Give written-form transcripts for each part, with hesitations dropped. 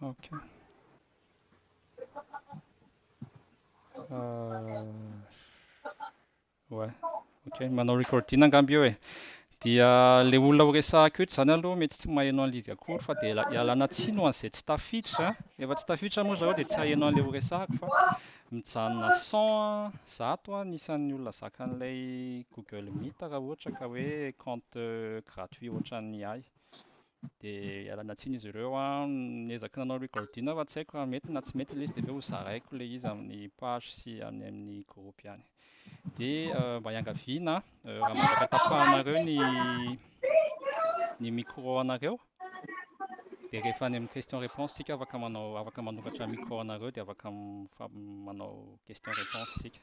Ok. Euh, ouais. Ok, manao recording angamba eo e. Dia le olona ho resahako eto zany aloha mety tsy mahaino an'ilay izy akory fa dia ialana tsiny ho an'izay tsy tafiditra. Rehefa tsy tafiditra moa zareo dia tsy hahaino an'ilay ho resahako fa mijanona 100 zato nisan'ny olona zakan'ilay Google Meet raha ohatra ka hoe compte gratuit ohatran'ny ahy. Dia ialana tsiny izy ireo niezaka nanao recording fa tsy haiko raha mety na tsy mety ilay izy dia aveo ho zaraiko ilay izy amin'ny page sy amin'ny groupe ihany. Dia mba hiangaviana raha mandaka tapahanareo ny micro anareo dia rehefa any amin'ny question réponse tsika afaka manokatra micro anareo dia afaka manao question réponse tsika.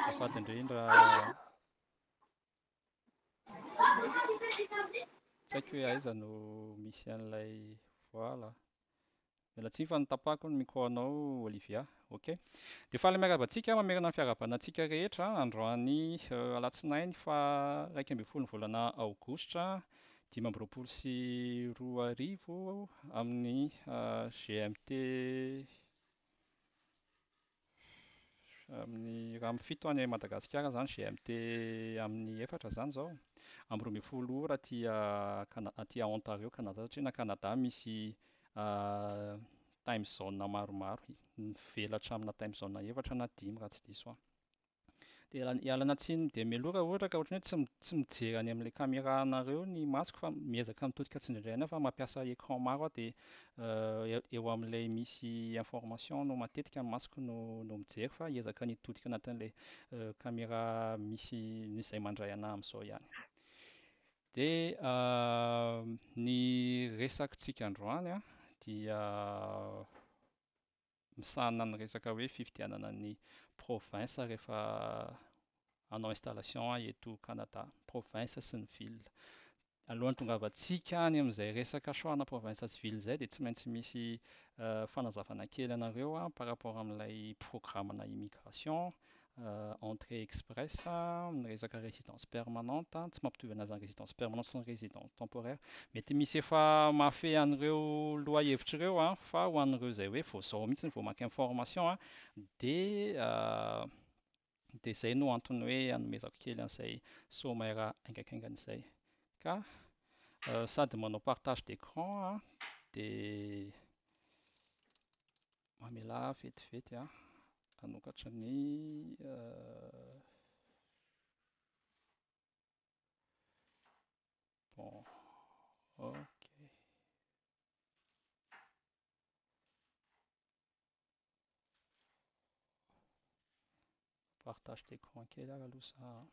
Azafady indrindra, tsy haiko hoe aiza no misy an'ilay voala. Miala tsiny fa notapahako ny micro anao Olivia. Ok. Dia fahalemarantsika mamerana ny fiarabanantsika rehetra androany alatsinainy fa 1 ambin'ny folo ny volana aogositra 2024 amin'ny GMT amin'ny raha mifito any Madagasikara zany GMT amin'ny efatra zany izao, amin'ny 12 ora aty Ontario Canada satria na Canada misy time zone maromaro, mivelatra amina time zone efatra na 5 raha tsy diso aho. Dia ialana tsiny dia mialoha raha ohatra ka ohatran'ny hoe tsy mijery any amin'ilay caméra anareo ny masoko fa miezaka mitodika tsindraindray fa mampiasa écran maro aho dia eo amin'ilay misy information no matetika ny masoko no mijery fa hiezaka nitodika anatin'ilay caméra misy izay mandray anahy amin'izao ihany. Dia ny resakantsika androany dia misahana ny resaka hoe fifidianana ny province rehefa hanao installation eto Canada, province sy ny ville. Alohan'ny tongavantsika any amin'izay resaka choix-na province sy ville izay dia tsy maintsy misy fanazavana kely anareo par rapport amin'ilay programme-na immigration, entrée express, ny resaka résidence permanente, tsy mampitovy anazy ny résidence permanente sy ny résidence temporaire. Mety misy efa mahafehy an'ireo lohahevitra fa ho an'ireo izay hoe vao zao mihitsy vao maka information dia izay no antony hoe hanomezako kely an'izay sommaire haingaikaingana izay. Ka sady manao partage d'écran dia mamela vetivety hanokatra ny bon, ok. Partage d'écran kely aloha za.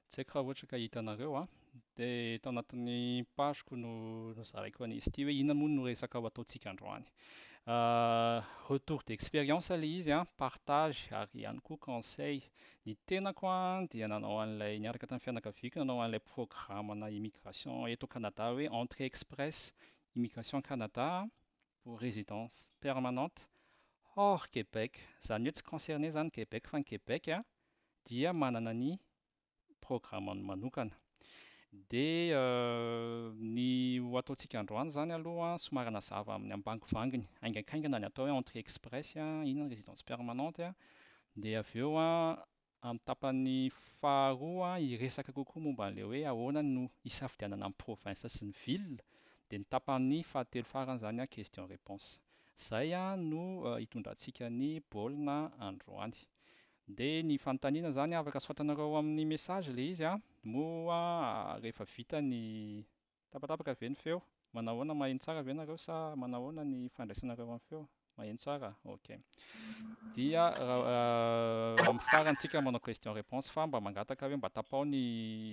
Tsy haiko raha ohatra ka hitanareo dia tao anatin'ny pageko no zaraiko an'izy ity hoe inona moa no resaka ho ataontsika androany. Retour d'expérience ilay izy partage ary ihany koa conseil. Ny tenako dia nanao an'ilay niaraka tamin'ny fianakaviako nanao an'ilay programme-na immigration eto Canada hoe entrée express immigration Canada pour résidence permanente hors Québec. Izany hoe tsy concerné zany Québec fa ny Québec dia manana ny programme-ny manokana. Dia ny ho ataontsika androany zany aloha somary nazava amin'ny ambangivanginy, haingaikaingana ny atao hoe entrée express, inona ny résidence permanente dia avy eo amin'ny tapany faharoa hiresaka kokoa momba an'ilay hoe ahoana no hisafidianana amin'ny province sy ny ville. Dia ny tapany fahatelo farany zany question réponse. Izay no hitondrantsika ny baolina androany. Dia ny fanontaniana zany afaka asoratanareo amin'ny message ilay izy moa rehefa vita ny tapatapaka ve ny feo? Manao ahoana, maheno tsara ve nareo sa manao ahoana ny fandraisanareo amin'ny feo? Maheno tsara? Ok. Dia amin'ny farantsika manao question réponse fa mba mangataka hoe mba tapao ny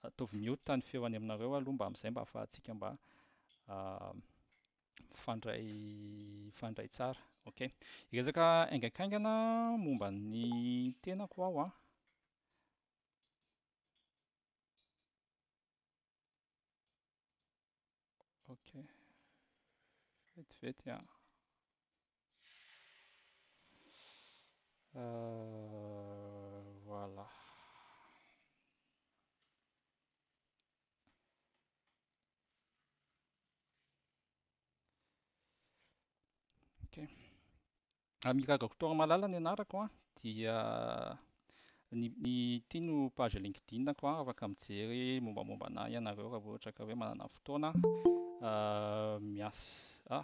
ataovy mute ny feo any aminareo aloha mba amin'izay mba ahafahantsika mba mifandray tsara. Ok. Hiresaka haingaikaingana momba ny tenako aho vetivety a. Voilà. Ok. Migagako toa malala ny anarako dia ny ity no page LinkedIn-ko afaka mijery mombamomba anahy ianareo raha ohatra ka hoe manana fotoana miasa.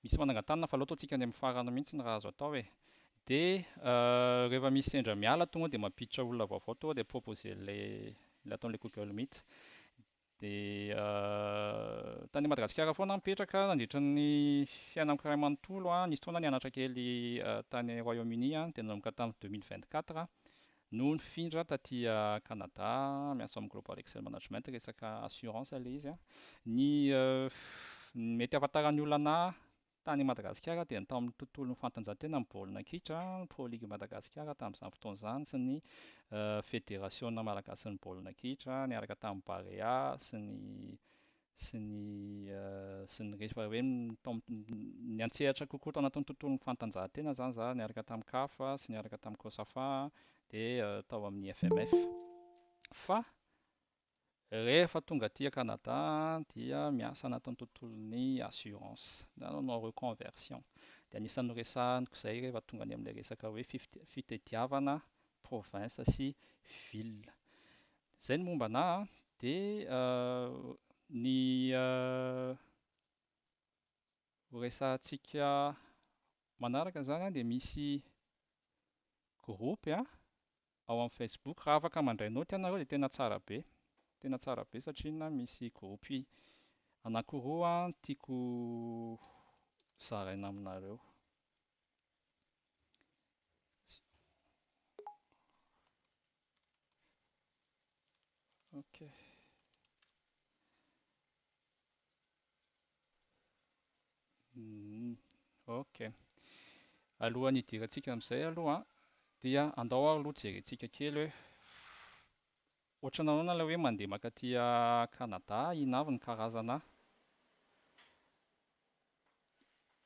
Misy manangan-tanana fa aleo ataontsika any amin'ny farany mihitsy raha azo atao e. Dia rehefa misy sendra miala tonga dia mampiditra olona vaovao tonga dia proposer ilay ataon'ilay Google Meet. Dia tany Madagasikara foana mipetraka nandritra ny fiainako iray manontolo nisy fotoana nianatra kely tany Royaume-Uni dia nanomboka tamin'ny 2024 no nifindra taty Canada miasa amin'ny Global Excel Management resaka assurance ilay izy. Ny mety ahafantaran'ny olona anahy tany Madagasikara dia tamin'ny tontolon'ny fanatanjahantena ny baolina kitra, Pro League Madagasikara tamin'izany fotoana izany sy ny fédération malagasy ny baolina kitra niaraka tamin'ny Barea sy ny rehefa hoe niantsehatra kokoa tao anatin'ny tontolon'ny fanatanjahantena izany izaho niaraka tamin'ny CAF sy niaraka tamin'ny COSAFA dia tao amin'ny FMF. Fa rehefa tonga aty Canada dia miasa anatin'ny tontolon'ny assurance, nanao reconversion. Dia anisan'ny resahako izay rehefa tonga any amin'ilay resaka hoe fitediavana province sy ville. Izay ny momba anahy dia ny resahantsika manaraka izany dia misy groupe ao amin'ny Facebook. Raha afaka mandray naoty ianareo dia tena tsara be. Tena tsara be satria misy groupe anankiroa tiako zaraina aminareo. Ok. Ok. Alohan'ny hidirantsika amin'izay aloha dia andao aloha jerentsika kely hoe ohatran'ny ahoana ilay hoe mandeha mankaty Canada, ina avy ny karazana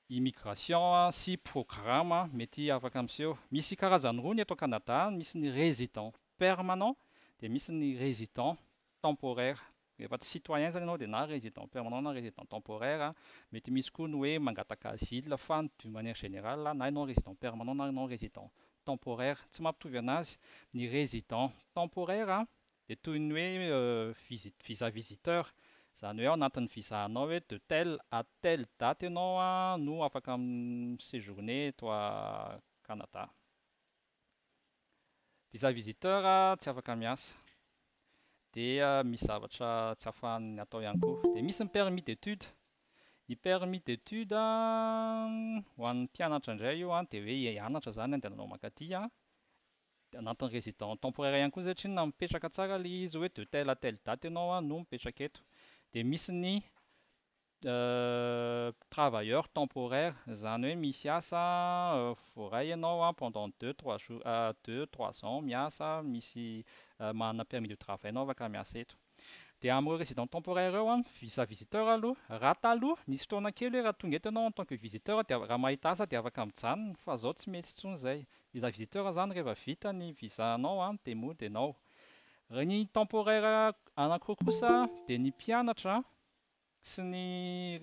immigration sy programme mety afaka amin'izay. Misy karazany roa ny eto Canada, misy ny résident permanent dia misy ny résident temporaire. Rehefa tsy citoyen izany ianao dia na résident permanent na résident temporaire. Mety misy koa ny hoe mangataka asile fa d'une manière générale na ianao résident permanent na ianao résident temporaire. Tsy mampitovy anazy ny résident temporaire dia toy ny hoe visa visiteur. Izany hoe ao anatin'ny visa anao hoe de telle à telle date ianao no afaka séjourner eto Canada. Visa visiteur tsy afaka miasa. Dia misy zavatra tsy ahafahany atao ihany koa. Dia misy ny permis d'études. Ny permis d'études ho an'ny mpianatra indray io dia hoe hianatra izany dia nanao mankaty anatin'ny résident temporaire ihany koa satria na mipetraka tsara ilay izy hoe de telle à telle date ianao no mipetraka eto. Dia misy ny travailleur temporaire, izany hoe misy asa voaray ianao pendant 2-3 ans miasa, misy manana permis de travail ianao afaka miasa eto. Dia amin'ireo résident temporaire eo visa visiteur aloha, raha taloha nisy fotoana kely hoe raha tonga eto ianao en tant que visiteur dia raha mahita asa dia afaka mijanona fa izao tsy mety intsony izay. Visa visiteur izany rehefa vita ny visa anao dia mody ianao. Ny temporaire anankiroa kosa dia ny mpianatra sy ny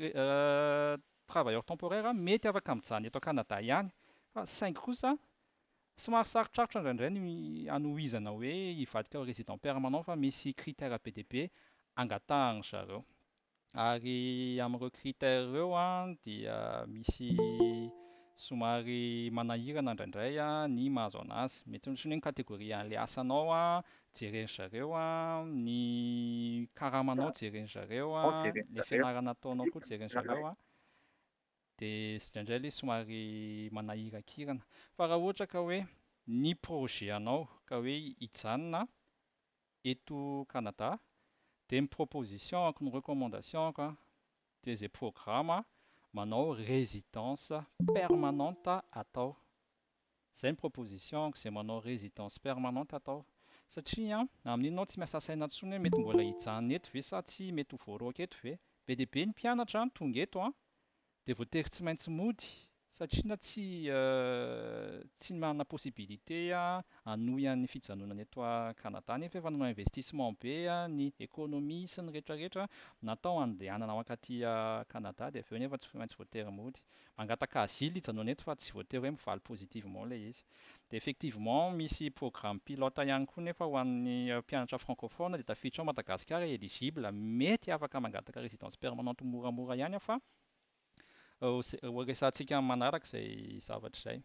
travailleur temporaire mety afaka mijanona eto Canada ihany. Fa saingy kosa somary sarotsarotra indraindray ny hanohizana hoe hivadika ho résident permanent fa misy critère be dia be angatahana zareo. Ary amin'ireo critère ireo dia misy somary manahirana indraindray ny mahazo anazy. Mety ohatrany hoe ny kategoria an'ilay asanao jereny zareo, ny karamanao jereny zareo, ilay fianarana ataonao koa jereny zareo. Dia indraindray ilay somary manahirakirana. Fa raha ohatra ka hoe ny projet anao ka hoe hijanona eto Canada dia ny proposition ny recommandation dia izay programme manao résidence permanente atao. Izay ny proposition izay manao résidence permanente atao. Satria amin'iny tsy miasa saina intsony hoe mety mbola hijanona eto ve sa tsy mety ho voaroaka eto ve. Be dia be ny mpianatra tonga eto dia voatery tsy maintsy mody satria tsy manana possibilité hanohy an'ny fijanonana eto Canada nefa efa nanao investissement be ny économie sy ny rehetrarehetra natao handehanana mankaty Canada dia avy eo nefa tsy maintsy voatery mody. Mangataka asile hijanona eto fa tsy voatery hoe mivaly positivement ilay izy. Dia effectivement misy programme pilote ihany koa nefa ho an'ny mpianatra francophone dia tafiditra ao Madagasikara éligible mety afaka mangataka résidence permanente moramora ihany fa ho resahantsika amin'ny manaraka izay zavatra izay.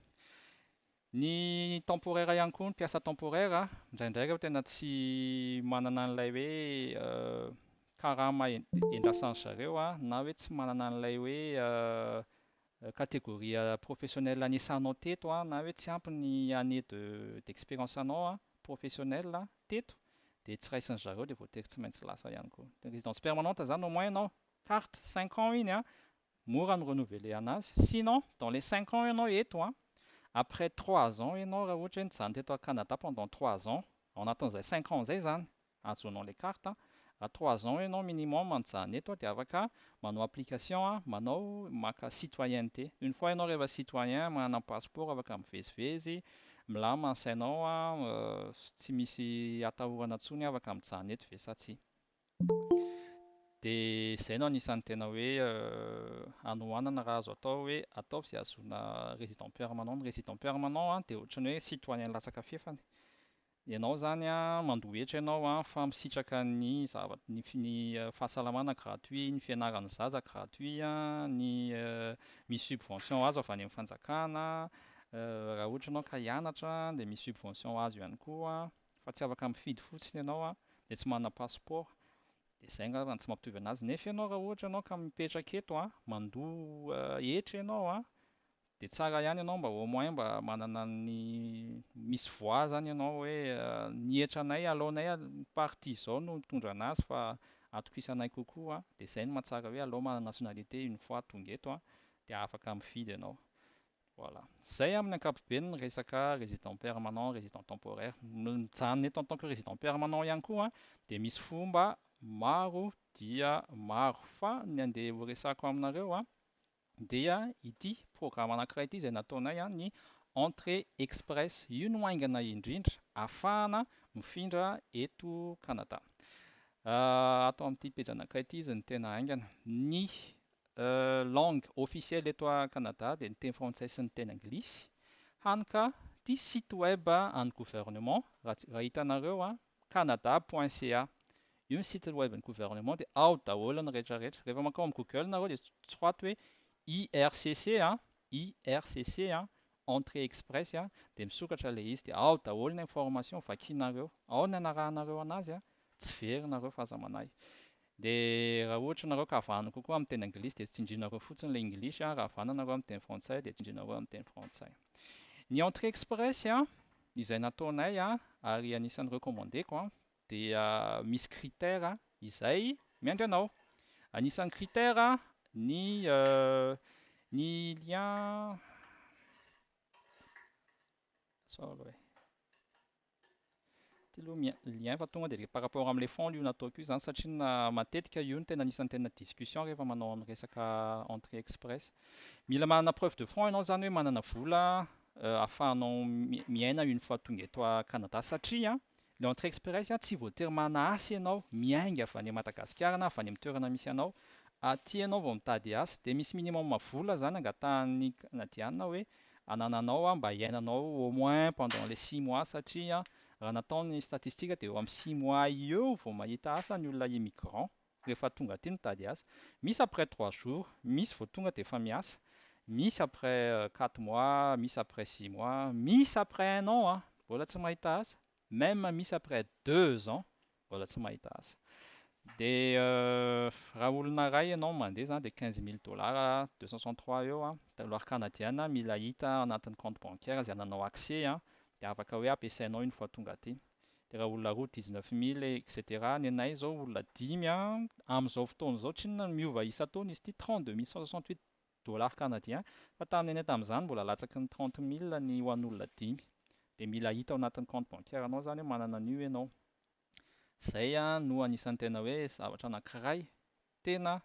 Ny temporaire ihany koa, ny mpiasa temporaire indraindray rehefa tena tsy manana an'ilay hoe karama endrasan'ny zareo na hoe tsy manana an'ilay hoe catégorie professionnelle anesanao teto na hoe tsy ampy ny année d'expérience anao professionnelle teto dia tsy raisin'ny zareo dia voatery tsy maintsy lasa ihany koa. Dia résidence permanente zany au moins ianao carte 5 ans iny mora ny renouveler anazy. Sinon, dans les 5 ans ianao eto après 3 ans ianao raha ohatra hoe nijanona teto Canada pendant 3 ans, ao anatin'izay 5 ans izay zany ahazoanao les cartes. À 3 ans ianao minimum mijanona eto dia afaka manao application maka citoyenneté. Une fois ianao rehefa citoyen manana passeport afaka mivezivezy, milama ny sainao tsy misy atahorana intsony afaka mijanona eto ve sa tsia. Dia izay no anisan'ny tena hoe hanohanana raha azo atao hoe atao izay ahazoana résident permanent. Ny résident permanent dia ohatran'ny hoe citoyen latsaka fefany. Ianao zany mandohetra ianao fa misitraka ny fahasalamana gratuit, ny fianaran'ny zaza gratuit, misy subvention azo avy any amin'ny fanjakana, raha ohatra ianao ka hianatra dia misy subvention azo ihany koa fa tsy afaka mifidy fotsiny ianao dia tsy manana passeport. Dia izay angamba no tsy mampitovy anazy. Nefa ianao raha ohatra ianao ka mipetraka eto mandoa hetra ianao dia tsara ihany ianao mba au moins mba manana ny misy voix zany ianao hoe ny hetranay alohanay partie izao no mitondra anazy fa atokisanay kokoa dia izay no mahatsara hoe aleo manana nationalité une fois tonga eto dia afaka mifidy ianao. Voilà. Izay amin'ny ankapobeny ny resaka résident permanent, résident temporaire. Mijanona eto en tant que résident permanent ihany koa dia misy fomba maro dia maro fa ny andeha ho resahako aminareo dia ity programme anankiray ity izay nataonay ny entrée express. Io no haingana indrindra ahafahana mifindra eto Canada. Atao amin'ity pejy anankiray ity izy ny tena haingana. Ny langue officielle eto Canada dia ny teny frantsay sy ny teny anglisy. Hany ka ity site web an'ny gouvernement raha hitanareo canada.ca. Io ny site web ny gouvernement dia ao daholo ny rehetrarehetra. Rehefa makao amin'ny Google nareo dia tsorato hoe IRCC, entrée express dia misokatra ilay izy dia ao daholo ny information vakianareo, ao ny anarahanareo anazy tsy very nareo fa aza manahy. Dia raha ohatra nareo ka havanana kokoa amin'ny teny anglisy dia tsindrianareo fotsiny ilay anglisy, raha havanana nareo amin'ny teny frantsay dia tsindrianareo amin'ny teny frantsay. Ny entrée express izay nataonay ary anisan'ny recommandeko dia misy critère izay miandry anao. Anisan'ny critère ny lien lien fa tonga dia par rapport amin'ilay fond io nataoko io zany satria matetika io no tena anisan'ny tena discussion rehefa manao amin'ny resaka entrée express. Mila manana preuve de fond ianao zany hoe manana vola ahafahanao miaina une fois tonga eto Canada satria ilay entrée express tsy voatery manasa ianao miainga avy any Madagasikara na avy any amin'ny toerana misy anao. Aty ianao vao mitady asa dia misy minimum vola zany angatahan'ny Canadiana hoe anananao mba hiainanao au moins pendant les 6 mois satria raha natao ny statistique dia eo amin'ny 6 mois eo vao mahita asa ny olona immigrant rehefa tonga aty mitady asa. Misy après 3 jours, misy vao tonga dia efa miasa, misy après 4 mois, misy après 6 mois, misy après 1 an mbola tsy mahita asa, même misy après 2 ans mbola tsy mahita asa. Dia raha olona iray ianao mandeha zany dia $15,000, 263 eo dollar canadienne mila hita anatin'ny compte bancaire izay ananao accès dia afaka hoe ampiasainao une fois tonga aty. Dia raha olona roa 19,000 etc. Ny anay izao olona 5 amin'izao fotoana izao tsy inona no miova isan-taona izy ity 32 168 dollars canadiens fa tamin'ny anay tamin'izany mbola latsaky ny 30,000 ny ho an'olona 5. dia mila hita ao anatin'ny compte bancaire anao zany hoe manana an'io ianao. Zay no anisan'ny tena hoe zavatra anankiray tena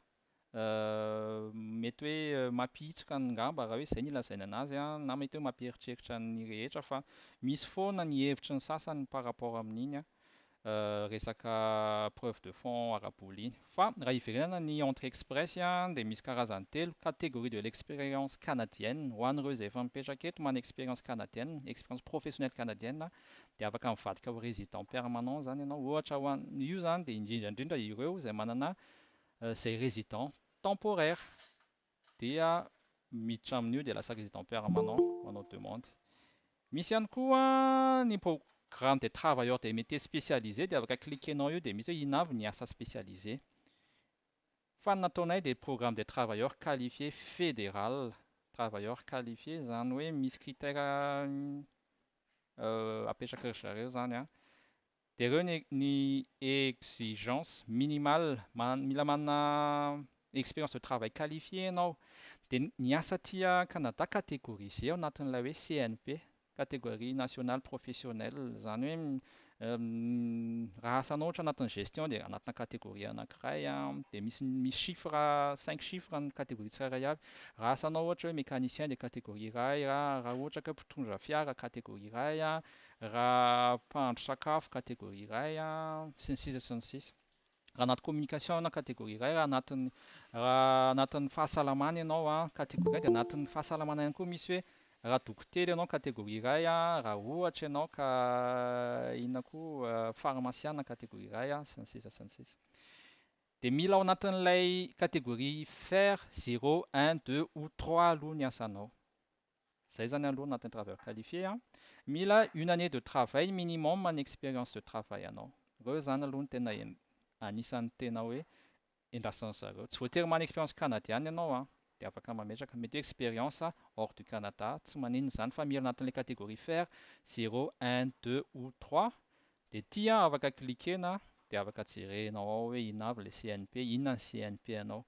mety hoe mampihitsoka angamba raha hoe izay no ilazaina anazy na mety hoe mampieritreritra ny rehetra fa misy foana ny hevitry ny sasany par rapport amin'iny resaka preuve de fond araboly iny. Fa raha hiverenana ny entrée express dia misy karazany telo: catégorie de l'expérience canadienne ho an'ireo izay efa mipetraka eto, mana expérience canadienne, expérience professionnelle canadienne, dia afaka mivadika ho résident permanent zany ianao. Ohatra ho io zany dia indrindra indrindra ireo izay manana izay résident temporaire dia miditra amin'io dia lasa résident permanent manao demande. Misy ihany koa ny programme de travailleurs des métiers spécialisés dia afaka cliquenao io dia misy hoe ina avy ny asa spécialisé. Fa ny nataonay dia programme de travailleurs qualifiés fédéral. Travailleurs qualifiés zany hoe misy critère apetraka ry zareo zany dia ireo ny exigence minimale, mila manana expérience de travail qualifié ianao. Dia ny asa aty Canada catégorisé ao anatin'ilay hoe CNP, catégorie nationale professionnelle, zany hoe raha asanao ohatra anatin'ny gestion dia anatina catégorie anankiray dia misy chiffre 5 chiffres ny catégorie tsirairay avy. Raha asanao ohatra hoe mécanicien dia catégorie iray, raha ohatra ka mpitondra fiara catégorie iray, raha mpahandro sakafo catégorie iray sy ny sisa sy ny sisa. Raha anaty communication na catégorie iray, raha anatin'ny fahasalamana ianao catégorie iray, dia anatin'ny fahasalamana ihany koa misy hoe raha dokotera ianao catégorie iray, raha ohatra ianao ka inona koa pharmacien catégorie iray sy ny sisa sy ny sisa. Dia mila ao anatin'ilay catégorie faire 0, 1, 2 ou 3 aloha ny asanao. Zay zany aloha anatin'ny travailleur qualifié. Mila une année de travail minimum ny expérience de travail anao. Ireo zany aloha ny tena anisan'ny tena hoe endrasana zareo. Tsy voatery mana expérience canadienne ianao dia afaka mametraka mety hoe expérience hors du Canada, tsy maninona izany fa mila anatin'ilay catégorie faire 0, 1, 2 ou 3 dia ity afaka cliquena dia afaka jerenao ao hoe ina avy ilay CNP, inona ny CNP anao.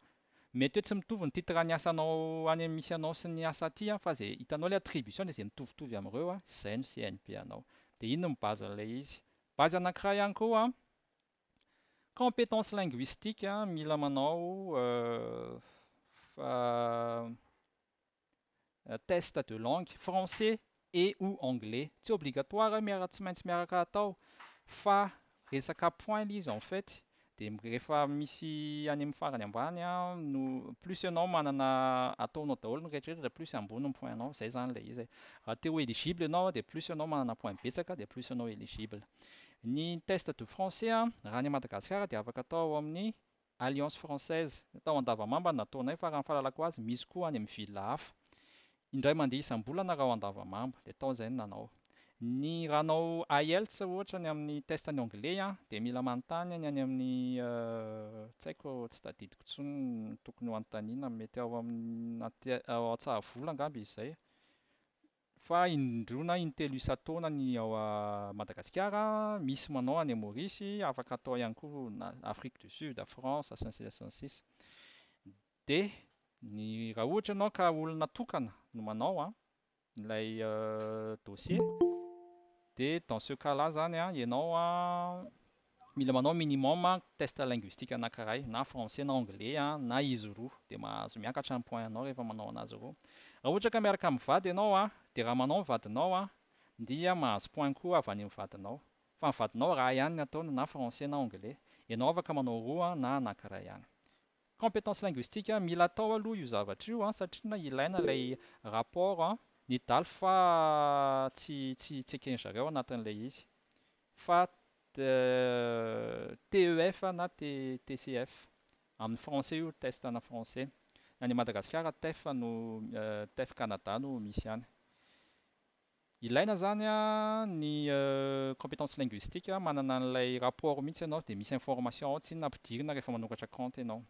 Mety hoe tsy mitovy ny titre ny asanao any misy anao sy ny asa aty fa izay hitanao ilay attribution dia izay mitovitovy amin'ireo izay no CNP anao. Dia iny no base an'ilay izy. Base anankiray ihany koa compétence linguistique, mila manao test de langue français et ou anglais. Tsy obligatoire tsy maintsy miaraka atao fa resaka point ilay izy en fait. Dia rehefa misy any amin'ny farany ambany no plus ianao manana ataonao daholo ny rehetrarehetra dia plus ambony ny point anao. Zay zany ilay izy. Raha te ho éligible ianao dia plus ianao manana point betsaka dia plus ianao éligible. Ny test de français raha any Madagasikara dia afaka atao ao amin'ny Alliance française. Tao Andavamamba nataonay fa raha ny fahalalako azy misy koa any amin'ny ville hafa. Indray mandeha isam-bolana raha ao Andavamamba dia tao izay no nanao. Ny raha anao IELTS ohatra ny amin'ny test ny anglais dia mila manontany any amin'ny tsy haiko, tsy tadidiko intsony ny tokony ho anontaniana, mety ao amin'ny ao Tsaravola angamba izay. Fa indroana intelo isan-taona ny ao Madagasikara, misy manao any Maurice, afaka atao ihany koa na Afrique du Sud, France sy ny sisa sy ny sisa. Dia ny raha ohatra ianao ka olona tokana no manao ilay dossier dia dans ce cas-là zany ianao mila manao minimum test linguistique anankiray na français na anglais na izy roa dia mahazo miakatra ny point anao rehefa manao anazy roa. Raha ohatra ka miaraka mivady ianao dia raha manao ny vadinao dia mahazo point koa avy any amin'ny vadinao. Fa ny vadinao raha ihany ny ataony na français na anglais. Ianao afaka manao roa na anankiray ihany. Compétence linguistique mila atao aloha io zavatra io satria ilaina ilay rapport ny daly fa tsy eken'ny zareo anatin'ilay izy. Fa TEF na TCF amin'ny français io test ana français. Any Madagasikara TEF no TEF Canada no misy any. Ilaina zany ny compétence linguistique manana an'ilay rapport mihitsy ianao dia misy information ao tsy inona ampidirina rehefa manoratra compte ianao.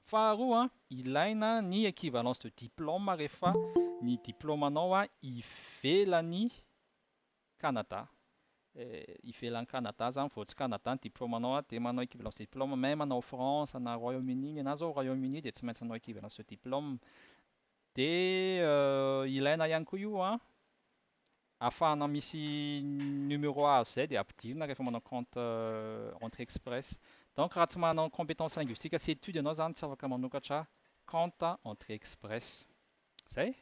Faharoa ilaina ny équivalence de diplôme rehefa ny diplôme anao ivelan'ny Canada. Ivelan'ny Canada zany vao tsy Canada ny diplôme anao dia manao équivalence de diplôme, même anao France na Royaume-Uni, na zao Royaume-Uni dia tsy maintsy anao équivalence de diplôme. Dia ilaina ihany koa io Ahafahana misy numéro A à Z dia ampidirina rehefa manao compte entrée express. Donc raha tsy manao compétence linguistique sy étude ianao zany tsy afaka manokatra compte entrée express. Zay.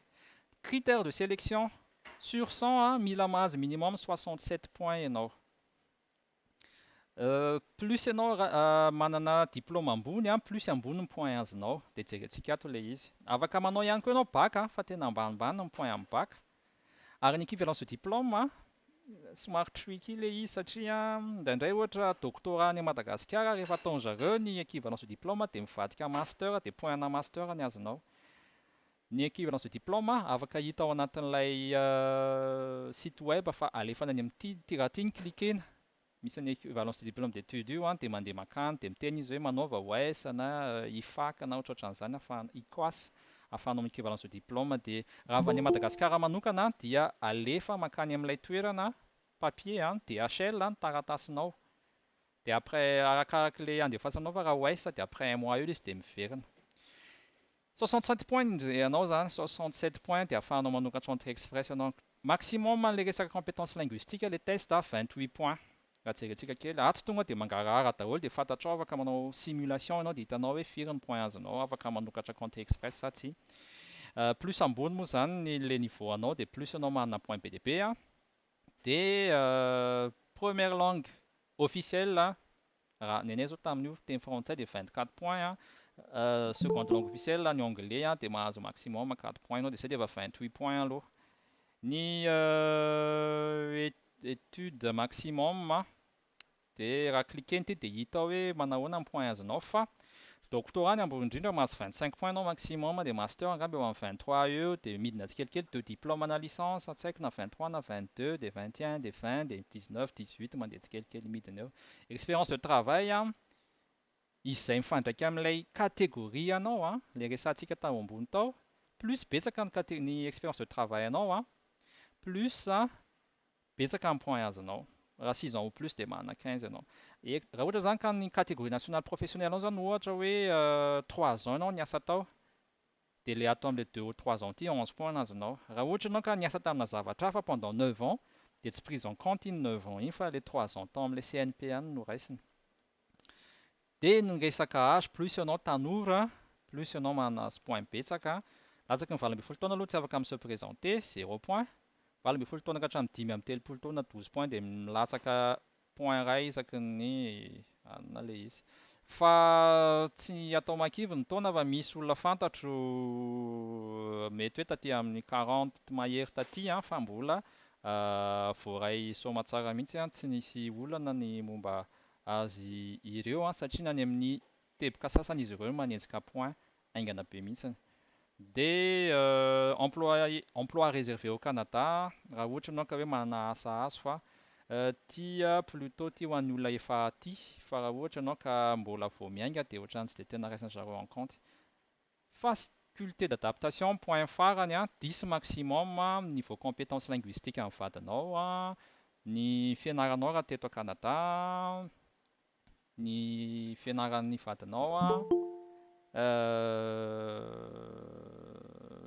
Critères de sélection. Sur 100, mila mahazo minimum 67 points ianao. Plus ianao manana diplôme ambony, plus ambony ny point azonao. Dia jerentsika ato ilay izy. Afaka manao ihany koa ianao bac fa tena ambanimbany ny point amin'ny bac. Ary ny équivalence de diplôme, somary tricky ilay izy satria indraindray ohatra doctorat any Madagasikara rehefa ataon'zareo ny équivalence de diplôme dia mivadika master dia point ana master ny azonao. Ny équivalence de diplôme afaka hita ao anatin'ilay site web fa alefana any amin'ny raha ty ny klikena. Misy ny équivalence de diplôme d'études io dia mandeha makany dia miteny izy hoe manaova OS na IFAC na ohatrohatran'izany ICOAS ahafahanao équivalence de diplôme dia raha avy any Madagasikara manokana dia alefa makany amin'ilay toerana papier dia HL ny taratasinao. Dia après arakarak'ilay andefasanao fa raha OS dia après un mois eo izy dia miverina. 67 points ianao zany, 67 points dia ahafahanao manokatra entrée express ianao. Maximum le resaka compétence linguistique le test 28 points. Raha jerentsika kely ato tonga dia mangarahara daholo dia fantatrao afaka manao simulation ianao dia hitanao hoe firy ny point azonao afaka manokatra entrée express sa tsy. Plus ambony moa zany le niveau anao dia plus ianao manana point be dia be. Dia première langue officielle raha ny anay zao tamin'io teny frantsay dia 24 points. Seconde langue officielle ny anglais dia mahazo maximum 4 points ianao dia zay dia efa 28 points aloha. Ny étude maximum dia raha cliqueny ty dia hita hoe manahoana ny point azonao fa doctorat ny ambony indrindra mahazo 25 points ianao maximum dia master angamba eo amin'ny 23 eo dia midina tsikelikely 2 diplôme na licence tsy haiko na 23 na 22 dia 21 dia 20 dia 19 18 mandeha tsikelikely midina eo. Expérience de travail izay mifandraika amin'ilay catégorie anao ilay resantsika tao ambony tao plus betsaka ny expérience de travail anao plus betsaka amin'ny point azonao. Raha 6 ans ou plus dia manana 15 ianao. Raha ohatra zany ka ny catégorie nationale professionnelle anao zany ohatra hoe 3 ans ianao niasa tao dia le atao amin'ilay 2 ou 3 ans ty 11 points azonao. Raha ohatra ianao ka niasa tamina zavatra hafa pendant 9 ans dia tsy prise en compte iny 9 ans iny fa le 3 ans tao amin'ilay CNP any no raisiny. Dia ny resaka âge plus ianao tanora plus ianao manana point betsaka. Latsaky ny 20 taona aloha tsy afaka amin'ny se présenter 0 point. 20 taona ka hatramin'ny 5 amin'ny 30 taona 12 points dia milatsaka point iray isaky ny anona ilay izy. Fa tsy atao makivy ny taona fa misy olona fantatro mety hoe taty amin'ny 40 mahery taty fa mbola voaray soamantsara mihitsy tsy nisy olana ny momba azy ireo satria na ny amin'ny teboka sasany izy ireo manenjika point aingana be mihitsy. Dia emploi réservé au Canada raha ohatra ianao ka hoe manana asa azo fa tia plutôt tia ho an'ny olona efa aty fa raha ohatra ianao ka mbola vao miainga dia ohatran'ny tsy dia tena raisin'zareo en compte. Faculté d'adaptation point farany 10 maximum niveau compétence linguistique amin'ny vadinao. Ny fianaranao raha teto Canada, ny fianaran'ny vadinao,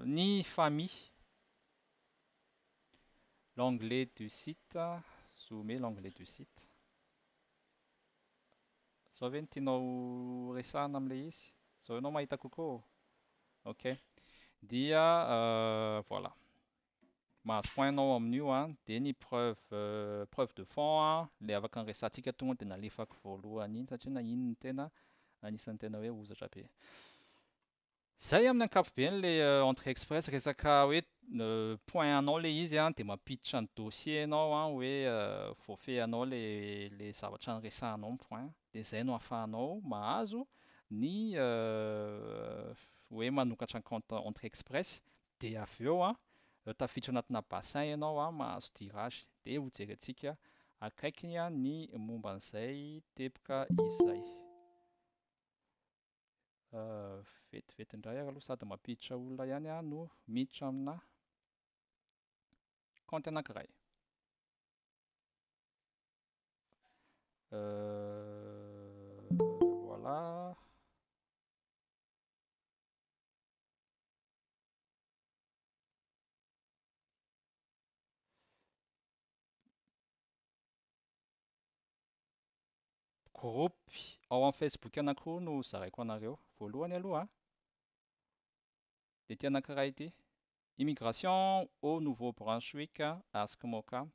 ny famille, l'anglais du site, zoomer l'anglais du site. Zao ve no tianao resahana amin'ilay izy? Zao ianao mahita kokoa? Ok. Dia voilà. Mahazo point ianao amin'io dia ny preuve de fond ilay afaka ny resantsika tonga dia nalefako voalohany iny satria na iny ny tena anisan'ny tena hoe hozatra be. Zay amin'ny ankapobeny ilay entrée express resaka hoe point anao ilay izy dia mampiditra ny dossier anao hoe voafehinao ilay zavatra niresahanao ny point dia izay no ahafahanao mahazo ny hoe manokatra compte entrée express dia avy eo tafiditra anatina bassin ianao mahazo tirage dia ho jerentsika akaiky ny momban'izay teboka izay. Vetivety indray aloha sady mampiditra olona ihany no miditra amina compte anankiray. Voilà. gropy ao amin'ny Facebook anankiroa no zaraiko anareo. Voalohany aloha dia ity anankiray ity. Immigration au Nouveau-Brunswick à Skmoka.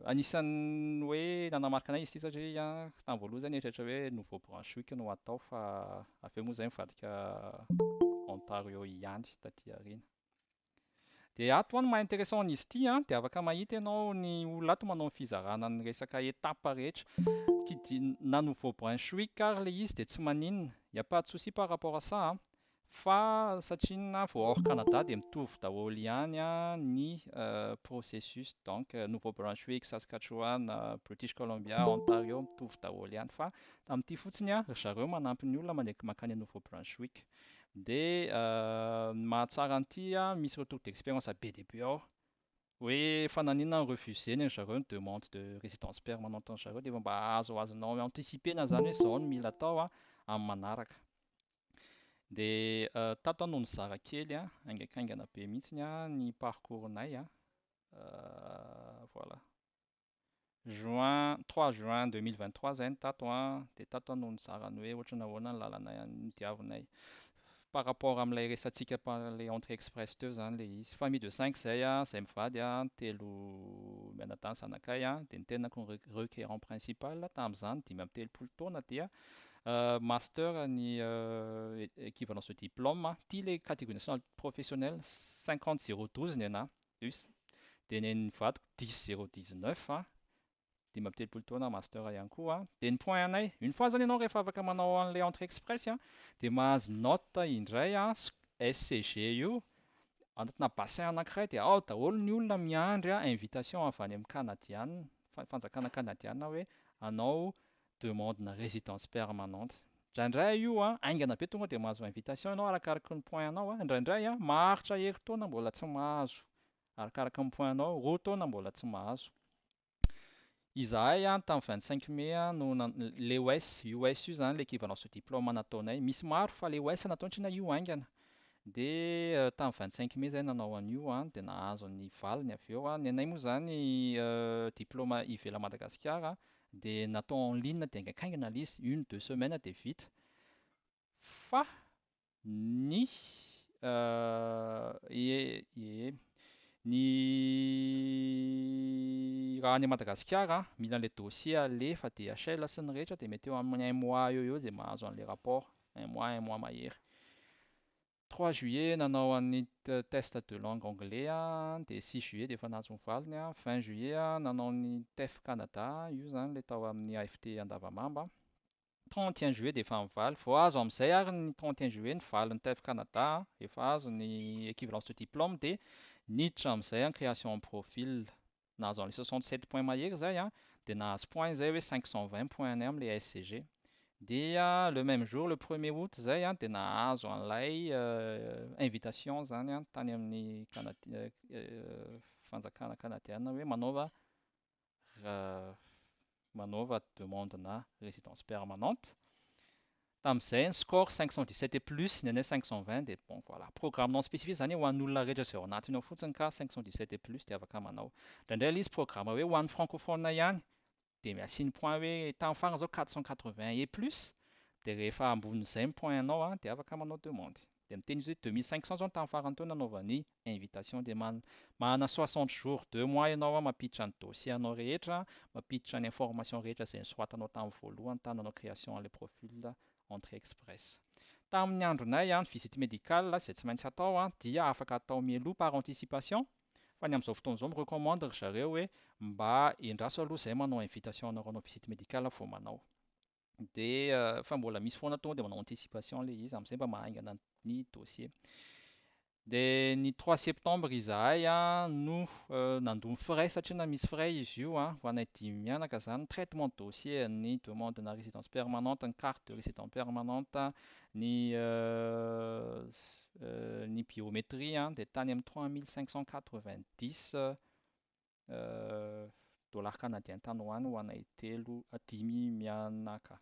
Anisan'ny hoe nanamarika anay izy ity satria tamin'ny voalohany zany eritreritra hoe Nouveau-Brunswick no atao fa avy eo moa izay mivadika Ontario ihany taty aoriana. Dia ato no maha-intéressant an'izy ity dia afaka mahita ianao ny olona ato manao ny fizarana ny resaka etapa rehetra. Na Nouveau-Brunswick ary ilay izy dia tsy maninona. Il n'y a pas de souci par rapport à ça fa satria vao hors Canada dia mitovy daholo ihany ny processus. Donc Nouveau-Brunswick, Saskatchewan, British Columbia, Ontario mitovy daholo ihany fa tamin'ity fotsiny ry zareo manampy ny olona mandeha mankany Nouveau-Brunswick. Dia mahatsara an'ity misy retour d'expérience be dia be ao. Hoe fananina refusé ny zareo ny demande de résidence permanente ny zareo dia efa mba azoazonao anticiper zany hoe izao no mila atao amin'ny manaraka. Dia tato no nizara kely haingaikaingana be mihitsy ny parcours-nay. Voilà. 3 juin 2023 zay ny tato dia tato no nizarany hoe ohatry ny ahoana ny lalana ny diavinay. Par rapport amin'ilay resantsika ilay entrée express teo zany ilay izy. Famille de 5 izay mivady telo mianadahy ny zanakay dia ny tenako ny requérant principal tamin'izany 5 taona dia master ny équivalence de diplôme. Ity ilay catégorie nationale professionnelle 50 012 ny anahy. Dia ny vadiko 10 019 5 taona master ihany koa. Dia ny point anay, une fois zany ianao rehefa afaka manao an'ilay entrée express dia mahazo note indray SCG io anatina bassin anankiray dia ao daholo ny olona miandry invitation avy any amin'ny Canadienne, fanjakana Canadienne hoe hanao demande na résidence permanente. Indraindray io aingana be tonga dia mahazo invitation ianao arakaraka ny point anao. Indraindray maharitra herintaona mbola tsy mahazo. Arakaraka ny point anao, roa taona mbola tsy mahazo. Izahay tamin'ny 25 mai no ilay US io zany l'équivalence de diplôme nataonay. Misy maro fa ilay US nataony tsinay io aingana. Dia tamin'ny 25 mai zay nanao an'io dia nahazo ny valiny avy eo. Ny anay moa zany diplôme ivelany Madagasikara dia natao en ligne dia haingaikaingana ilay izy 1-2 semaines dia vita. Fa ny raha any Madagasikara mila ilay dossier alefa DHL sy ny rehetra dia mety eo amin'ny 1 mois eo dia mahazo an'ilay rapport. 1 mois mahery. 3 juillet nanao an'ny test de langue anglais dia 6 juillet dia efa nahazo ny valiny. 20 juillet nanao ny TEF Canada, io zany ilay tao amin'ny AFT Andavamamba. 31 juillet dia efa mivaly. Vao azo amin'izay ary ny 31 juillet ny valin'ny TEF Canada, efa azo ny équivalence de diplôme dia niditra amin'izay création en profil. Nahazo an'ilay 67 points mahery zay dia nahazo point zay hoe 520 points any amin'ilay SCG. Dia le même jour, le 1er août zay dia nahazo an'ilay invitation zany tany amin'ny fanjakana Canadienne hoe manaova demande na résidence permanente. Tamin'izay ny score 517 et plus, ny anay 520 dia bon voilà. Programme non spécifique zany ho an'olona rehetra izay ao anatiny ao fotsiny ka 517 et plus dia afaka manao. Indraindray ilay izy programme hoe ho an'ny francophone ihany dia asiany point hoe tamin'ny farany zao 480 et plus dia rehefa ambon'izay ny point anao dia afaka manao demande. Dia miteny izy hoe 2500 zao ny tamin'ny farany teo nanaovany invitation dia mahana 60 jours, 2 mois ianao mampiditra ny dossier anao rehetra, mampiditra ny information rehetra izay nosoratanao tamin'ny voalohany tany nanao création an'ilay profil entrée express. Tamin'ny andronay ny visite médicale izay tsy maintsy atao dia afaka atao mialoha par anticipation. Fa ny amin'izao fotoana izao mirecommande ry zareo hoe mba endraso aloha izay manao invitation anao hanao visite médicale vao manao. Dia fa mbola misy foana tonga dia manao anticipation ilay izy amin'izay mba mahaingana ny dossier. Dia ny 3 septembre izahay no nandony frais satria na misy frais izy io ho anay 5 mianaka zany. Traitement de dossier, ny demande na résidence permanente, ny carte de résidence permanente, ny biométrie dia tany amin'ny 3590 dollars canadiens tany ho anay 5 mianaka.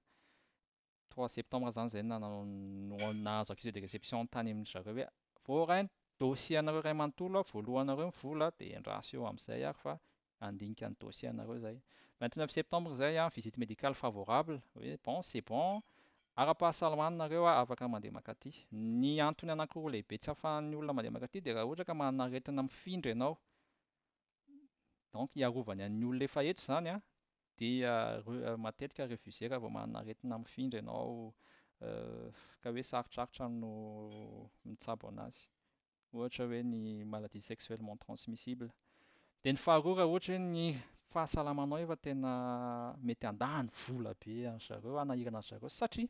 3 septembre zany izay nahazo accusé de réception tany amin'ny zareo hoe vao ray dossier anareo ray manontolo voalohanareo ny vola dia endraso eo amin'izay ary fa handinika ny dossier anareo zay. 29 septembre zay a, visite médicale favorable. Oui, bon, c'est bon. Ara-pahasalamanareo afaka mandeha makaty. Ny antony anankiroa lehibe tsy ahafahan'ny olona mandeha makaty dia raha ohatra ka manana aretina mifindra ianao, donc iarovany an'ny olona efa eto zany a, dia matetika refusé raha vao manana aretina mifindra ianao ka hoe sarotsarotra no mitsabo anazy. Ohatra hoe ny maladie sexuellement transmissible. Dia ny faharoa raha ohatra hoe ny fahasalamanao efa tena mety handany vola be an'ny zareo, hanahirana an'ny zareo satria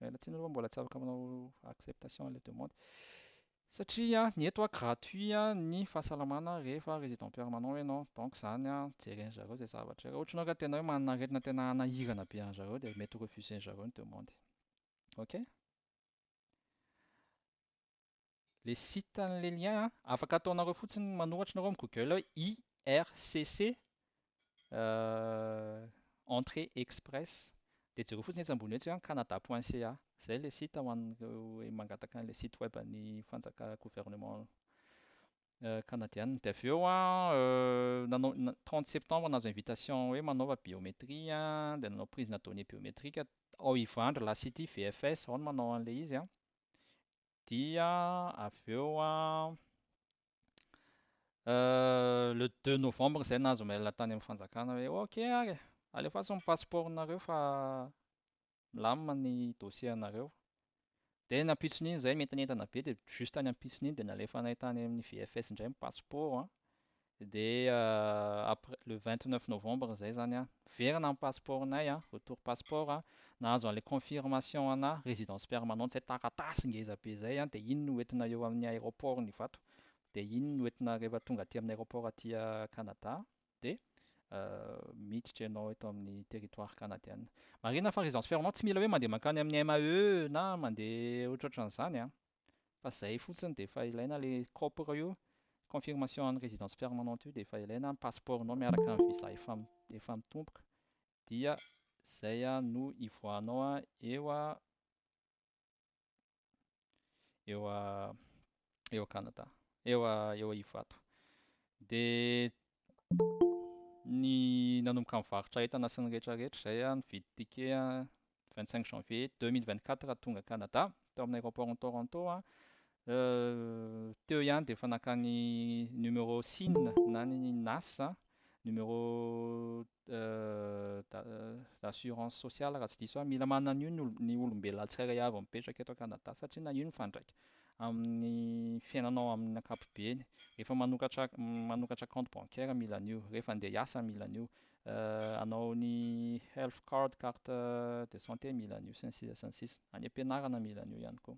latsina aloha mbola tsy afaka manao acceptation ilay demande. Satria ny eto gratuit ny fahasalamana rehefa résident permanent ianao. Donc zany jeren'ny zareo izay zavatra. Raha ohatra ianao ka tena hoe manana aretina tena hanahirana be an'ny zareo dia mety refuser zareo ny demande. Ok? Les sites les liens afaka ataonareo fotsiny manoratra nareo amin'ny Google hoe IRCC entrée express dia jereo fotsiny etsy ambony etsy canada.ca. Zay le site ho an'ireo mangataka an'ilay site web ny fanjaka gouvernement canadienne. Dia avy eo 30 septembre nahazo invitation hoe manaova biométrie dia nanao prise na données biométriques ao Ivandre la City VFS ao no manao an'ilay izy dia avy eo le 2 novembre zay nahazo mail tany amin'ny fanjakana hoe ok ary alefaso ny passeportnareo fa milamina ny dossier anareo. Dia nampitson'iny zay mentanentana be dia juste tany ampitson'iny dia nalefanay tany amin'ny VFS indray ny passeport dia après le 29 novembre zay zany verina ny passeportnay retour passeport nahazo an'ilay confirmation ana résidence permanente zay taratasy ngeza be zay dia iny no entina eo amin'ny aéroport ny vato. Dia iny no entina rehefa tonga aty amin'ny aéroport aty Canada dia miditra ianao eto amin'ny territoire canadienne. Marina fa résidence permanente tsy mila hoe mandeha mankany amin'ny MAE na mandeha ohatrohatran'izany fa izay fotsiny dia efa ilaina ilay COPR io, confirmation en résidence permanente io dia efa ilaina ny passeportnao miaraka amin'ny visa efa mitomboka dia zay no ivoahanao eo Canada, eo Ivato. Dia ny nanomboka mivarotra entana sy ny rehetrarehetra zay nividy ticket 25 janvier 2024 tonga Canada teo amin'ny aéroport ny Toronto teo ihany dia efa nakany numéro SIN na ny NAS numéro d'assurance sociale raha tsy diso mila manana an'io ny olombelona tsirairay avy mipetraka eto Canada satria na io ny fandraika amin'ny fiainanao amin'ny ankapobeny. Rehefa manokatra compte bancaire mila an'io, rehefa andeha hiasa mila an'io, hanao ny health card, carte de santé mila an'io sy ny sisa sy ny sisa. Any am-pianarana mila an'io ihany koa.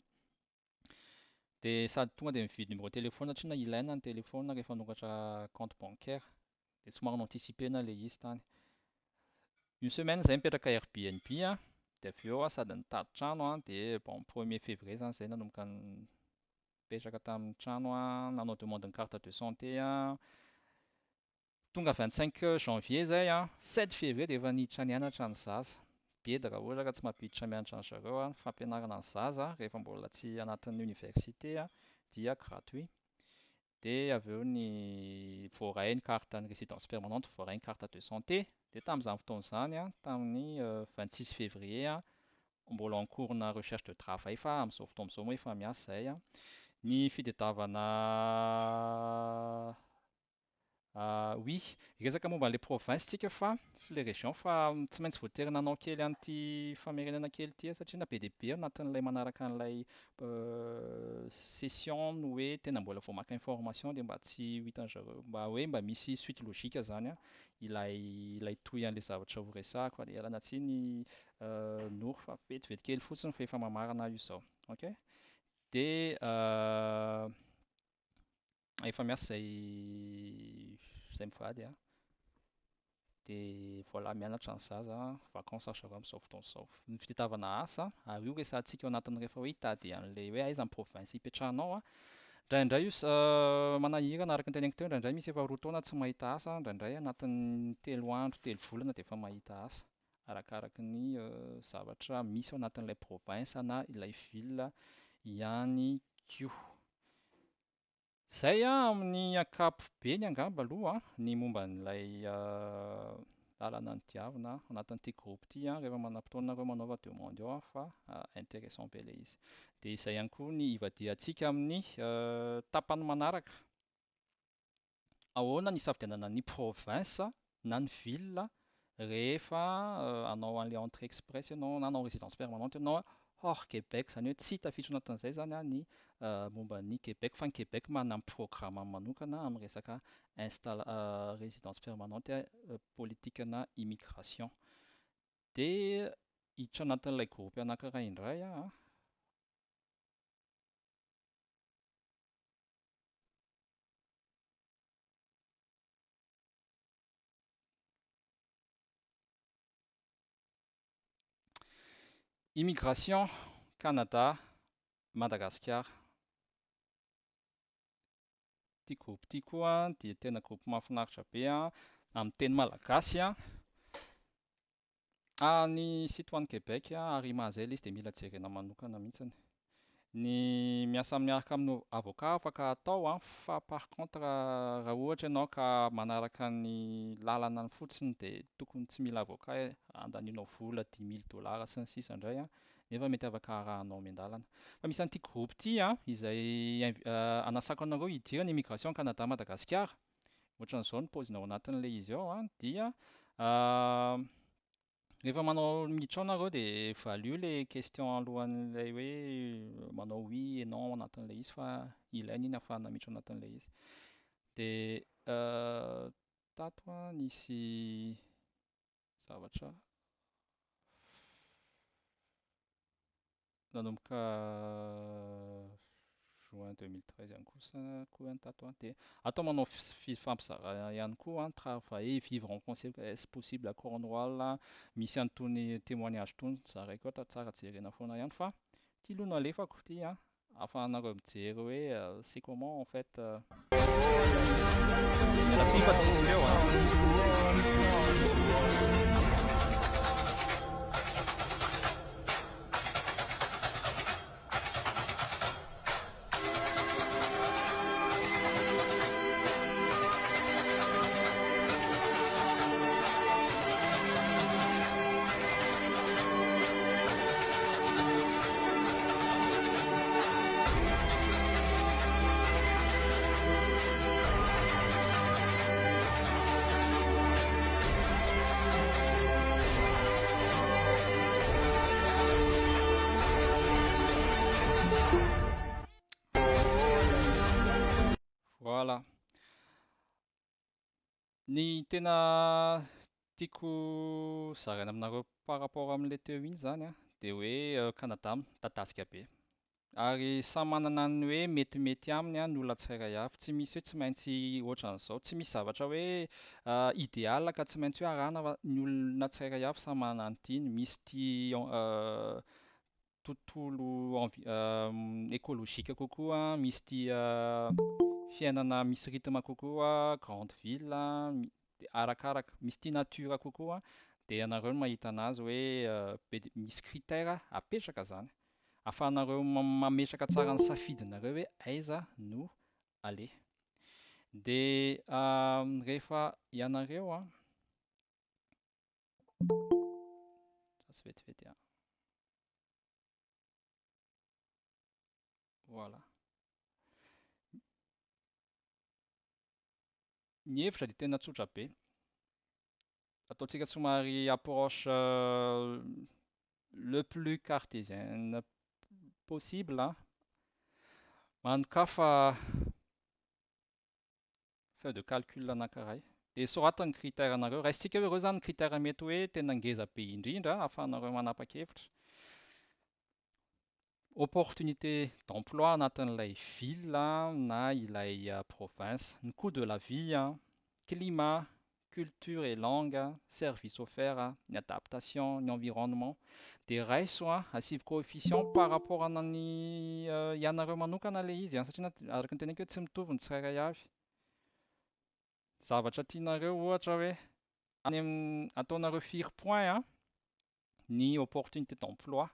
Dia sady tonga dia mividy numéro téléphone satria ilaina ny téléphone rehefa manokatra compte bancaire dia somary anticipena ilay izy tany. Une semaine zay mipetraka Airbnb dia avy eo sady nitady trano dia bon 1er février zany zay nanomboka nipetraka tamin'ny trano nanao demande ny carte de santé tonga 25 janvier zay 7 février dia efa niditra nianatra ny zaza. Bedy raha ohatra ka tsy mampiditra mianatra ny zareo fampianarana ny zaza rehefa mbola tsy anatin'ny université dia gratuit. Dia avy eo ny voaray ny carte ny résidence permanente, voaray ny carte de santé. Dia tamin'izany fotoana izany tamin'ny 26 février mbola en cours na recherche de travail fa amin'izao fotoana amin'izao moa efa miasa zahay ny fitadiavana oui, resaka momba an'ilay province tsika fa sy ilay région fa tsy maintsy voatery nanao kely an'ity famerenana kely ity satria na be dia be anatin'ilay manaraka an'ilay session no hoe tena mbola vao maka information dia mba tsy ho hitan-jareo mba hoe mba misy suite logique zany ilay toy an'ilay zavatra ho resahako dia ialana tsiny noro fa vetivety kely fotsiny fa efa mamarana io izao. Ok? Dia efa miasa izay mivady dia voilà mianatra ny zaza vacances zareo amin'izao fotoana izao. Ny fitadiavana asa ary io resahantsika eo anatin'ny rehefa hoe hitady an'ilay hoe aiza ny province hipetrahanao indraindray io manahirana araka ny teneniko teo indraindray misy efa 2 taona tsy mahita asa, indraindray anatin'ny 3 andro 3 volana dia efa mahita asa arakaraka ny zavatra misy ao anatin'ilay province na ilay ville ihany koa. Zay amin'ny ankapobeny angamba aloha ny momba an'ilay lalana ny diavina anatin'ity groupe ity rehefa manam-potoana nareo manaova demande eo fa intéressant be ilay izy. Dia izay ihany koa ny ivadiantsika amin'ny tapany manaraka. Ahoana ny isafidianana ny province na ny ville rehefa hanao an'ilay entrée express ianao na hanao résidence permanente ianao hors Québec, izany hoe tsy tafiditra anatin'izay izany ny momba ny Québec, fa ny Québec manana programme manokana amin'ny resaka résidence permanente politikana immigration. Dia hiditra anatin'ilay groupe anankiray indray immigration, Canada, Madagascar. Ity groupe ity koa dia tena groupe mahafinaritra be amin'ny teny malagasy ny site ho an'ny Québec ary mahazay ilay izy dia mila jerena manokana mihitsiny. Ny miasa miaraka amin'ny avocat afaka atao fa par contre raha ohatra ianao ka manaraka ny lalana ny fotsiny dia tokony tsy mila avocat andanianao vola $10,000 sy ny sisa indray nefa mety afaka arahanao mian-dalana. Fa misy an'ity groupe ity izay anasako anareo hidirana ny immigration Canada Madagascar. Ohatran'izao ny paozinao anatin'ilay izy ao dia rehefa miditra ao nareo dia valio ilay question alohan'ilay hoe manao oui et non anatin'ilay izy fa ilaina iny ahafahana miditra anatin'ilay izy. Dia tato nisy zavatra nanomboka juin 2013 ihany koa tato dia atao manao fifampizarana ihany koa travailler, vivre en conséquence, est-ce possible à Cornwall, misy an'itony témoignage itony zaraiko tsara jerena foana ihany fa ity aloha no alefako ity ahafahanareo mijery hoe c'est comment en fait mialatsiny fa tsisy feo Voilà. Ny tena tiako zaraina aminareo par rapport amin'ilay teo iny izany dia hoe Canada midadasika be. Ary samy manana ny hoe metimety aminy ny olona tsirairay avy. Tsy misy hoe tsy maintsy ohatran'izao. Tsy misy zavatra hoe idéal ka tsy maintsy hoe arahana fa ny olona tsirairay avy samy manana ny tiany. Misy tia tontolo écologique kokoa, misy tia fiainana misy rythme kokoa, grande ville, arakaraka. Misy tia natiora kokoa dia ianareo no mahita anazy hoe misy critère apetraka izany. Ahafahanareo mametraka tsara ny safidinareo hoe aiza no aleo. Dia rehefa ianareo tsy vetivety voilà. Ny hevitra dia tena tsotra be. Ataontsika somary approche le plus cartésienne possible. Manokafa feuille de calcul anankiray. Dia soratana ny critère anareo. Raisitsika hoe ireo izany ny critère mety hoe tena ngeza be indrindra ahafahanareo manapa-kevitra. Opportunité d'emploi anatin'ilay ville na ilay province, ny coût de la vie, climat, culture et langue, service offert, ny adaptation, ny environnement. Dia raiso asivy coefficient par rapport anany ianareo manokana ilay izy satria araka ny teneniko hoe tsy mitovy ny tsirairay avy. Zavatra tianareo ohatra hoe ataonareo firy point ny opportunité d'emploi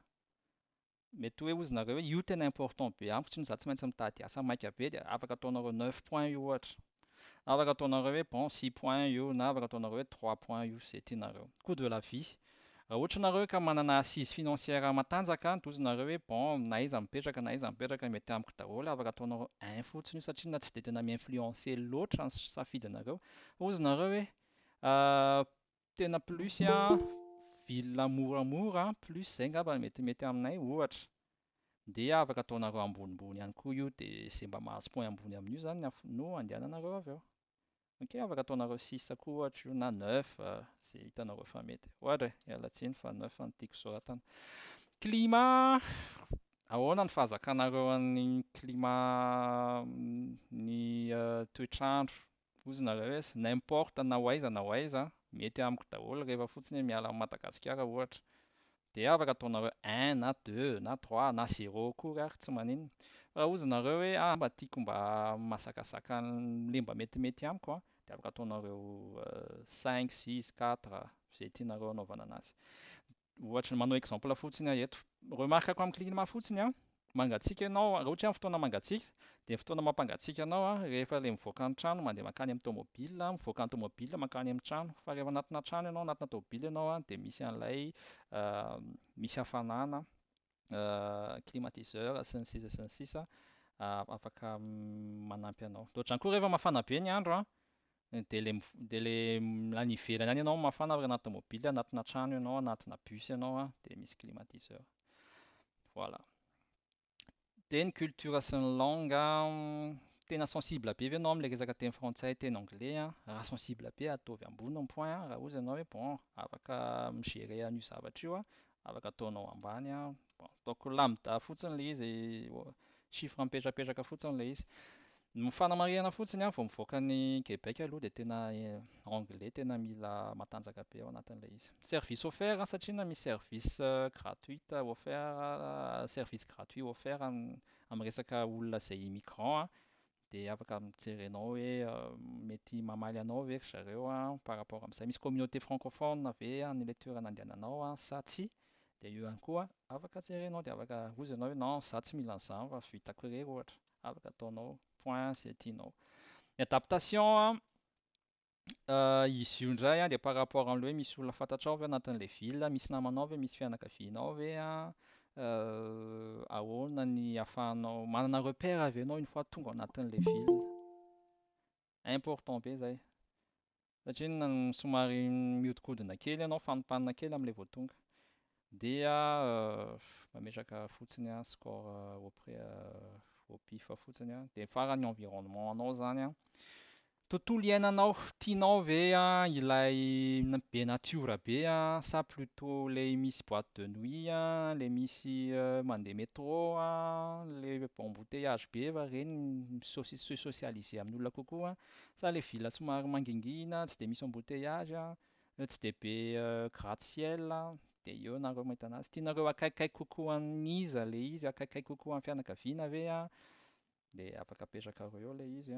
mety hoe ozinareo hoe io tena important be amiko tsy za tsy maintsy mitady asa maika be dia afaka ataonareo 9 points io ohatra. Afaka ataonareo hoe bon 6 points io na afaka ataonareo hoe 3 points io izay tianareo. Coût de la vie. Raha ohatra nareo ka manana assise financière matanjaka, tozinareo hoe bon na iza mipetraka na iza mipetraka mety amiko daholo, afaka ataonareo 1 fotsiny io satria na tsy dia tena mi-influencer loatra ny safidinareo. Ozinareo hoe tena plus villa moramora plus izay angamba metimety aminay ohatra. Dia afaka ataonareo ambonimbony ihany koa io dia izay mba mahazo point ambony amin'io zany no andehananareo avy eo. Ok, afaka ataonareo 6 koa ohatra io na 9 izay hitanareo fa mety. Ohatra miala tsiny fa 9 no tiako soratana. Climat, ahoana ny fahazakanareo an'ny climat ny toetrandro? Ozinareo hoe n'importe na hoaiza mety amiko daholo rehefa fotsiny miala amin'ny Madagasikara ohatra. Dia afaka ataonareo 1 na 2 na 3 na 0 koa ary tsy maninona. Raha ozinareo hoe mba tiako mba masakasaka le mba metimety amiko dia afaka ataonareo 5, 6, 4 izay tianareo anaovana anazy. Ohatra manao exemple fotsiny eto. Remarque-ako amin'ny climat fotsiny mangatsiaka ianao, raha ohatra amin'ny fotoana mangatsiaka, dia fotoana mampangatsiaka anao rehefa ilay mivoaka ny trano mandeha makany amin'ny tomobile, mivoaka ny tomobile makany amin'ny trano. Fa rehefa anatina trano ianao, anatina tomobile ianao dia misy an'ilay misy hafanana, climatiseur sy ny sisa sy ny sisa afaka manampy anao. Ohatrany koa rehefa mafana be ny andro dia ilay any ivelany any ianao mafana ary anaty tomobile, anatina trano ianao, anatina bus ianao dia misy climatiseur. Voilà. Dia ny culture sy ny langue, tena sensible be ve ianao amin'ilay resaka teny frantsay, teny anglais? Raha sensible be ataovy ambony ny point. Raha ohatra ianao hoe bon afaka migérer an'io zavatra io afaka ataonao ambany. Bon, ataoko lambda fotsiny ilay izy, chiffre mipetrapetraka fotsiny ilay izy. Ny fanamarihana fotsiny vao mivoaka ny Québec aloha dia tena anglais tena mila matanjaka be ao anatin'ilay izy. Service offert satria na misy service gratuite offert, service gratuit offert amin'ny resaka olona izay migrant dia afaka mijerenao hoe mety mamaly anao ve ry zareo par rapport amin'izay. Misy communauté francophone ve an'ilay toerana andehananao sa tsy? Dia io ihany koa afaka jerenao dia afaka ozinao hoe non za tsy mila an'izany fa vitako irery ohatra. Afaka ataonao point izay tianao. Ny adaptation izy io indray dia par rapport amin'ilay hoe misy olona fantatrao ve anatin'ilay ville, misy namanao ve, misy fianakavianao ve, ahoana ny ahafahanao manana repère ve ianao une fois tonga anatin'ilay ville. Important be izay. Satria somary mihodinkodina kely ianao, fanopanina kely amin'ilay vao tonga. Dia mametraka fotsiny score au pif fotsiny dia farany environnement anao zany tontolo iainanao, tianao ve ilay be natiora be sa plutôt ilay misy boîte de nuit, ilay misy mandeha métro, ilay embouteillage be fa ireny socialiser amin'ny olona kokoa sa ilay ville somary mangingina, tsy dia misy embouteillage, tsy dia be gratte-ciel. Dia eo nareo mahita anazy. Tianareo akaikikaiky kokoa an'iza ilay izy, akaikikaiky kokoa amin'ny fianakaviana ve dia afaka apetraka eo ilay izy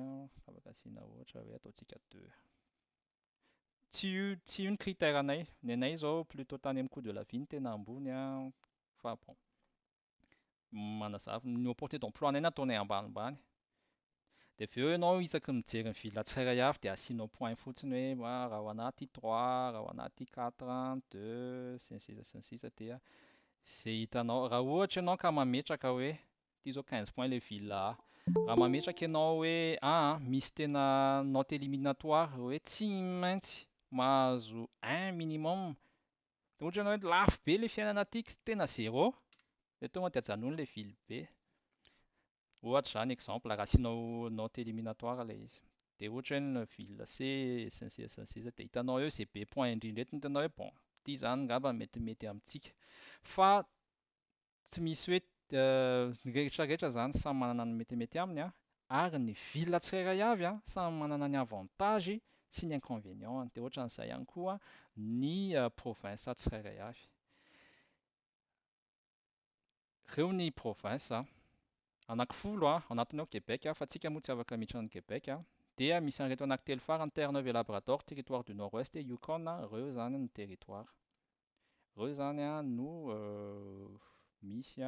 afaka asiana ohatra hoe ataontsika 2. Tsy io ny critère anay. Ny anay izao plutôt tany amin'ny coût de la vie no tena ambony fa bon manazava ny opportunité d'emploi anay nataonay ambanimbany. Dia avy eo ianao isaky ny mijery ny villa tsirairay avy dia asianao point fotsiny hoe raha ao anaty 3, raha ao anaty 4, 2 sy ny sisa sy ny sisa dia izay hitanao. Raha ohatra ianao ka mametraka hoe ity izao 15 points ilay villa A. Raha mametraka ianao hoe misy tena note éliminatoire hoe tsy maintsy mahazo 1 minimum. Ohatra ianao hoe lafo be ilay fiainana tiako tena 0 dia tonga dia hajanona ilay ville be. Ohatra izany exemple raha asianao note éliminatoire ilay izy. Dia ohatra hoe ny ville C sy ny sisa sy ny sisa dia hitanao eo izay be point indrindra eto no hitanao hoe bon ity izany angamba metimety amintsika. Fa tsy misy hoe ny rehetrarehetra izany samy manana ny metimety aminy ary ny ville tsirairay avy samy manana ny avantage sy ny inconvénient. Dia ohatran'izay ihany koa ny province tsirairay avy. Ireo ny province anankifolo anatiny ao Québec fa tsika moa tsy afaka miditra ny Québec dia misy an'ireto anankitelo farany Terre-Neuve et Labrador, territoire du Nord-Ouest et Yukon. Ireo zany ny territoire. Ireo zany no misy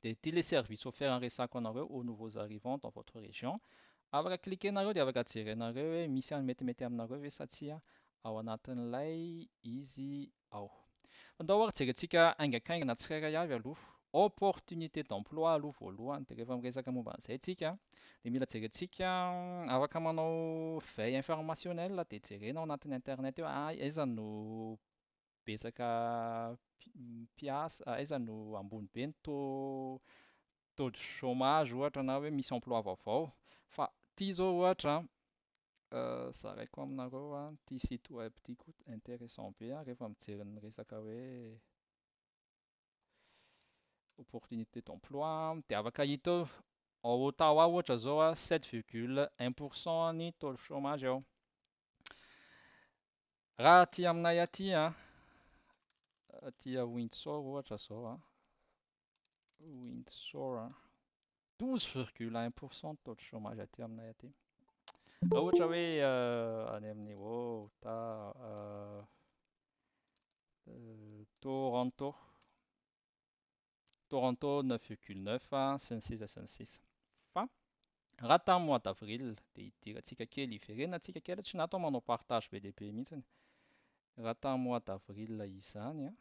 les services offerts en resaka anareo aux nouveaux arrivants dans votre région. Afaka klikenareo dia afaka jerenareo hoe misy any metimety aminareo ve sa tsia ao anatin'ilay izy ao. Andao ary jerentsika aingakaingana tsirairay avy aloha. Opportunité d'emploi aloha voalohany dia rehefa miresaka momba an'izay tsika dia mila jerentsika afaka manao veille informationnelle dia jerena ao anatin'ny internet eo aiza no betsaka mpiasa, aiza no ambony be ny taux de chômage ohatra na hoe misy emploi vaovao. Fa ity zao ohatra zaraiko aminareo ity site web ity koa intéressant be rehefa mijery ny resaka hoe opportunité d'emploi dia afaka hita eo ao Ottawa ohatra zao 7,1% ny taux de chômage ao. Raha aty aminay aty aty a Windsor ohatra zao Windsor 12,1% taux de chômage aty aminay aty. Raha ohatra hoe any amin'ny Toronto 9,9 sy ny sisa sy ny sisa. Fa raha tamin'ny mois d'avril dia idirantsika kely iverenantsika kely tsy natao manao partage be dia be mihitsiny. Raha tamin'ny mois d'avril izany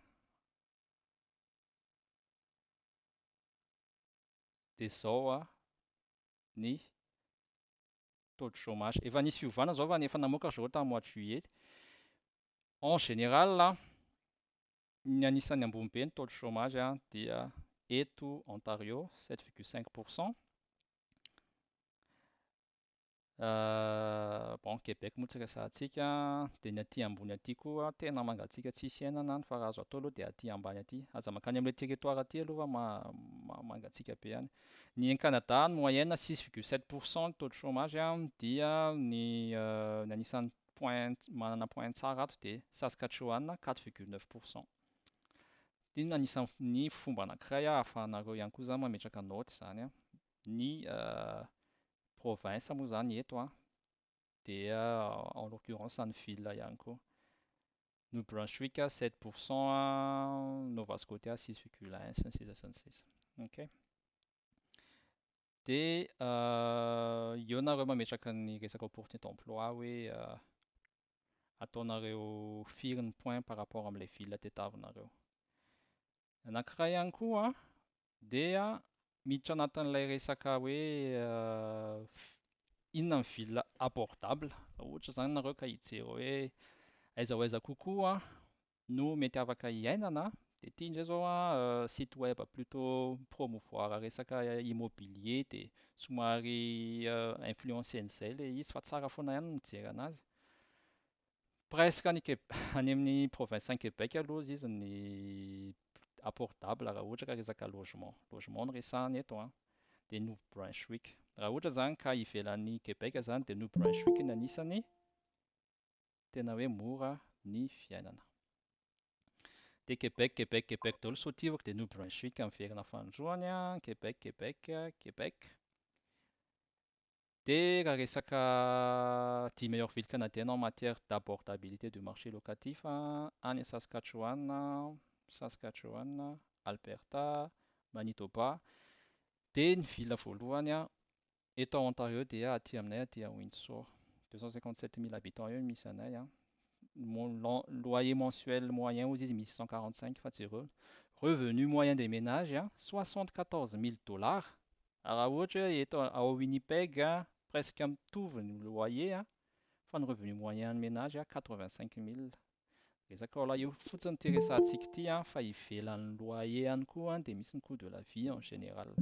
dia zao ny taux de chômage. Efa nisy fiovana zao fa efa namoaka zao tamin'ny mois de juillet. En général ny anisan'ny ambony be ny taux de chômage dia eto Ontario 7,5%. Bon, Québec moa tsy resahantsika dia ny aty ambony aty koa tena mangatsiaka tsisy iainana fa raha azo atao aloha dia aty ambany aty. Aza mankany amin'ilay territoire aty aloha fa mangatsiaka be any. Ny Canada ny moyenne 6,7% ny taux de chômage dia ny anisan'ny manana point tsara ato dia Saskatchewan 4,9%. Dia ny anisan'ny fomba anankiray ahafahanareo ihany koa zany mametraka note zany ny province moa zany eto dia en l'occurrence ny ville ihany koa. New Brunswick 7%, Nova Scotia 6,1 sy ny sisa sy ny sisa. Ok. Dia eo nareo mametraka ny resaka opportunité d'emploi hoe ataonareo firy ny point par rapport amin'ilay ville tetavinareo. Anankiray ihany koa dia miditra anatin'ilay resaka hoe inona ny ville abordable. Raha ohatra zany nareo ka hijery hoe aiza ho aiza kokoa no mety afaka hiainana dia ity indray zao site web plutôt promouvoir resaka immobilier dia somary influencé an'izay ilay izy fa tsara foana ihany no mijery anazy. Presque any amin'ny province any Québec aloha izy ny abordable raha ohatra ka resaka logement no resahana eto dia New Brunswick. Raha ohatra zany ka ivelan'ny Québec zany dia New Brunswick ny anisany tena hoe mora ny fiainana. Dia Québec daholo soativako dia New Brunswick miverina fandroany Québec. Dia raha resaka 10 meilleures villes canadiennes en matière d'abordabilité du marché locatif any Saskatchewan, Alberta, Manitoba. Dia ny ville voalohany eto Ontario dia aty aminay aty à Windsor. 257 000 habitants eo misy anay. Mon loyer mensuel moyen aux izy misy 145 fa jero. Revenu moyen des ménages 74 000 $. Raha ohatra hoe eto ao Winnipeg presque mitovy ny loyer fa ny revenu moyen ny ménage 85 000. Resaka ao io fotsiny ty resahantsika ity fa ivelan'ny loyer ihany koa dia misy ny coût de la vie en général.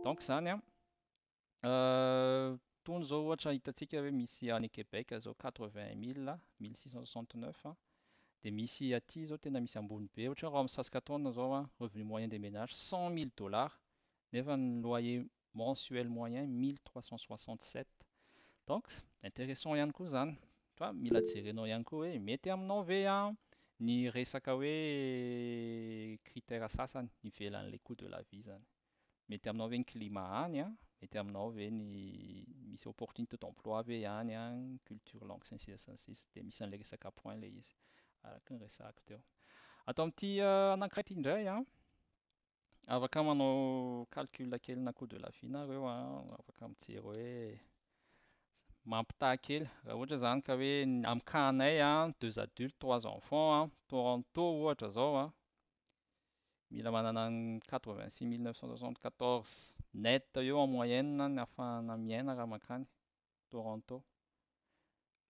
Donc zany tony zao ohatra hitantsika hoe misy any Québec zao 80 000, 1669 dia misy aty zao tena misy ambony be ohatra raha amin'ny Saskatoon zao revenu moyen des ménages 100 000 $, nefa ny loyer mensuel moyen 1367. Donc intéressant ihany koa zany fa mila jerenao ihany koa hoe mety aminao ve ny resaka hoe critère sasany ivelan'ilay coût de la vie zany. Mety aminao ve ny climat any mety aminao ve ny misy opportunité d'emploi ve any culture langue sy ny sisa sy ny sisa dia misy an'ilay resaka point ilay izy araka ny resahako teo. Atao amin'ity anankiray ity indray Afaka manao calcul kely na coût de la vie nareo afaka mijery hoe mampitaha kely. Raha ohatra zany ka hoe amin'ny cas anay deux adultes, trois enfants Toronto ohatra zao mila manana ny 86 974 net eo en moyenne ny ahafahana miaina raha makany Toronto.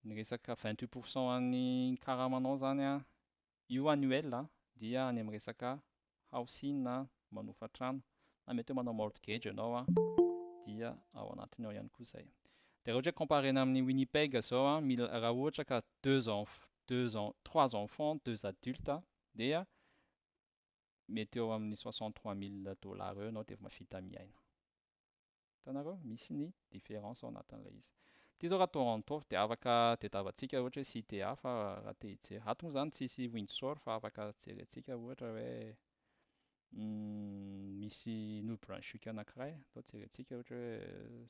Ny resaka 28% an'ny karamanao zany io annuel dia any amin'ny resaka housing manofa trano na mety hoe manao mortgage ianao dia ao anatiny ao ihany koa izay. Dia raha ohatra hoe comparena amin'ny Winnipeg zao raha ohatra ka trois enfants, deux adultes dia mety eo amin'ny 63 000 dollars eo ianao dia efa mahavita miaina. Hitanareo misy ny différence ao anatin'ilay izy. Ity zao raha Toronto dia afaka tadiavantsika ohatra hoe cité hafa raha te hijery. Ato moa zany tsisy Windsor fa afaka jerentsika ohatra hoe misy New Brunswick anankiray, atao jerentsika ohatra hoe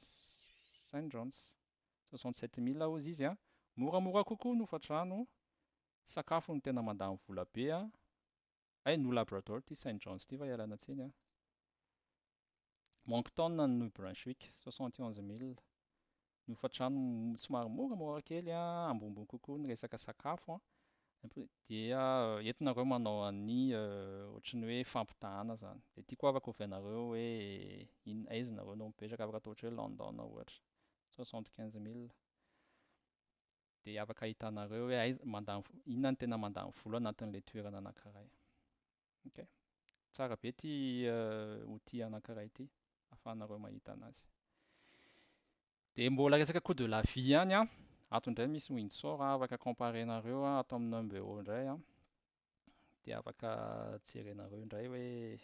Saint John's. 67 000 hozy izy moramora kokoa no hofa-trano, sakafo no tena mandany vola be New Labrador ty Saint John's ty fa ialana tsiny Moncton no New Brunswick 71 000 ny hofa-trano somary moramora kely ambonimbony kokoa ny resaka sakafo dia entinareo manao an'ny ohatran'ny hoe fampitahana zany. Dia ity koa afaka ovainareo hoe aiza nareo no mipetraka, afaka atao ohatra hoe London ohatra 75 000 dia afaka hitanareo hoe inona no tena mandany vola anatin'ilay toerana anankiray. Ok, tsara be ity outil anankiray ity ahafahanareo mahita anazy. Dia mbola resaka coût de la vie ihany ato indray misy Windsor afaka comparenareo ato amin'ny numéro indray dia afaka jerenareo indray hoe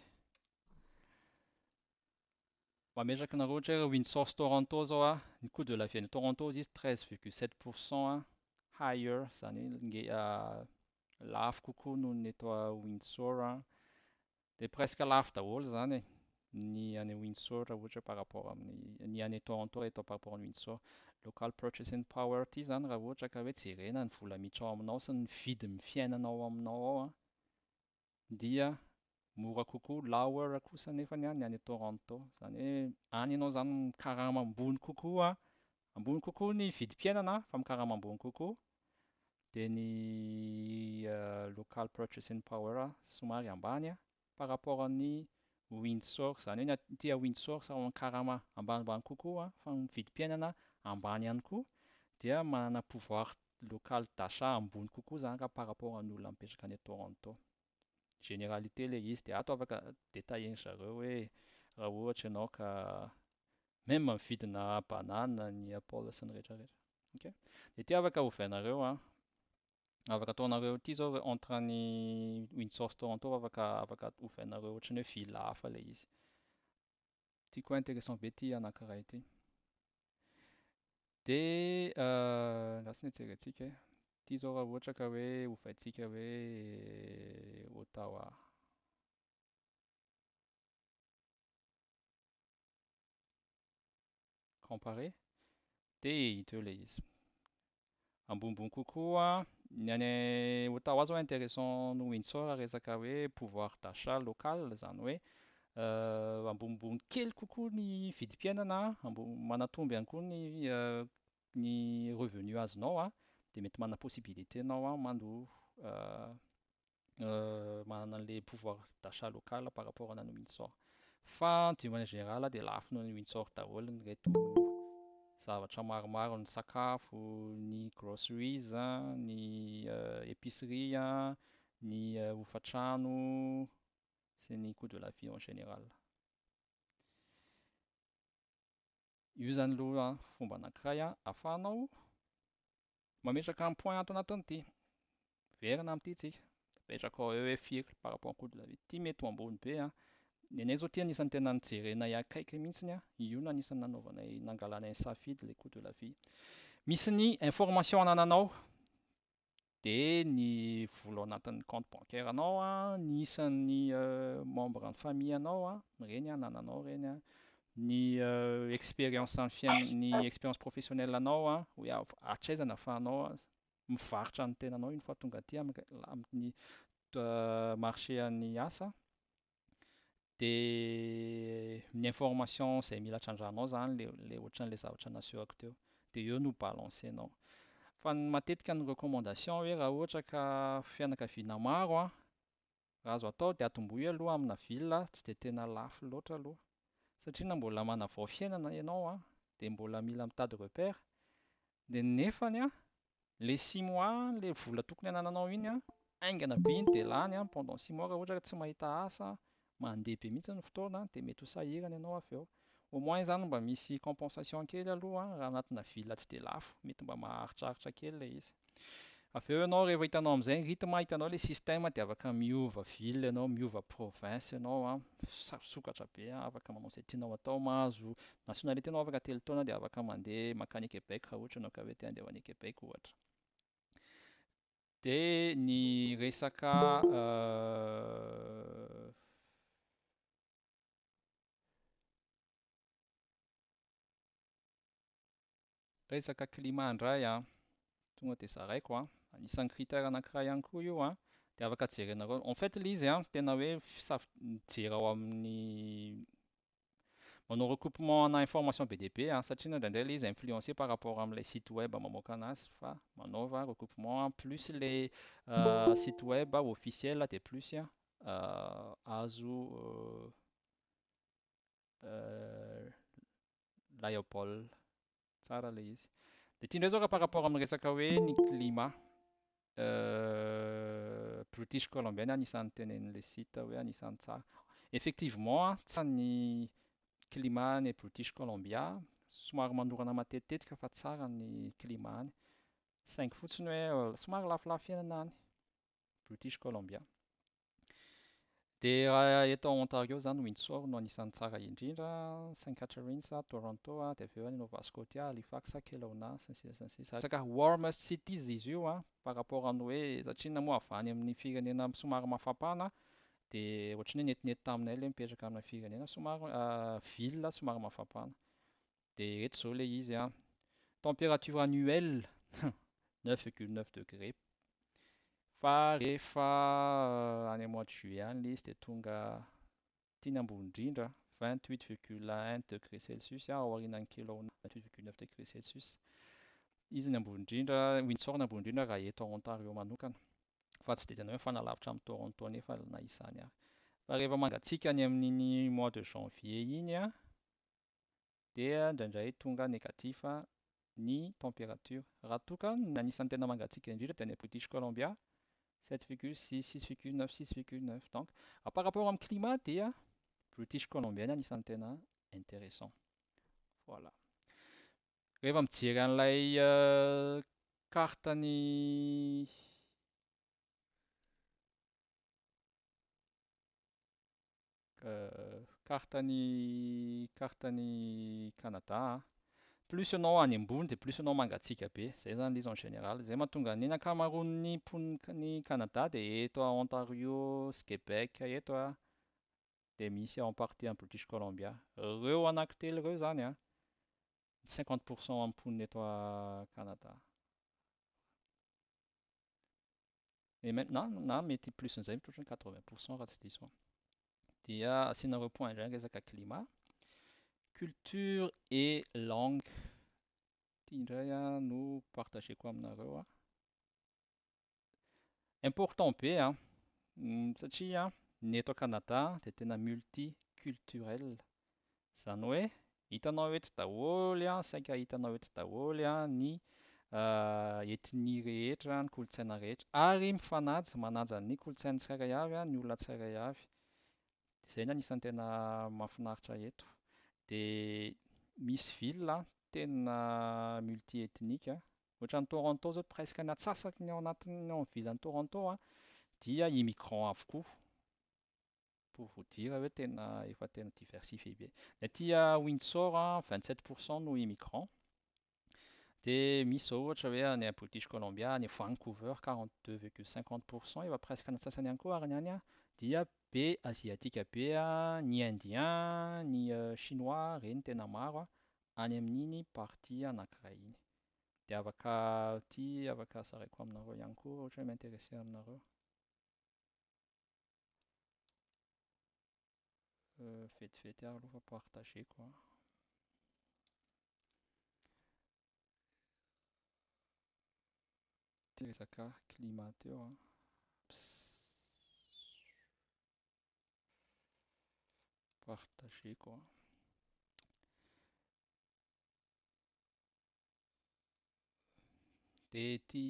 mametraka nareo ohatra hoe Windsor sy Toronto zao ny coût de la vie any Toronto izy 13,7% higher zany lafo kokoa noho ny eto Windsor dia presque lafo daholo zany ny any Windsor ohatra par rapport amin'ny ny any Toronto raha atao par rapport amin'ny Windsor. Local purchasing power ity zany raha ohatra ka hoe jerena ny vola miditra ao aminao sy ny vidin'ny fiainanao aminao ao dia mora kokoa, lower kosa nefa ny any Toronto. Zany hoe any ianao zany mikarama ambony kokoa ny vidim-piainana fa mikarama ambony kokoa dia ny local purchasing power somary ambany par rapport amin'ny Windsor. Zany hoe ity Windsor somary mikarama ambanimbany kokoa fa ny vidim-piainana ambany ihany koa dia manana pouvoir local d'achat ambony kokoa zany raha par rapport amin'ny olona mipetraka any Toronto. Généralité ilay izy dia ato afaka détailler zareo hoe raha ohatra ianao ka même mividina banane, ny Apple sy ny rehetrarehetra. Ok, dia ity afaka ovainareo afaka ataonareo ity zao entre ny Windsor sy Toronto afaka ovainareo ohatran'ny hoe villa hafa ilay izy. Ity koa intéressant be ity anankiray ity. Dia lasa ny jerentsika ity zao raha ohatra ka hoe ovaintsika hoe Ottawa. Comparé dia hita eo ilay izy ambonimbony kokoa ny any Ottawa zao intéressant no Windsor raha resaka hoe pouvoir d'achat local zany hoe ambonimbony kely kokoa ny vidim-piainana, manatombo ihany koa ny revenu azonao dia mety manana possibilité anao mandoa manana an'ilay pouvoir d'achat local par rapport an'ny Windsor. Fa d'une manière générale dia lafo noho ny Windsor daholo ny reto zavatra maromaro, ny sakafo, ny groceries, ny épicerie, ny hofa-trano sy ny coût de la vie en général. Io zany aloha fomba anankiray ahafahanao mametraka amin'ny point ato anatin'ity. Verina amin'ity isika. Apetraka ao eo hoe firy par rapport au coût de la vie. Ity mety ho ambony be ny anay zao ity anisany tena nijerenay akaiky mihitsiny io no anisany nanaovanay nangalanay ny safidy ilay coût de la vie. Misy ny information anananao dia ny vola ao anatin'ny compte bancaire anao ny isan'ny membre ny famille anao ireny anananao ireny ny expérience ny expérience professionnelle anao hoe hatraiza ahafahanao mivarotra ny tenanao iny fa tonga aty amin'ny marché an'ny asa dia ny information izay mila trandrahanao zany le ohatran'le zavatra nasehoko teo, dia eo no balancenao. Fa matetika ny recommandation hoe raha ohatra ka fianakaviana maro raha azo atao dia atombohy aloha amina ville tsy dia tena lafo loatra aloha. Satria na mbola manavao fiainana ianao dia mbola mila mitady repère. Dia nefany le 6 mois, le vola tokony anananao iny aingana be iny dia lany pendant 6 mois raha ohatra ka tsy mahita asa, mandeha be mihitsy ny fotoana dia mety ho sahirana ianao avy eo. Au moins zany mba misy compensation kely aloha raha anatina ville tsy dia lafo, mety mba maharitraritra kely ilay izy. Avy eo ianao rehefa hitanao amin'izay ny rythme, hitanao ilay système dia afaka miova ville ianao, miova province ianao, sokatra be, afaka manao izay tianao atao, mahazo nationalité ianao afaka 3 taona dia afaka mandeha makany Québec raha ohatra ianao ka hoe te handeha ho any Québec ohatra. Dia ny resaka climat indray tonga dia zaraiko anisan'ny critère anankiray ihany koa io dia afaka jerenareo. En fait ilay izy tena hoe mijery ao amin'ny manao recoupement ana information be dia be satria indraindray ilay izy influencé par rapport amin'ilay site web mamoaka anazy, fa manaova recoupement plus les site web officiel dia plus azo Léopold tsara ilay izy. Dia ity indray zao raha par rapport amin'ny resaka hoe ny climat British Columbia anisan'ny tenenin'ilay site hoe anisan'ny tsara. Effectivement tsara ny climat ny British Columbia, somary manorana matetitetika fa tsara ny climat any. Saingy fotsiny hoe somary lafolafo fiainana any British Columbia. Dia raha eto Ontario zany Windsor no anisan'ny tsara indrindra, Saint Catharines, Toronto, dia avy eo Nova Scotia, Halifax, Kelowna, sy ny sisa sy ny sisa. Resaka warmest cities izy io par rapport amin'ny hoe satria na moa avy any amin'ny firenena somary mafapana dia ohatran'ny hoe netinety taminay ilay mipetraka amin'ny firenena somary ville somary mafapana. Dia eto izao ilay izy température annuelle 9,9 degré. Fa rehefa any mois de juillet any ilay izy dia tonga tiany ambony indrindra 28,1 degré Celsius ao aorianan'ny Kelowna 28,9 degré Celsius. Izy ny ambony indrindra, Windsor ny ambony indrindra raha eto Ontario manokana. Fa tsy dia tena hoe mifanalavitra amin'ny Toronto nefa na izany ary. Fa rehefa mangatsiaka any amin'ny mois de janvier iny dia indraindray tonga négatif ny température. Raha toa ka ny anisan'ny tena mangatsiaka indrindra dia ny British Columbia 7,6, 6,9, 6,9. Donc par rapport amin'ny climat dia British Columbia anisan'ny tena intéressant. Voilà. Rehefa mijery an'ilay kartany kartany Canada plus ianao any ambony dia plus ianao mangatsiaka be. Zay zany izy en général. Zay mahatonga ny ankamaroan'ny mponiny Canada dia eto Ontario sy Québec eto dia misy en partie en British Columbia. Ireo anankitelo ireo zany 50% amin'ny mponina eto Canada. Et maintenant na mety plus n'izay mety ohatran'ny 80% raha tsy diso. Dia asianareo point indray resaka climat, culture et langue. Ity indray no partageko aminareo important be satria ny eto Canada dia tena multiculturel. Izany hoe hitanao eto daholo saika hitanao eto daholo ny ethnie rehetra, ny kolontsaina rehetra ary manaja ny kolontsaina tsirairay avy ny olona tsirairay avy. Izay no anisan'ny tena mahafinaritra eto. Dia misy ville tena multi-ethnique ohatran'ny Toronto zao presque ny atsasaky ny ao anatin'ny ville-ny Toronto dia immigrant avokoa. Pour vous dire hoe tena efa tena diversifié be. Aty Windsor 27% no immigrant. Dia misy zao ohatra hoe any British Columbia, any Vancouver 42,50%, efa presque ny atsasany ihany koa ary any dia be asiatika be, ny indien, ny chinois, ireny tena maro any amin'iny partie anankiray iny. Dia afaka zaraiko aminareo ihany koa ohatra hoe m'intéressé aminareo. Vetivety ary aloha fa partageko an. Ty resaka climat teo an. Partageko an. Dia ty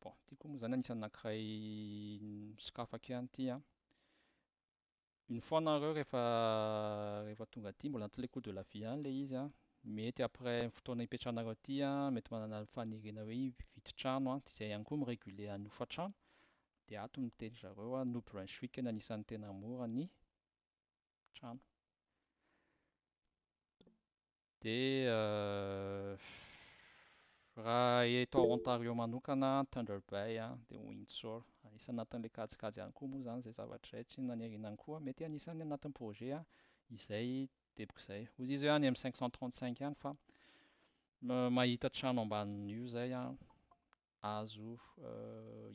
koa moa zany anisan'ny anankiray sokafaka ihany ty an. Une fois nareo rehefa tonga aty, mbola anaty le cours de la vie ihany ilay izy an. Mety après ny fotoana ipetrahanareo aty an, mety manana faniriana hoe hividy trano an, izay ihany koa miregule ny hofa-trano. Dia ato no miteny zareo an, New Brunswick no anisan'ny tena mora ny trano. Dia raha eto Ontario manokana, Thunder Bay an, dia Windsor. Anisany anatin'ilay kajikajy ihany koa moa zany izay zavatra izay tsy naniriana koa, mety anisany anatin'ny projet an, izay teboko izay. Hozy izy hoe any amin'ny 535 ihany fa mahita trano ambanin'io izay an, azo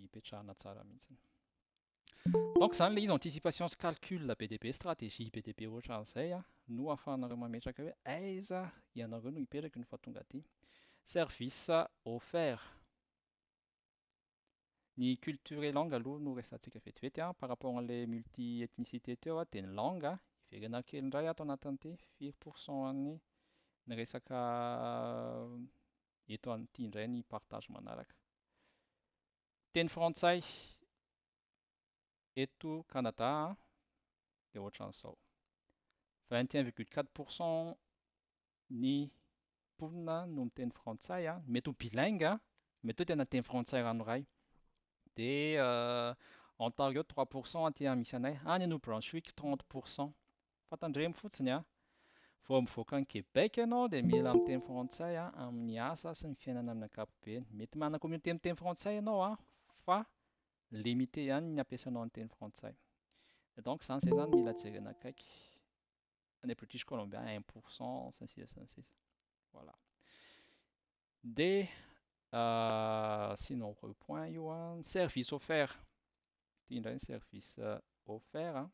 hipetrahana tsara mihitsy. Donc zany ilay izy anticipation sy calcul be dia be, stratégie be dia be ohatran'izay an, no ahafahanareo mametraka hoe aiza ianareo no hipetraka rehefa tonga aty. Service offert. Ny culture et langue aloha no resantsika vetivety an, par rapport an'ilay multi-ethnicité teo an, dia ny langue an, iverena kely indray ato anatin'ity, 4% an'ny resaka eto an'ity indray ny partage manaraka. Teny frantsay eto Canada an, dia ohatran'izao. 21,4% ny mponina no miteny frantsay an, mety ho bilingue an, mety hoe tena teny frantsay ranoray. Dia Ontario 3% aty misy anay, any New Brunswick 30%. Fantandremo fotsiny an, vao mivoaka ny Québec ianao dia mila miteny frantsay an, amin'ny asa sy ny fiainana amin'ny ankapobeny. Mety manana communauté miteny frantsay ianao an, fa limité ihany ny ampiasanao ny teny frantsay. Donc zany izay zany mila jerena akaiky. Any British Columbia 1%, sy ny sisa sy ny sisa. Voilà. Dia sinon roa point io an, service offert. Ity indray ny service offert an.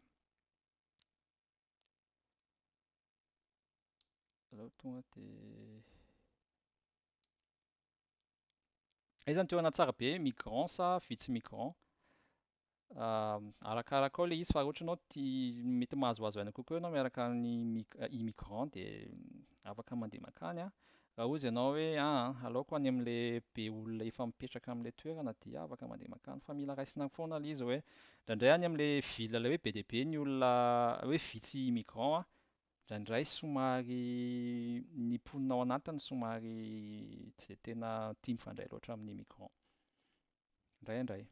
Aleo tonga dia aiza ny toerana tsara be, migrant sa vitsy migrant? Arakaraka ao ilay izy fa raha ohatra ianao mety mahazoazo aina kokoa ianao miaraka amin'ny immigrant dia afaka mandeha makany an. Raha ozy ianao hoe aleoko any amin'ilay be olona efa mipetraka amin'ilay toerana dia afaka mandeha makany, fa mila raisina foana ilay izy hoe indraindray any amin'ilay ville ilay hoe be dia be ny olona hoe vitsy immigrant an, indraindray somary ny mponina ao anatiny somary tsy dia tena tia mifandray loatra amin'ny immigrant. Indraindray.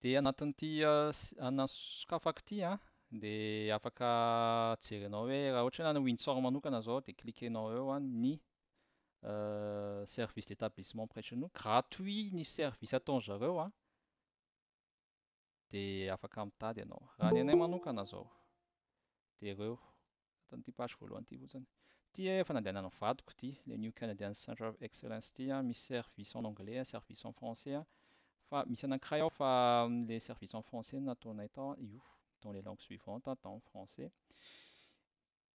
Dia anatin'ity sokafaka ity an, dia afaka jerenao hoe raha ohatra hoe any Windsor manokana izao dia cliquenao eo an ny service d'établissement près de chez nous. Gratuit ny service ataon'ny zareo an, dia afaka mitady ianao. Raha ny anay manokana izao dia ireo anatin'ity page voalohany ity fotsiny. Ity efa nandehanana ny vadiko ity, le New Canadian Center of Excellence ity an, misy service en anglais, service en français an. Fa misy anankiray ao fa les services en français no nataonay tao io, dans les langues suivantes, dans français.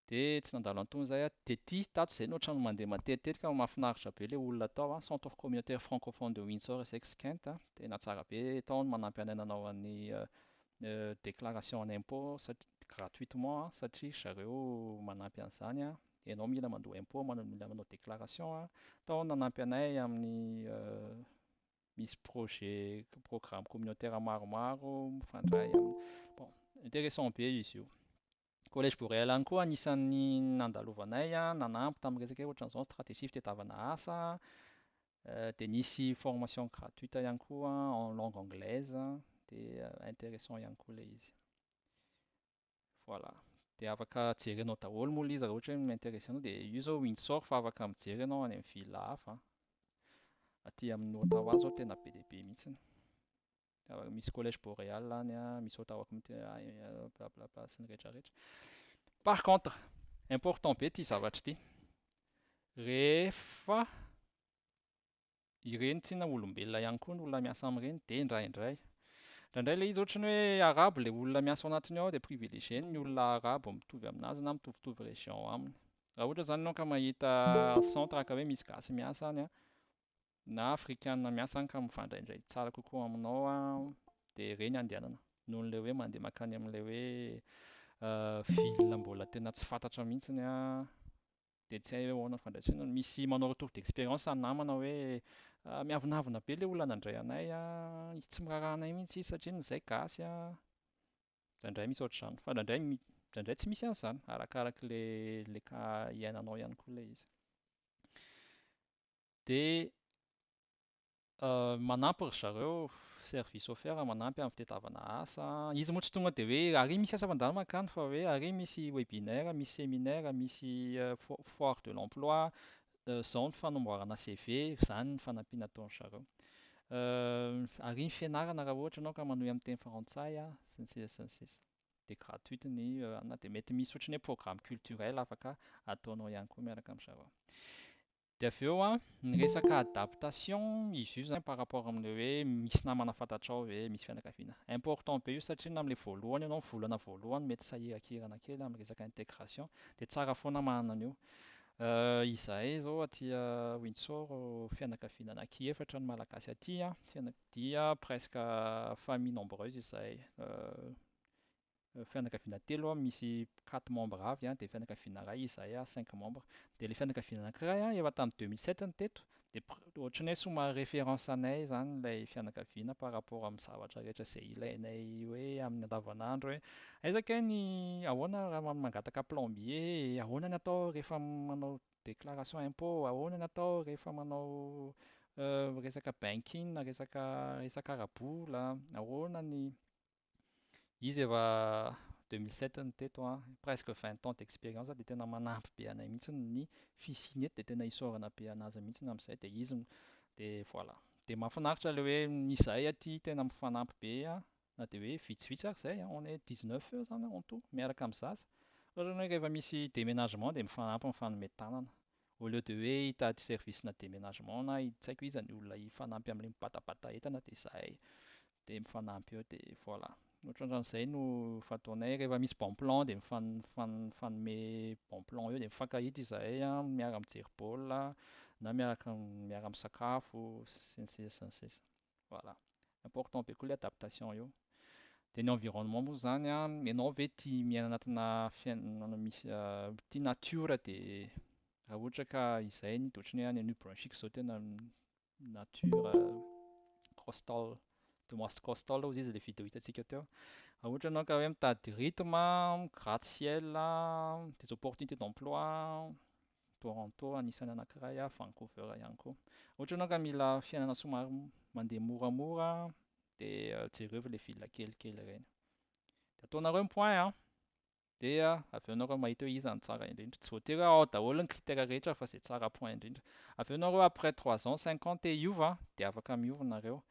Dia tsy nandalo an'itony izay an, dia ity tato izay no ohatrany mandeha matetitetika, mahafinaritra be ilay olona tao an, Centre communautaire francophone de Windsor Essex-Kent an, tena tsara be tao no manampy anay nanao an'ny déclaration en impôt gratuitement satria zareo manampy an'izany an. Ianao mila mandoha impôt, mila manao déclaration an, tao nanampy anay amin'ny misy projet, programme communautaire maromaro mifandray amin'ny. Bon, intéressant be izy io. Collège Boréal ihany koa anisan'ny nandalovanay an, nanampy tamin'ny resaka ohatran'izao stratégie fitadiavana asa. Dia nisy formation gratuite ihany koa en langue anglaise, dia intéressant ihany koa ilay izy. Voilà. Dia afaka jerenao daholo moa ilay izy raha ohatra hoe m'intéresse anao, dia io izao Windsor fa afaka mijery ianao any amin'ny ville hafa. Aty amin'ny Ottawa izao tena be dia be mihitsiny. Misy collège boréal any an, misy Ottawa communauté blablabla sy ny rehetrarehetra. Par contre, important be ity zavatra ity. Rehefa ireny tsinona olombelona ihany koa ny olona miasa amin'ireny dia indraindray Indraindray ilay izy ohatran'ny hoe arabo ilay olona miasa ao anatiny ao dia privilégié ny olona arabo mitovy aminazy na mitovitovy région aminy. Raha ohatra izany ianao ka mahita centre ka hoe misy gasy miasa any an, na afrikanina miasa any ka mifandraindray tsara kokoa aminao an, dia ireny andehanana. Noho ilay hoe mandeha makany amin'ilay hoe ville mbola tena tsy fantatra mihitsiny an, dia tsy hay hoe ahoana ny fandraisana. Misy manao retour d'expérience ny namana hoe miavonavona be ilay olona nandray anay an, tsy miraharaha anay mihitsy izy satria izay gasy an. Indraindray misy ohatr'izany, fa indraindray tsy misy an'izany, arakarak'ilay ka iainanao ihany koa ilay izy. Dia manampy ry zareo, service offert manampy amin'ny fitadiavana asa. Izy moa tsy tonga dia hoe ary misy asa mandalo mankany fa hoe ary misy webinaire, misy séminaire, misy foire de l'emploi, izao ny fanamboarana CV, izany ny fanampiana ataon'ny zareo. Ary ny fianarana raha ohatra ianao ka manohy amin'ny teny frantsay sy ny sisa sy ny sisa. Dia gratuite ny dia mety misy ohatran'ny hoe programme culturel afaka ataonao ihany koa miaraka amin'ny zareo. Dia avy eo an, ny resaka adaptation, izy io zany par rapport amin'ilay hoe misy namana fantatrao hoe misy fianakaviana. Important be io satria na amin'ilay voalohany ianao, volana voalohany mety sahiran-kirana kely amin'ny resaka intégration, dia tsara foana manana an'io. Izahay izao aty Windsor, fianakaviana anankiefatra ny malagasy aty an, dia presque famille nombreuse izahay. Fianakaviana telo misy 4 membres avy dia fianakaviana iray izahay 5 membres. Dia ilay fianakaviana anankiray efa tamin'ny 2007 ny teto, dia ohatran'ny hoe somary référence anay izany ilay fianakaviana par rapport amin'ny zavatra rehetra izay ilainay hoe amin'ny andavanandro hoe aiza kay ny ahoana raha mangataka plombier, ahoana ny atao rehefa manao déclaration impôt, ahoana ny atao rehefa manao resaka banking, resaka ara-bola, ahoana ny izy efa 2007 ny teto an, presque 20 ans d'expérience dia tena manampy be anay mihitsy ny fisiany eto dia tena isaorana be anazy mihitsy amin'izay dia izy dia voilà. Dia mahafinaritra ilay hoe izahay aty tena mifanampy be an, na dia hoe vitsivitsy ary izay, on est 19 eo izany en tout miaraka amin'ny zaza. Ohatran'ny hoe rehefa misy déménagement dia mifanampy mifanome tanana. Au lieu de hoe hitady service-na déménagement na tsy haiko iza ny olona hifanampy amin'ilay mipatapata entana dia izahay dia mifanampy eo dia voilà. Ohatran'izay no fataonay rehefa misy bon plan dia mifanome bon plan eo dia mifankahita izahay an, miara mijery baolina na miara misakafo sy ny sisa sy ny sisa. Voilà. Important be koa ilay adaptation io. Dia ny environnement moa izany an, ianao ve tia miaina anatina fiainana misy tia natiora dia raha ohatra ka izahay ny ohatran'ny hoe any New-Brunswick izao tena nature coastal, Thomas Coastal hozy izy ilay video hitantsika teo. Raha ohatra ianao ka hoe mitady rythme, gratte-ciel, des opportunités d'emploi, Toronto anisany anankiray, Vancouver ihany koa. Ohatra ianao ka mila fiainana somary mandeha moramora dia jereo ilay ville kelikely ireny. Dia ataonareo ny point an, dia avy eo ianareo mahita hoe iza ny tsara indrindra. Tsy voatery ao daholo ny critères rehetra fa izay tsara point indrindra. Avy eo ianareo après 3 ans, 5 ans te hiova dia afaka miova nareo.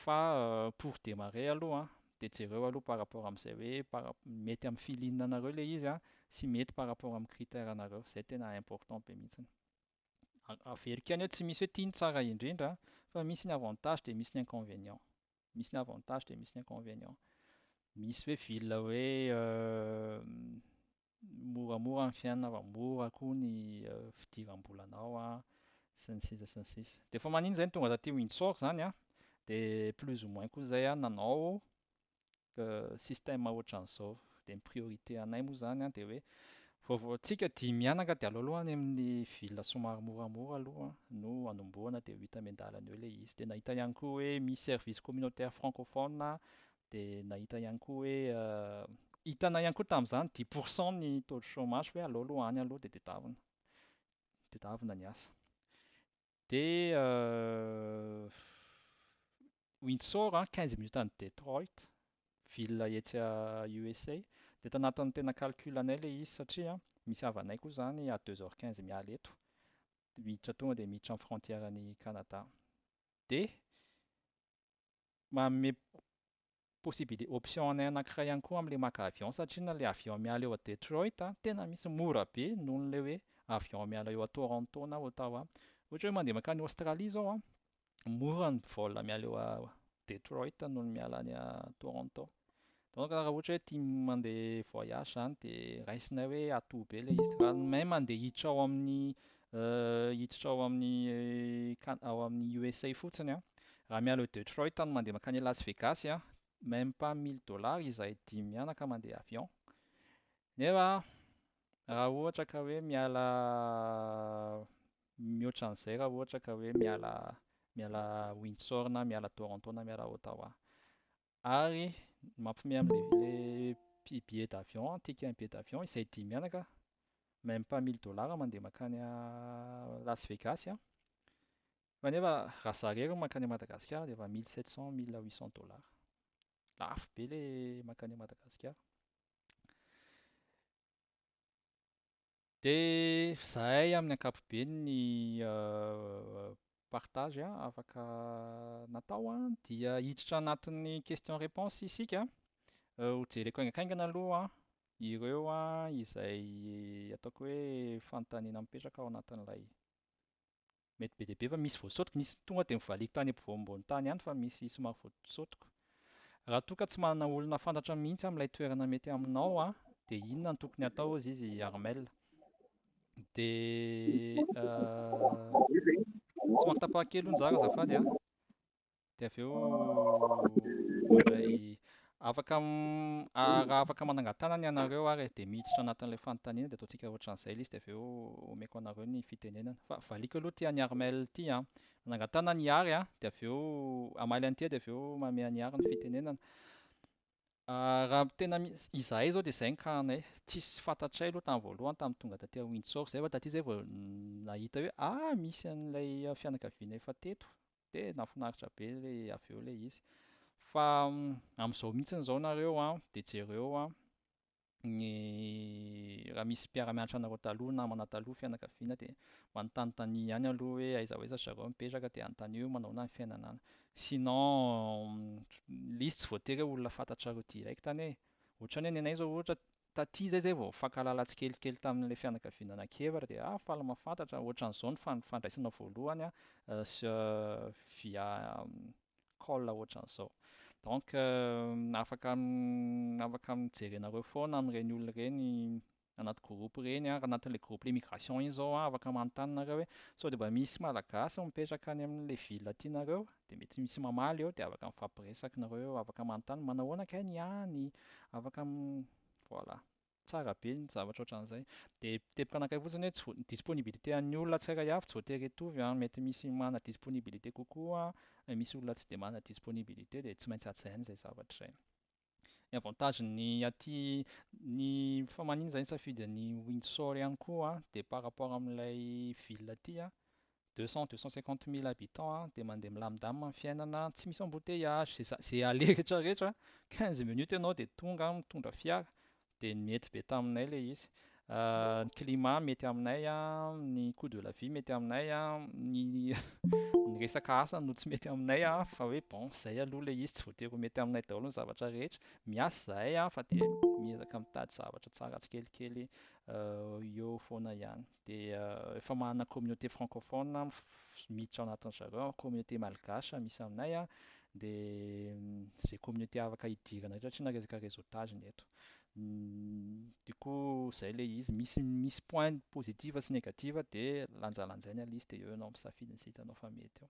Fa pour démarrer aloha dia jereo aloha par rapport amin'izay hoe mety amin'ny feeling nareo ilay izy an, sy mety par rapport amin'ny critères nareo. Izay tena important be mihitsiny. Averiko ihany hoe tsy misy hoe ity ny tsara indrindra fa misy ny avantage dia misy ny inconvénient. Misy ny avantage dia misy ny inconvénient. Misy hoe ville hoe moramora ny fiainana fa mora koa ny fidiram-bolanao an sy ny sisa sy ny sisa. Dia efa maninona izay no tonga taty Windsor izany an, dia plus ou moins koa izay nanao système ohatran'izao. Dia ny priorité anay moa izany dia hoe vaovaontsika 10 mianaka dia aleoaloha any amin'ny ville somary moramora aloha no hanombohana dia ho hita miandalana eo ilay izy. Dia nahita ihany koa hoe misy service communautaire francophone dia nahita ihany koa hoe hitanay ihany koa tamin'izany 10% ny taux de chômage hoe aleoaloha any aloha dia tadiavina ny asa. Dia Windsor 15 minutes any Detroit, ville etsy USA. Dia tanatin'ny tena calculanay ilay izy satria misy havanay koa izany à 2h15 miala eto. Miditra tonga dia miditra amin'ny frontière-ny Canada. Dia manome option anay anankiray ihany koa amin'ilay maka avion satria na ilay avion miala eo à Detroit tena misy mora be noho n'ilay hoe avion miala eo à Toronto na Ottawa. Ohatra hoe mandeha makany Australie izao an, mora ny vol miala eo Detroit noho ny miala any a Toronto. Donc raha ohatra hoe tia mandeha voyage zany dia raisinay hoe ato be ilay izy. Raha mahay mandeha hiditra ao amin'ny USA fotsiny a, raha miala ao Detroit no mandeha makany Las Vegas a, même pas $1000 izahay dimy mianaka mandeha avion. Nefa raha ohatra ka hoe mihoatra an'izay, raha ohatra ka hoe miala Windsor na miala Toronto na miala Ottawa. Ary mampiomehy amin'ilay billet d'avion, ticket billet d'avion, izahay dimy mianaka, même pas $1000 mandeha makany Las Vegas a. Fa nefa raha zareo makany Madagasikara dia efa $1700, $1800. Lafo be ilay makany Madagasikara. Dia zahay amin'ny ankapobeny ny partage afaka natao dia hiditra anatin'ny question-réponse isika. Ho jereko haingankingana aloha ireo izay ataoko hoe fanontaniana mipetraka ao anatin'ilay mety be dia be fa misy voasaotiko, nisy tonga dia mivaliky tany ampovoan'ambony tany ihany fa misy somary voasaotiko. Raha toa ka tsy manana olona fantatra mihitsy amin'ilay toerana mety aminao dia inona no tokony atao hozy izy Armel? Dia somary tapaka-kely hono zara azafady dia avy eo mandray raha afaka manangan-tanana ianareo ary dia miditra anatin'ilay fanontaniana dia ataontsika ohatran'izay ilay izy dia avy eo omeko anareo ny fitenenana. Fa valiko aloha ty an'ny Armel ty manangan-tanana ny ary dia avy eo hamaly an'ity dia avy eo manome an'ny ary ny fitenenana. Raha tena izahay izao dia izay ny kahanay, tsisy fantatray aloha tamin'ny voalohany tamin'ny tonga taty Windsor izay fa taty izay vao nahita hoe misy an'ilay fianakaviana efa teto dia nahafinaritra be ilay avy eo ilay izy. Fa amin'izao mihitsy izao nareo dia jereo raha misy mpiara-mianatra anareo taloha, namana taloha, fianakaviana dia manontany ihany aloha hoe aiza ho aiza zareo mipetraka dia anontany hoe manao ny fiainana any. Sinon ilay izy tsy voatery hoe olona fantatrareo direct e. Ohatran'ny hoe ny anay izao ohatra taty izay vao mifankahalala tsikelikely tamin'ilay fianakaviana anankiefatra dia faly mahafantatra. Ohatran'izao ny fandraisana voalohany via call ohatran'izao. Donc afaka mijerenareo foana amin'ireny olona ireny anaty groupe ireny raha anatin'ilay groupe l'immigration iny izao afaka manontany nareo hoe sao dia mba misy malagasy mipetraka any amin'ilay ville tianareo dia mety misy mamaly eo dia afaka mifampiresaky nareo, afaka manontany manao ahoana kay ny any, afaka voilà, tsara be ny zavatra ohatran'izay. Dia tepika anankiray fotsiny hoe ny disponibilité an'ny olona tsirairay avy tsy voatery hitovy mety misy mana disponibilité kokoa, misy olona tsy dia mana disponibilité dia tsy maintsy hajaina izay zavatra izay. Ny avantagen'ny ny fa maninona izay nisafidian'ny Windsor ihany koa dia par rapport amin'ilay ville aty 200-250 000 habitants dia mandeha milamindamina ny fiainana, tsy misy embouteillage, izay aller rehetrarehetra 15 minutes ianao dia tonga mitondra fiara dia mety be taminay ilay izy. Ny climat mety aminay, ny coût de la vie mety aminay, ny resaka asa no tsy mety aminay fa hoe bon izay aloha ilay izy, tsy voatery ho mety aminay daholo ny zavatra rehetra. Miasa izahay fa dia miezaka mitady zavatra tsara tsikelikely eo foana ihany. Dia efa manana communauté francophone miditra ao anatin' zareo, communauté malgache misy aminay dia izay communauté afaka hidirana rehetra tsy resaka réseautage ny eto. Du coup izay ilay izy, misy point positif sy négatif dia lanjalanjaina ilay izy dia eo ianao misafidy ny hitanao fa mety eo.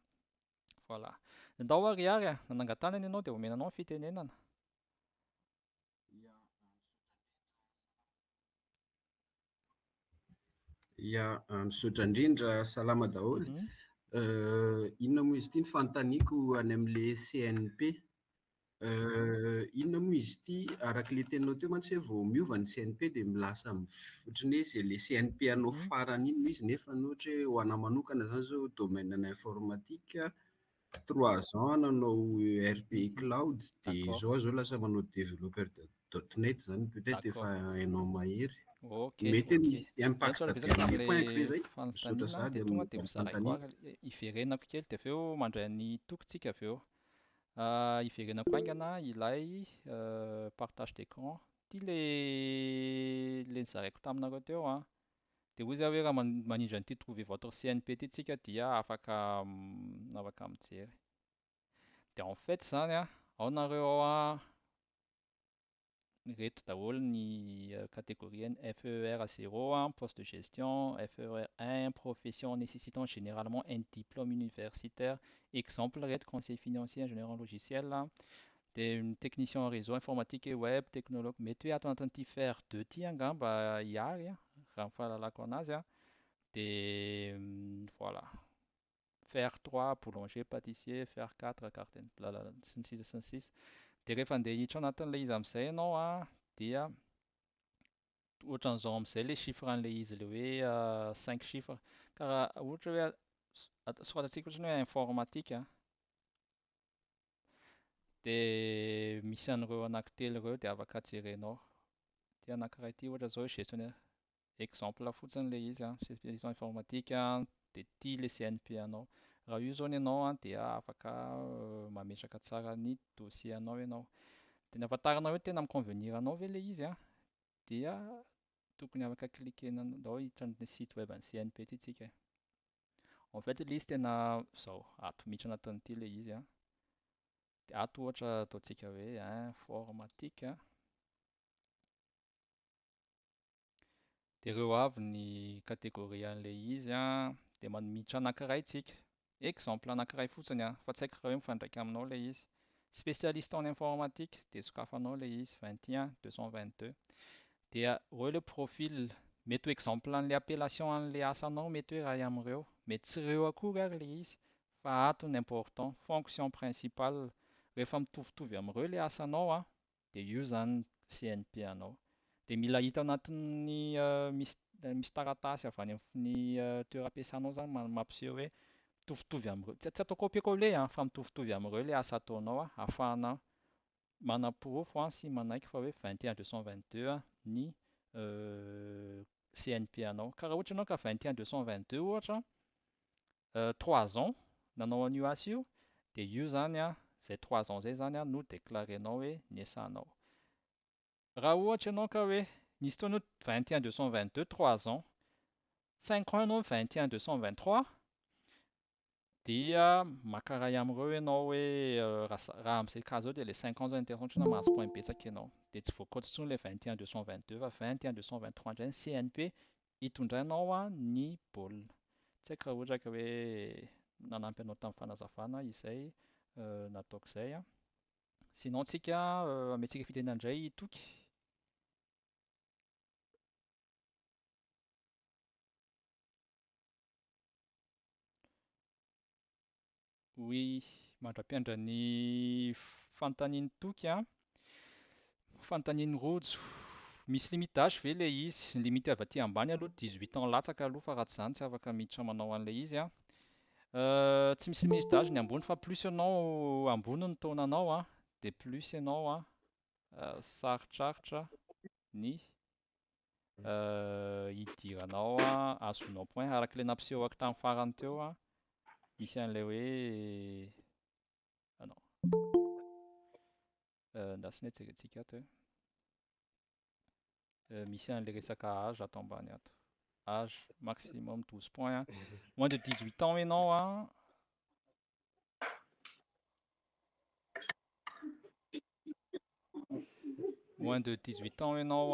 Voilà. Ndao ary nanangan-tanana ianao dia omenanao ny fitenenana. Misaotra indrindra, salama daholo. Inona moa izy ity ny fanontaniako any amin'ilay CNP? Inona moa izy ity, araka ilay teninao teo mantsy hoe vao miova ny CNP dia milasa ohatran'ny hoe izay ilay CNP anao farany iny izy nefa ohatra hoe ho anao manokana izany izao domaine informatique 3 ans nanao ERP cloud dia izao lasa manao développeur .net izany peut-être efa hainao mahery. Mety misy impact be amin'ny point ve izay? Misaotra sahady amin'ny fanontaniana. Iverenako kely dia avy eo mandray ny tokontsika avy eo. Iverenako aingana ilay partage d'écran. Ity ilay nizaraiko taminareo teo dia hoy izy hoe raha manindry an'ity trouver votre CNP ity tsika dia afaka mijery. De en fait zany a, ao nareo a reto daholo ny catégorie FER 0, poste de gestion, FER 1, profession nécessitant généralement un diplôme universitaire, exemple reto conseil financier, ingénieur en logiciel, technicien en réseau informatique et web, technologue, mety hoe ato anatin'ity FER 2 ty angamba hiary raha ny fahalalako anazy voilà. FER 3, boulanger, pâtissier, FER 4, garden, blablabla, sy ny sisa sy ny sisa. De rehefa andeha hiditra anatin'ilay izy amin'izay ianao dia ohatran'izao amin'izay ilay chiffre an'ilay izy ilay hoe 5 chiffres. Ka raha ohatra hoe soratantsika ohatra hoe informatique dia misy an'ireo anankitelo ireo dia afaka jerenao. Dia anankiray ity ohatra zao hoe gestionnaire, exemple fotsiny ilay izy spécialisation informatique dia ity ilay CNP anao. Raha io zao ny ianao dia afaka mametraka tsara ny dossier anao ianao. Dia ny ahafantarana hoe tena mi-convenir anao ve ilay izy dia tokony afaka cliquenao hiditra amin'ny site web an'ny CNP ity tsika. En fait ilay izy tena izao, ato miditra anatin'ity ilay izy dia ato ohatra ataontsika hoe informatique dia ireo avy ny catégorie an'ilay izy dia miditra anankiray tsika. Exemple anankiray fotsiny fa tsy haiko raha hoe mifandraika aminao ilay izy. Spécialiste en informatique dia sokafanao ilay izy 21 222. Dia hoe le profil mety ho exemple an'ilay appellation an'ilay asanao mety hoe raha amin'ireo, mety tsy ireo akory ary ilay izy fa ato ny important fonction principale. Rehefa mitovitovy amin'ireo ilay asanao dia io zany CNP anao. Dia mila hita ao anatin'ny misy taratasy avy any amin'ny toeram-piasanao zany mampiseho hoe mitovitovy amin'ireo. Tsy atao copier-coller fa mitovitovy amin'ireo ilay asa ataonao ahafahana manam-porofo sy manaiky fa hoe 21 222 ny CNP anao. Ka raha ohatra ianao ka 21 222 ohatra 3 ans nanao an'io asa io dia io zany izay 3 ans izay zany no déclarenao hoe niasanao. Raha ohatra ianao ka hoe nisy fotoana 21 222 3 ans, 5 ans ianao 21 223 dia maka iray amin'ireo ianao hoe raha amin'izay cas zao dia ilay 5 ans zao interrompiana mahazo point betsaka ianao. Dia tsy voakoatra intsony ilay 21 222 fa 21 223 indray ny CNP hitondrainao ny baolina. Tsy haiko raha ohatra ka hoe nanampy anao tamin'ny fanazavana izay nataoko izay. Sinon tsika amentsika fiteny indray Toky. Oui, mandra-piandra ny fanontanian'ny Toky fanontanian'ny rojo. Misy limite d'âge ve ilay izy? Ny limite avy aty ambany aloha 18 ans latsaka aloha fa raha tsy izany tsy afaka miditra manao an'ilay izy Tsy misy limite d'âge ny ambony fa plus ianao ambony ny taonanao dia plus ianao sarotsarotra ny hidiranao azonao point arak'ilay nampisehoko tamin'ny farany teo misy an'ilay hoe non ndrasiny jerentsika ato misy an'ilay resaka âge ato ambany ato. Âge maximum 12 points moins de 18 ans ianao moins de 18 ans ianao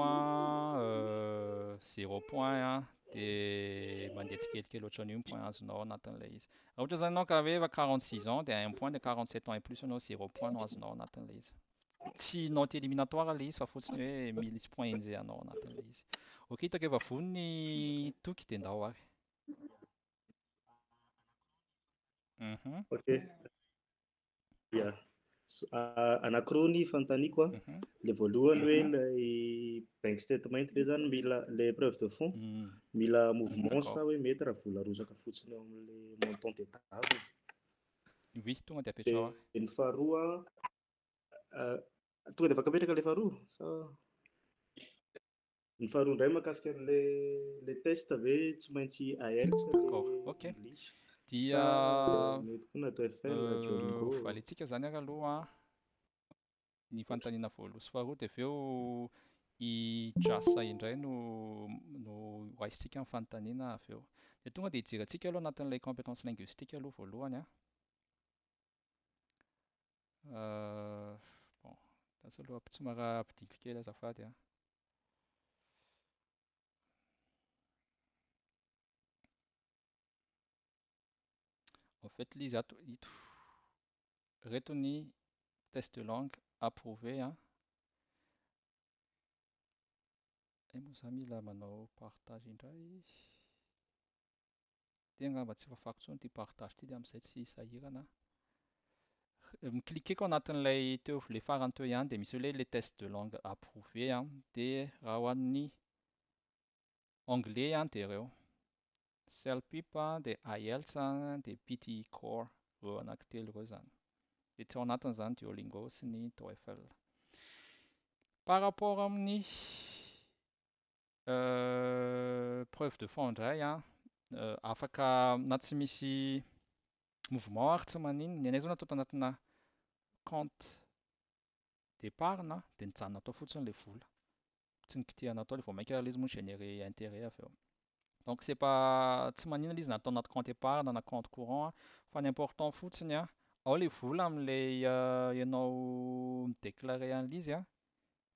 0 point dia mandeha tsikelikely ohatran'io point azonao anatin'ilay izy. Raha ohatra zany ianao ka hoe 46 ans dia 1 point dia 47 ans et plus ianao 0 point no azonao anatin'ilay izy. Tsy note éliminatoire ilay izy fa fotsiny hoe misy point enjehanao anatin'ilay izy. Ok, hitako efa vonona ny Toky dia ndao ary. Ok, ia anankiroa ny fanontaniako le voalohany hoe ilay bank statement le zany mila le preuve de fond mila mouvement sa hoe mety raha vola rotsaka fotsiny eo amin'ilay montant tadiavina. Oui, tonga dia apetrao ary. Ny faharoa tonga dia afaka apetraka ilay faharoa sa ny faharoa indray mahakasika an'ilay test ve tsy maintsy IELTS Ok. Dia mety koa natao FL na Duolingo. valintsika zany ary aloha ny fanontaniana voalohany sy faharoa dia avy eo i jasa indray no hoaisitsika amin'ny fanontaniana avy eo. Dia tonga dia hijerentsika aloha anatin'ilay compétence linguistique aloha voalohany Bon, lasa aloha tsy mara pidiky kely azafady ah. En fait, ilay izy ato ito. Reto ny test de langue approuvé ah. Moa za mila manao partage indray. Dia angamba tsy fafako intsony ity partage ity dia amin'izay tsy sahirana. Miklikeko anatin'ilay teo ilay farany teo ihany dia misy hoe les tests de langue approuvé ah. Dia raha ho an'ny anglais dia ireo. CELPIP dia IELTS dia PTE Core. Ireo anankitelo ireo izany. Dia tsy ao anatiny izany Duolingo sy ny TOEFL. Par rapport amin'ny preuve de fond indray ah, afaka na tsy misy mouvement ary tsy manino, ny anay zao natao tanatina compte d'épargne dia nijanona atao fotsiny ilay vola. Tsy nikitihana atao ilay vao maika ilay izy moa générer intérêt avy eo. Donc c'est pas tsy manino ilay izy natao anaty compte épargne na compte courant fa ny important fotsiny ah, ao ilay vola amin'ilay ianao midéclarer an'ilay izy ah,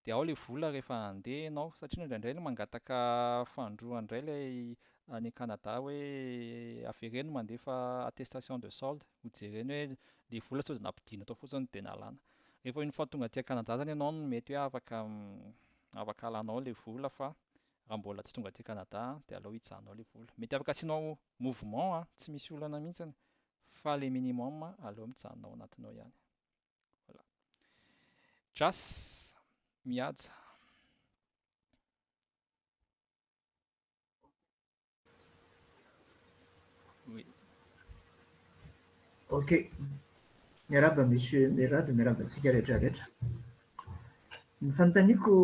dia ao ilay vola rehefa handeha ianao satria indraindray mangataka fandroana indray ilay any Canada hoe avereno mandefa attestation de solde ho jereny hoe ilay vola sao dia nampidiana atao fotsiny dia nalàna. Rehefa une fois tonga aty Canada zany ianao no mety hoe afaka alanao ilay vola fa raha mbola tsy tonga aty Canada dia aleo hijanona ao ilay vola. Mety afaka asianao mouvement tsy misy olana mihitsiny fa ilay minimum aleo mijanona ao anatinao ihany. Voilà. Jas mihaja. Oui. Ok. Miarahaba monsieur Merad, miarahaba antsika rehetrarehetra. Ny fanontaniako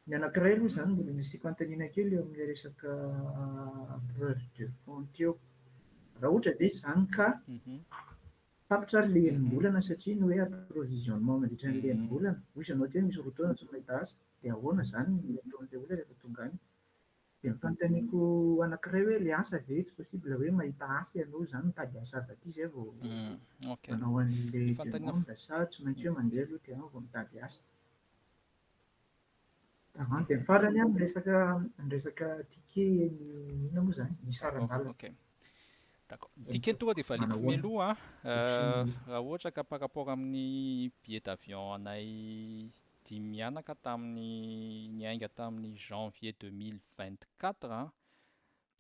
ny anankiray aloha izany mbola misy fanontaniana kely eo amin'ny resaka preuve de fond teo. Raha ohatra dia izany ka tapitra ary ilay enim-bolana satria ny hoe approvisionnement mandritra an'ilay enim-bolana. Hoy ianao teo misy roa taona tsy mahita asa dia ahoana izany ny ataon'ilay olona rehefa tonga any? Dia ny fanontaniako anankiray hoe ilay asa ve tsy possible hoe mahita asa ianao izany mitady asa avy aty izay vao manao an'ilay demande sa tsy maintsy hoe mandeha aloha dia vao mitady asa. Dia ny farany ny resaka ticket ny inona moa izany ny saran-dalana. D'accord. Ticket tonga dia efa aliko mialoha raha ohatra ka par rapport amin'ny billet d'avion anay 10 mianaka tamin'ny niainga tamin'ny janvier 2024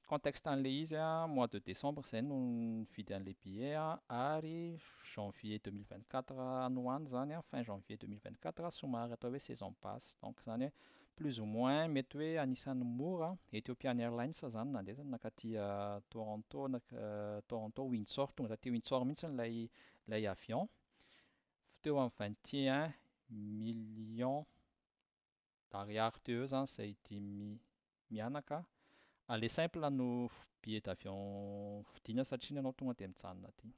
contexte an'ilay izy mois de décembre izay no nividy an'ilay billet ary janvier 2024 any ho any zany fin janvier 2024 somary atao hoe saison passe. Donc izany hoe plus ou moins mety hoe anisan'ny mora Ethiopian Airlines zany nandesany nakaty Toronto Windsor, tonga taty Windsor mihitsy ilay avion teo amin'ny 21 millions d'ariary teo zany izay 10 mianaka. Aller simple no billet d'avion vidiana satria ianao tonga dia mijanona aty.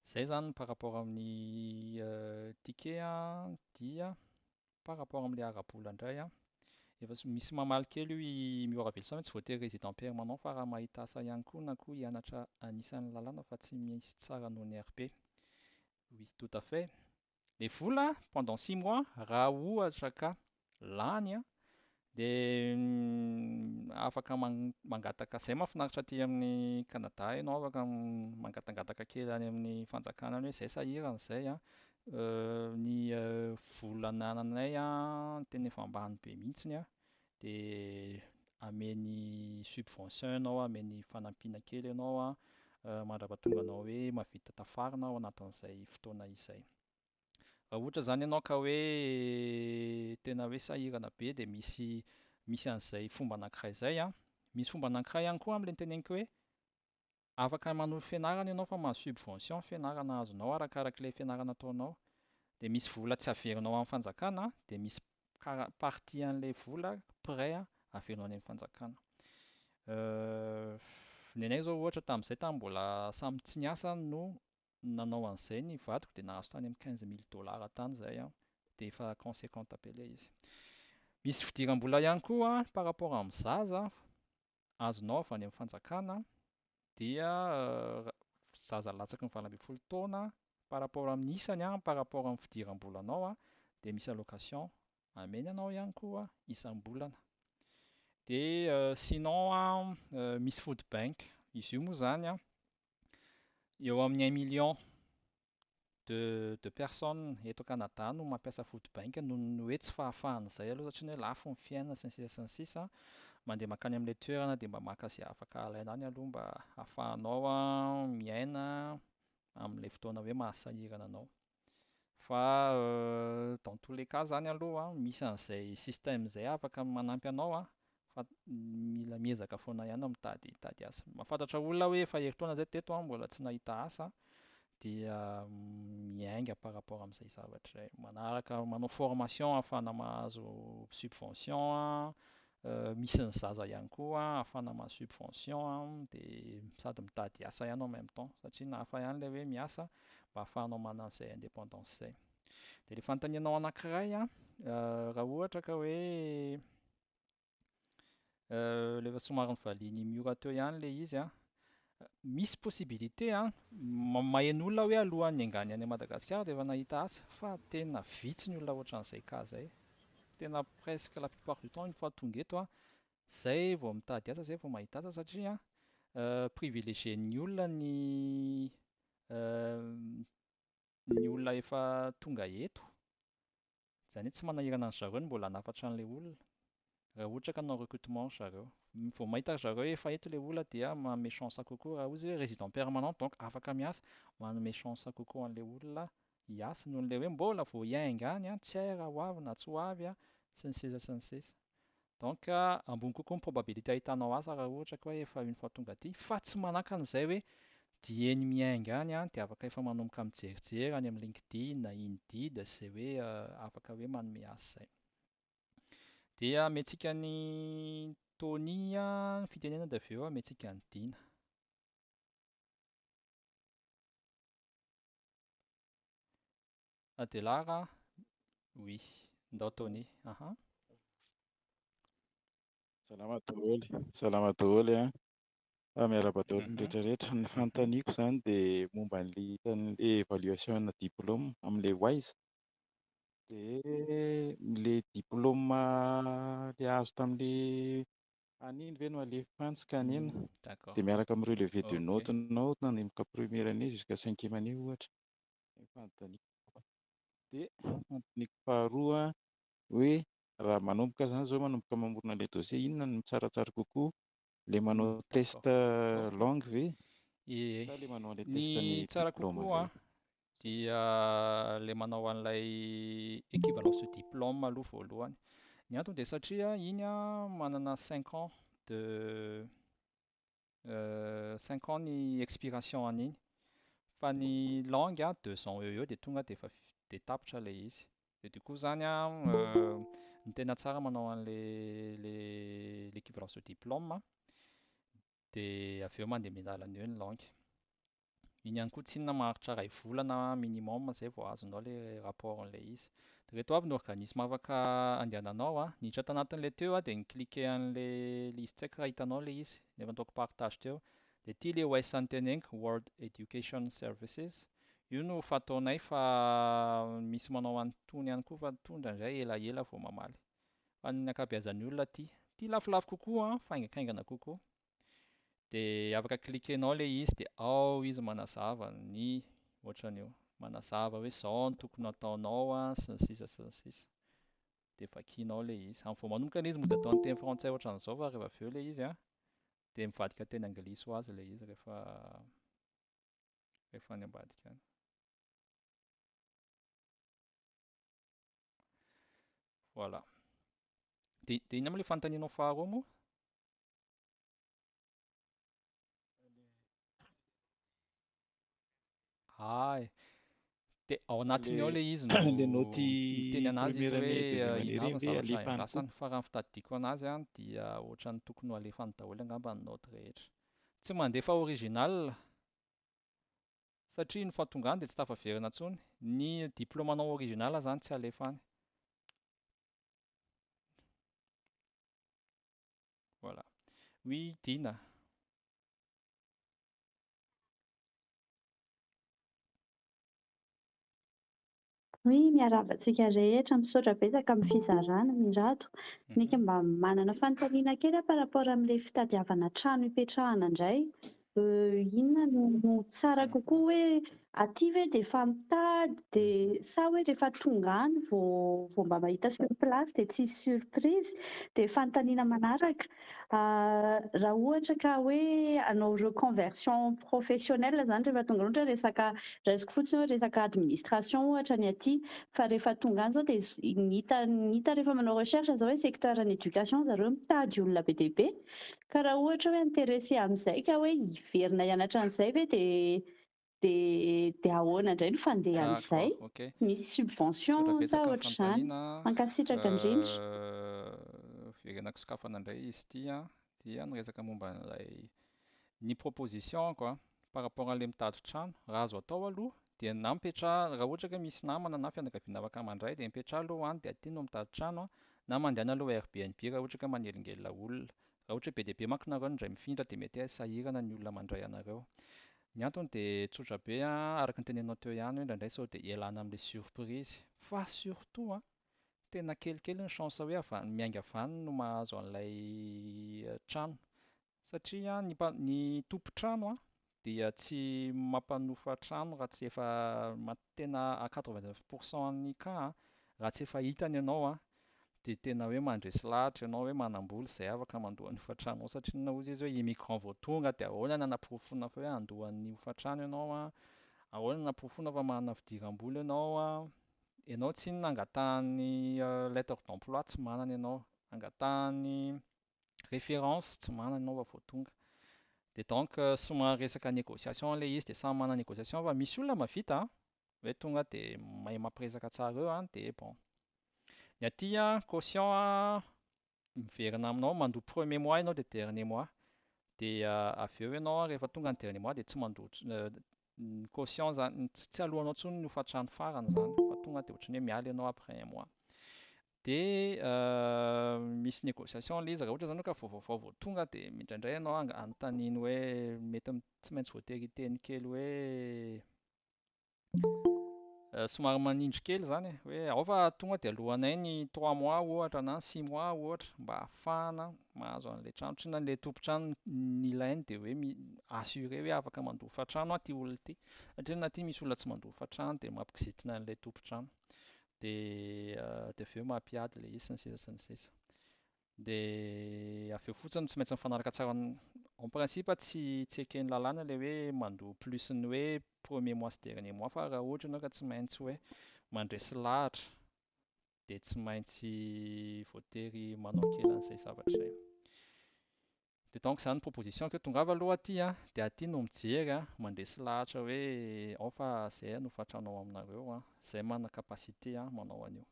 Izay zany par rapport amin'ny ticket dia par rapport amin'ilay ara-bola indray efa misy mamaly kely io miora velosamy tsy voatery résident permanent fa raha mahita asa ihany koa na koa hianatra anisan'ny lalàna fa tsy misy tsara noho ny RP. Oui, tout à fait. Les vola pendant 6 mois raha ohatra ka lany dia afaka mangataka izay mahafinaritra aty amin'ny Canada ianao afaka mangatangataka kely any amin'ny fanjakana any hoe izay sahirana izay ny vola ananay tena efa ambany be mihitsiny dia ameny subvention ianao ameny fanampiana kely ianao mandrapahatonga anao hoe mahavita tafarina ao anatin'izay fotoana izay. Raha ohatra zany ianao ka hoe tena hoe sahirana be dia misy an'izay fomba anankiray izay misy fomba anankiray ihany koa amin'ilay teneniko hoe afaka manohy fianarana ianao fa mahazo subvention fianarana azonao arakarak'ilay fianarana ataonao dia misy vola tsy averinao amin'ny fanjakana dia misy partie an'ilay vola prêt averinao any amin'ny fanjakana. Ny anay zao ohatra tamin'izay mbola samy tsy niasa no nanao an'izay ny vadiko dia nahazo tany amin'ny $15,000 tany izay dia efa conséquent tapelay izy. Misy fidiram-bola ihany koa par rapport amin'ny zaza azonao avy any amin'ny fanjakana dia zaza latsaky ny 20 taona par rapport amin'isany par rapport amin'ny fidiram-bolanao dia misy allocation ameny anao ihany koa isam-bolana. Dia sinon misy food bank, izy io moa zany eo amin'ny 1 million de personnes eto Canada no mampiasa food bank noho ny hoe tsy fahafahan'izay aloha satria ny hoe lafo ny fiainana sy ny sisa. Mandeha makany amin'ilay toerana dia mba maka izay afaka alaina any aloha mba ahafahanao miaina amin'ilay fotoana hoe mahasahirana anao. Fa dans tous les cas zany aloha misy an'izay système izay afaka manampy anao fa mila miezaka foana ihany mitady asa. Mahafantatra olona hoe efa herintaona izay teto mbola tsy nahita asa dia miainga par rapport amin'izay zavatra izay. Manaraka manao formation ahafahana mahazo subvention, misy ny zaza ihany koa ahafahana mahazo subvention dia sady mitady asa ihany en même temps satria nahafa ihany ilay hoe miasa mba ahafahanao manana izay indépendance izay. Dia ilay fanontanianao anankiray raha ohatra ka hoe rehefa somary nivaliany miora teo ihany ilay izy misy possibilité maheno olona hoe alohan'ny hangany any Madagasikara dia efa nahita asa fa tena vitsy ny olona ohatran'izay ka izay. Tena presque la plupart du temps une fois tonga eto izay vao mitady asa, izay vao mahita asa satria privilégien'ny olona ny olona efa tonga eto. Izany hoe tsy manahirana an zareo ny mbola hanafatra an'ilay olona raha ohatra ka hanao recrutement zareo. Vao mahita zareo efa eto ilay olona dia manome chance kokoa raha ohatra hoe résident permanent donc afaka miasa, manome chance kokoa an'ilay olona hiasa noho n'ilay hoe mbola vao hiainga any tsy hay raha ho avy na tsy ho avy sy ny sisa sy ny sisa. Donc ambony kokoa ny probabilité ahitanao asa raha ohatra ka hoe efa une fois tonga aty fa tsy manaka an'izay hoe dieny miainga any dia afaka efa manomboka mijerijery any amin'ny LinkedIn, Indeed izay hoe afaka hoe manome asa izay. Dia amentsika ny Tony ny fitenena dia avy eo amentsika ny Dina. Adelara, oui, ndao Tony. Salama daholo miaraba daholo ny rehetrarehetra. Ny fanontaniako izany dia momba ny évaluation diplôme amin'ilay WISE. Dia ilay diplôme ilay azo tamin'ilay aniny ve no alefa antsika anina dia miaraka amin'ny relevé de note nao nanomboka première année jusqu'à cinquième année ohatra. Dia fanontaniako faharoa hoe raha manomboka izany izao manomboka mamorona ilay dossier, inona no tsaratsara kokoa, ilay manao test langue ve sa ilay manao ilay testany diplôme izay? Dia ilay manao an'ilay équivalence de diplôme aloha voalohany. Ny antony dia satria iny manana 5 ans de 5 ans ny expiration an'iny. Fa ny langue 2 ans eo dia tonga dia efa dia tapitra ilay izy. Dia du coup zany ny tena tsara manao an'ilay l'équivalence de diplôme dia avy eo mandeha milalana eo ny langue. Iny ihany koa tsy inona maharitra 2 volana minimum izay vao azonao ilay rapport an'ilay izy. Dia reto avy ny organisme afaka andehananao. Ny hiditra tanatin'ilay teo dia ny cliquer an'ilay izy tsy haiko raha hitanao ilay izy, nefa nataoko partage teo. Dia ity ilay OS anteneniko, World Education Services. Io no fataonay fa misy manao an'itony ihany koa fa tonga indray elaela vao mamaly. Fa ny ankabeazan'ny olona tia lafolafo kokoa fa haingankaingana kokoa. Dia afaka cliquenao ilay izy dia ao izy manazava ny ohatran'io. Manazava hoe izao no tokony ataonao sy ny sisa sy ny sisa. Dia vakianao ilay izy. Vao manomboka ilay izy mody atao amin'ny teny frantsay ohatran'izao fa rehefa avy eo ilay izy dia mivadika teny anglisy ho azy ilay izy rehefa any ambadika any. Voilà. Dia iny amin'ilay fanontanianao faharoa moa? Dia ao anatiny ao ilay izy no miteny anazy izy hoe ina avy ny zavatra iandrasany. Fa raha ny fitadidiako anazy dia ohatran'ny tokony ho alefany daholo angamba ny note rehetra. Tsy mandefa original satria ny fahatongany dia tsy tafaverina intsony. Ny diplômanao original izany tsy alefany. Voilà. Oui, Dina. Hoy miaravantsika rehetra misaotra betsaka amin'ny fizarana Mirato. Nika mba manana fanontaniana kely par rapport amin'ilay fitadiavana trano hipetrahana indray. Inona no tsara kokoa hoe aty ve dia efa mitady dia sa hoe rehefa tonga any vao mba mahita sur place dia tsisy surprise. Dia fanontaniana manaraka raha ohatra ka hoe hanao reconversion professionnelle zany rehefa tonga ohatra resaka raisiko fotsiny hoe resaka administration ohatra ny aty fa rehefa tonga any zao dia nita rehefa manao recherche zao hoe secteur ny éducation zareo mitady olona be dia be ka raha ohatra hoe intéressé amin'izay ka hoe hiverina hianatra an'izay ve dia ahoana indray no fandehan'izay misy subvention sa ohatr'izany mankasitraka indrindra. Firenako sokafana indray izy ity dia niresaka momba n'ilay ny proposition quoi par rapport an'ilay mitady trano raha azo atao aloha dia na mipetraha raha ohatra ka misy namana na fianakaviana afaka mandray dia mipetraha aloha any dia aty no mitady trano na mandehana aloha Airbnb raha ohatra ka manelingelina olona raha ohatra be dia be manko nareo indray mifindra dia mety sahirana ny olona mandray anareo. Ny antony dia tsotra be araka ny teneninao teo ihany hoe indraindray sao dia ialana amin'ilay surprise fa surtout tena kelikely ny chance hoe miainga avy any no mahazo an'ilay trano satria ny tompo-trano dia tsy mampanofa trano raha tsy efa tena à 99% ny cas raha tsy efa hitany ianao dia tena hoe mandresy lahatra ianao hoe manam-bola izay afaka mandoa ny hofa-trano satria na hozy izy hoe immigrant vao tonga dia ahoana nanam-pofona fa hoe handoa ny hofa-trano ianao ahoana nanam-pofona fa manana fidiram-bola ianao tsy nangatahany lettre d'emploi tsy manana ianao angatahany référence tsy manana ianao vao tonga dia donc somary resaka négociation ilay izy dia samy manana négociation fa misy olona mahavita hoe tonga dia mahay mampiresaka tsara eo dia bon. Ny aty caution miverina aminao mandoa premier mois ianao dia dernier mois dia avy eo ianao rehefa tonga ny dernier mois dia tsy mandoa caution zany tsy alohanao intsony ny hofa-trano farany zany fa tonga dia ohatran'ny hoe miala ianao après un mois. Dia misy négociation ilay izy raha ohatra zany ka vao tonga dia indraindray ianao anontaniany hoe mety tsy maintsy voatery hiteny kely hoe somary manindry kely zany hoe ao fa tonga dia alohanay ny 3 mois ohatra na 6 mois ohatra mba ahafahana mahazo an'ilay trano tsy na ilay tompo-trano ny ilainy dia hoe assuré hoe afaka mandoa hofa-trano ty olona ty satria na aty misy olona tsy mandoa hofa-trano dia mampikizitina an'ilay tompo-trano dia avy eo mampiady ilay izy sy ny sisa sy ny sisa dia avy eo fotsiny tsy maintsy mifanaraka tsara en principe tsy eken'ny lalàna ilay hoe mandoa plus ny hoe premier mois sy dernier mois fa raha ohatra ianao ka tsy maintsy hoe mandresy lahatra dia tsy maintsy voatery manao kely an'izay zavatra izay. Dia donc izany proposition que tongava aloha aty dia aty no mijery mandresy lahatra hoe ao fa izay no hofa-tranao aminareo izay manana capacité manao an'io.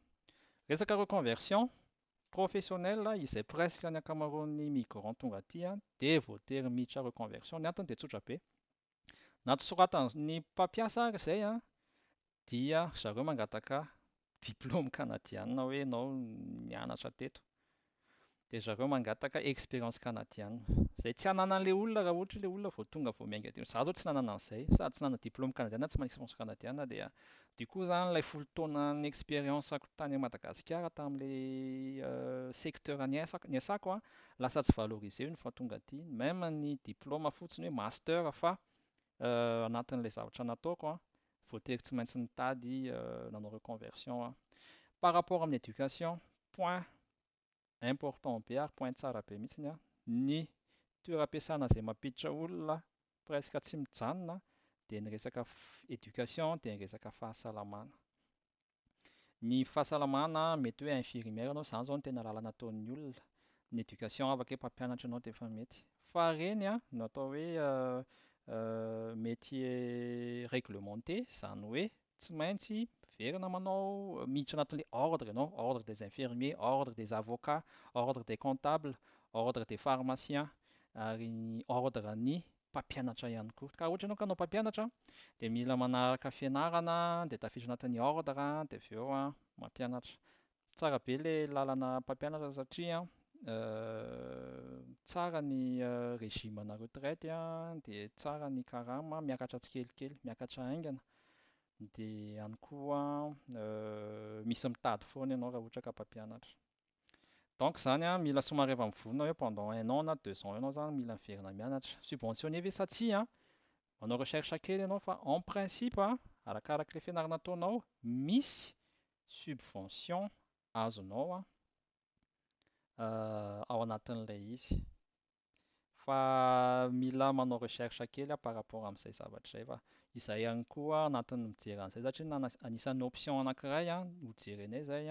Resaka reconversion professionnelle izay presque ny ankamaroan'ny migrant tonga aty dia voatery miditra reconversion. Ny antony dia tsotra be na tsy soratany mpampiasa ary izay dia zareo mangataka diplôme canadienne hoe ianao nianatra teto dia zareo mangataka expérience canadienne izay tsy hananan'ilay olona raha ohatra ilay olona vao tonga vao miainga aty. Izaho zao tsy nanana an'izay sady tsy nanana diplôme canadienne tsy manana expérience canadienne dia koa zany ilay folo taona ny expérience-ako tany Madagasikara tamin'ilay secteur niasako lasa tsy valorisé ny fa tonga aty même ny diplôme fotsiny hoe master fa anatin'ilay zavatra nataoko voatery tsy maintsy nitady nanao reconversion par rapport amin'ny éducation point important be ary point tsara be mihitsy ny toeram-piasana izay mampiditra olona presque tsy mijanona dia ny resaka éducation dia ny resaka fahasalamana. Ny fahasalamana mety hoe infirmière ianao izany zao no tena lalana ataon'ny olona ny éducation afaka hoe mpampianatra ianao dia efa mety fa reny no atao hoe métier réglementé izany hoe tsy maintsy verina manao miditra anatin'ilay ordre ianao ordre des infirmiers, ordre des avocats, ordre des comptables, ordre des pharmaciens ary ny ordre ny mpampianatra ihany koa. Ka ohatra ianao ka hanao mpampianatra dia mila manaraka fianarana dia tafiditra anatin'ny ordre dia avy eo mampianatra. Tsara be ilay lalana mpampianatra satria tsara ny régime ana retraite dia tsara ny karama miakatra tsikelikely miakatra haingana Dia ihany koa misy mitady foana ianao raha ohatra ka mpampianatra. Donc zany mila somary efa mivonona hoe pendant 1 an na 2 ans ianao zany mila miverina mianatra. Subventionné ve sa tsia? Manao recherche kely ianao fa en principe arakarak'ilay fianarana ataonao misy subvention azonao ao anatin'ilay izy. Fa mila manao recherche kely par rapport amin'izay zavatra izay fa izay ihany koa anatin'ny mijery an'izay satria anisan'ny option anankiray ho jerenay izay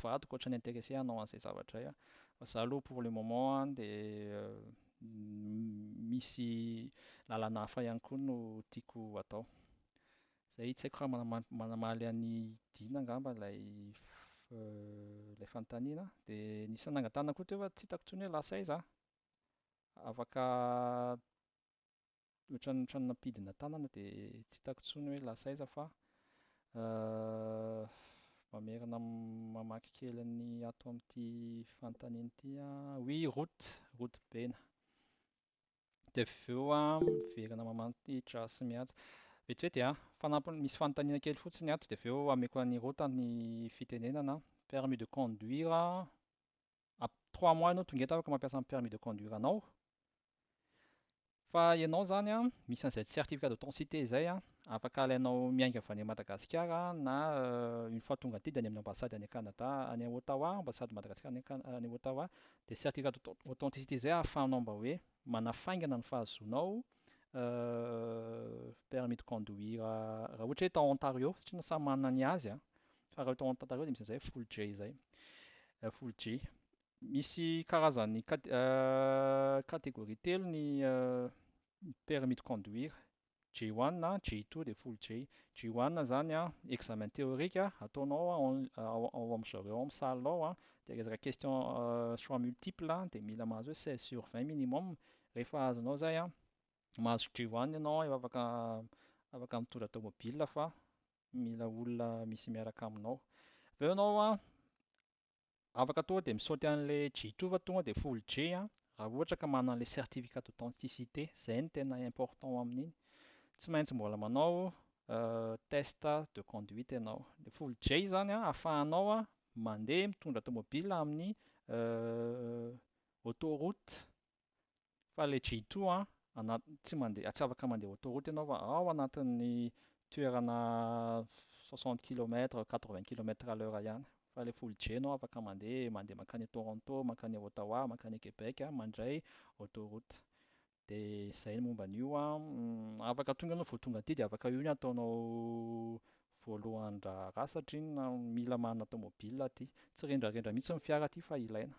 vadiko ohatrany intéressé anao an'izay zavatra izay. Fa za aloha pour le moment dia misy lalana hafa ihany koa no tiako atao. Izay tsy haiko raha manamaly an'ny Dina angamba ilay fanontaniana. Dia nisy nangatana koa teo fa tsy hitako intsony hoe lasa aiza. Afaka ohatran'ny nampidina tanana dia tsy hitako intsony hoe lasa aiza fa mamerina mamaky kely ny ato amin'ity fanontaniana ity. Oui, route bena. Dia avy eo miverina mamanitra sy mihaja. Vetivety misy fanontaniana kely fotsiny ato dia avy eo ameko an'ny route ny fitenenana. Permis de conduire. 3 mois ianao tonga eto afaka mampiasa ny permis de conduire anao. Fa ianao zany misy an'izay certificat d'authenticité izay afaka alainao miainga avy any Madagasikara na une fois tonga aty dia any amin'ny ambassade any Canada, any Ottawa, ambassade Madagasikara any Ottawa. Dia certificat d'authenticité izay ahafahanao mba hoe manafaingana ny fahazoanao permis de conduire raha ohatra hoe tao Ontario satria samy manana ny azy fa raha tao Ontario dia misy an'izay full J izay. Full J. Misy karazany catégorie telo ny permis de conduire. J1, J2 dia full J. J1 zany examen théorique ataonao ao amin'izareo amin'ny salle ao dia resaka question choix multiple dia mila mahazo 16/20 minimum. Rehefa azonao izay mahazo J1 ianao efa afaka mitondra tomobile fa mila olona misy miaraka aminao. Avy eo ianao afaka tonga dia misaoty an'ilay J2 fa tonga dia full J raha ohatra ka manana ilay certificat d'authenticité, izay no tena important amin'iny. Tsy maintsy mbola manao test de conduite ianao. Ilay full J zany ahafahanao mandeha mitondra tomobile amin'ny autoroute. Fa ilay J2 tsy afaka mandeha autoroute ianao fa ao anatin'ny toerana 60 km, 80 km/h ihany. Fa ilay full J ianao afaka mandeha mankany Toronto, mankany Ottawa, mankany Québec mandray autoroute. Dia izay ny momba an'io afaka tonga ianao vao tonga aty dia afaka io ny ataonao voalohan-draharaha satria mila manana tomobile aty. Tsy rendrarendra mihitsy ny fiara aty fa ilaina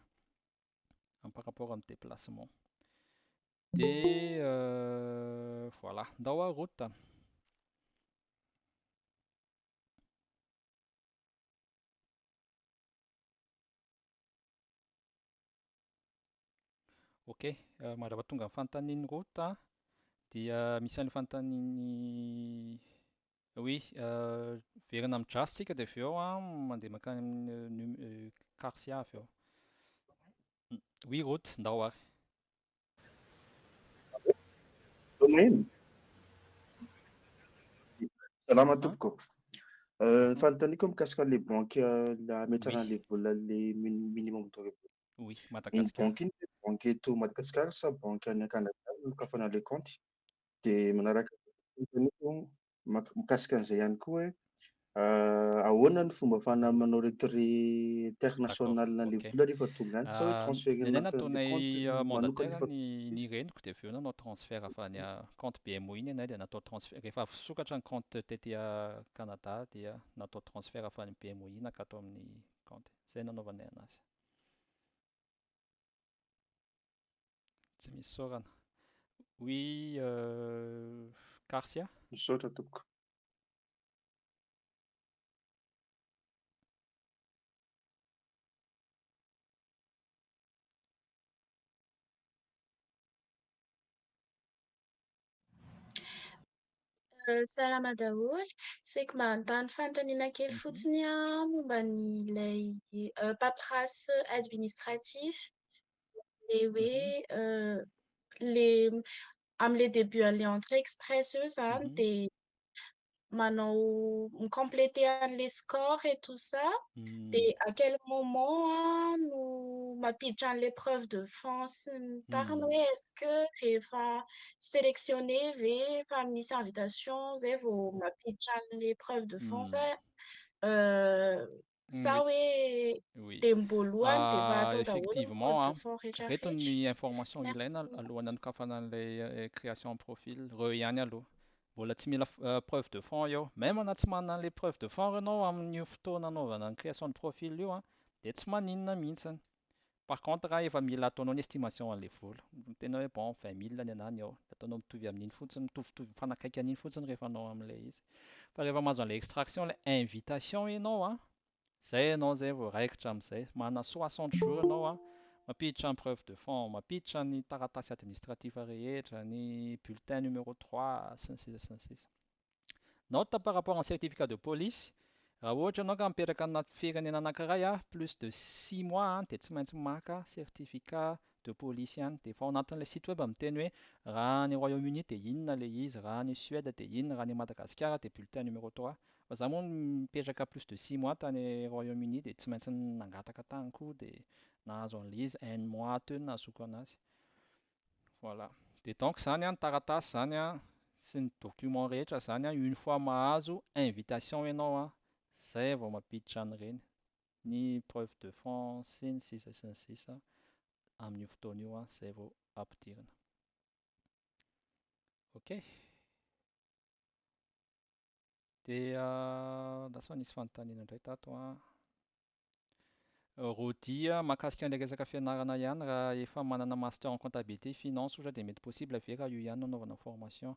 par rapport amin'ny déplacement. Dia voilà, ndao route. Ok, mandreva tonga amin'ny fanontaniany route dia misy an'ilay fanontaniany oui, verina amin'ny Jas tsika dia avy eo mandeha mankany amin'ny Karsia avy eo. Oui, route, ndao ary. Salama tompoko. Ny fanontaniako mikasika an'ilay banky ametrahana an'ilay vola le minimum de revenu. Oui, Iny Madagascar. banky iny banky eto Madagasikara sa banky any Canada no kafana ilay compte. Dia manaraka mikasika an'izay ihany koa hoe ahoana ny fomba ahafahana manao retrait international n'ilay vola rehefa tonga any sa hoe transfert Nenay anatin'ilay compte nataonay manokana mandataire ny reniko dia avy eo nanao transfert avy any compte BMO iny ianay dia natao transfert. Rehefa sokatra ny compte tety Canada dia natao transfert avy any BMO iny nakato amin'ny compte. Izay nanaovanay anazy. Tsy misy saorana. Oui, Karsia. Misaotra tompoko. Salama daholo, saiko manontany fanontaniana kely fotsiny momba n'ilay paperasse administratif le hoe le amin'ilay début an'ilay entrée express io zany dia compléter les scores et tout ça. Et à quel moment nous m'appliquons l'épreuve de France, est-ce que j'ai sélectionné les familles invitation, et vous m'appliquons l'épreuve de français. Ça, oui, Oui. tempo loin, tu vas attendre Effectivement, retenir Merci. information ilaina alohan'ny kafana an'ilay création profil reo ihany aloha. Mbola tsy mila preuve de fond eo. Même na tsy manana an'ilay preuve de fond ianao amin'io fotoana anaovana ny création de profil io dia tsy maninona mihitsiny. Par contre raha efa mila ataonao ny estimation an'ilay vola. Tena hoe bon 20 000 ny anany ao. Ataonao mitovy amin'iny fotsiny, mitovitovy mifanakaiky an'iny fotsiny rehefa anao amin'ilay izy. Fa rehefa mahazo an'ilay extraction, ilay invitation ianao zay ianao zay vao raikitra amin'izay. Manana 60 jours ianao mampiditra ny preuve de fond, mampiditra ny taratasy administratif rehetra, ny bulletin numéro 3 sy ny sisa sy ny sisa. Note par rapport en certificat de police, raha ohatra ianao ka mipetraka anaty firenena anankiray plus de 6 mois dia tsy maintsy maka certificat de police ihany. Dia efa ao anatin'ilay site web miteny hoe raha ny Royaume-Uni dia inona ilay izy, raha ny Suède dia inona, raha ny Madagascar dia bulletin numéro 3. Fa za moa mipetraka plus de 6 mois tany Royaume-Uni dia tsy maintsy nangataka tany koa dia nahazo an'ilay izy un mois teo no nahazoako anazy. Voilà. Dia donc zany ny taratasy zany sy ny document rehetra zany une fois mahazo invitation ianao zay vao mampiditra an'ireny ny preuve de fond sy ny sisa sy ny sisa amin'io fotoana io zay vao ampidirina. Ok. Dia lasa nisy fanontaniana indray tato Rodi mahakasika an'ilay resaka fianarana ihany raha efa manana master en comptabilité finance ohatra dia mety possible ve raha io ihany nanaovana formation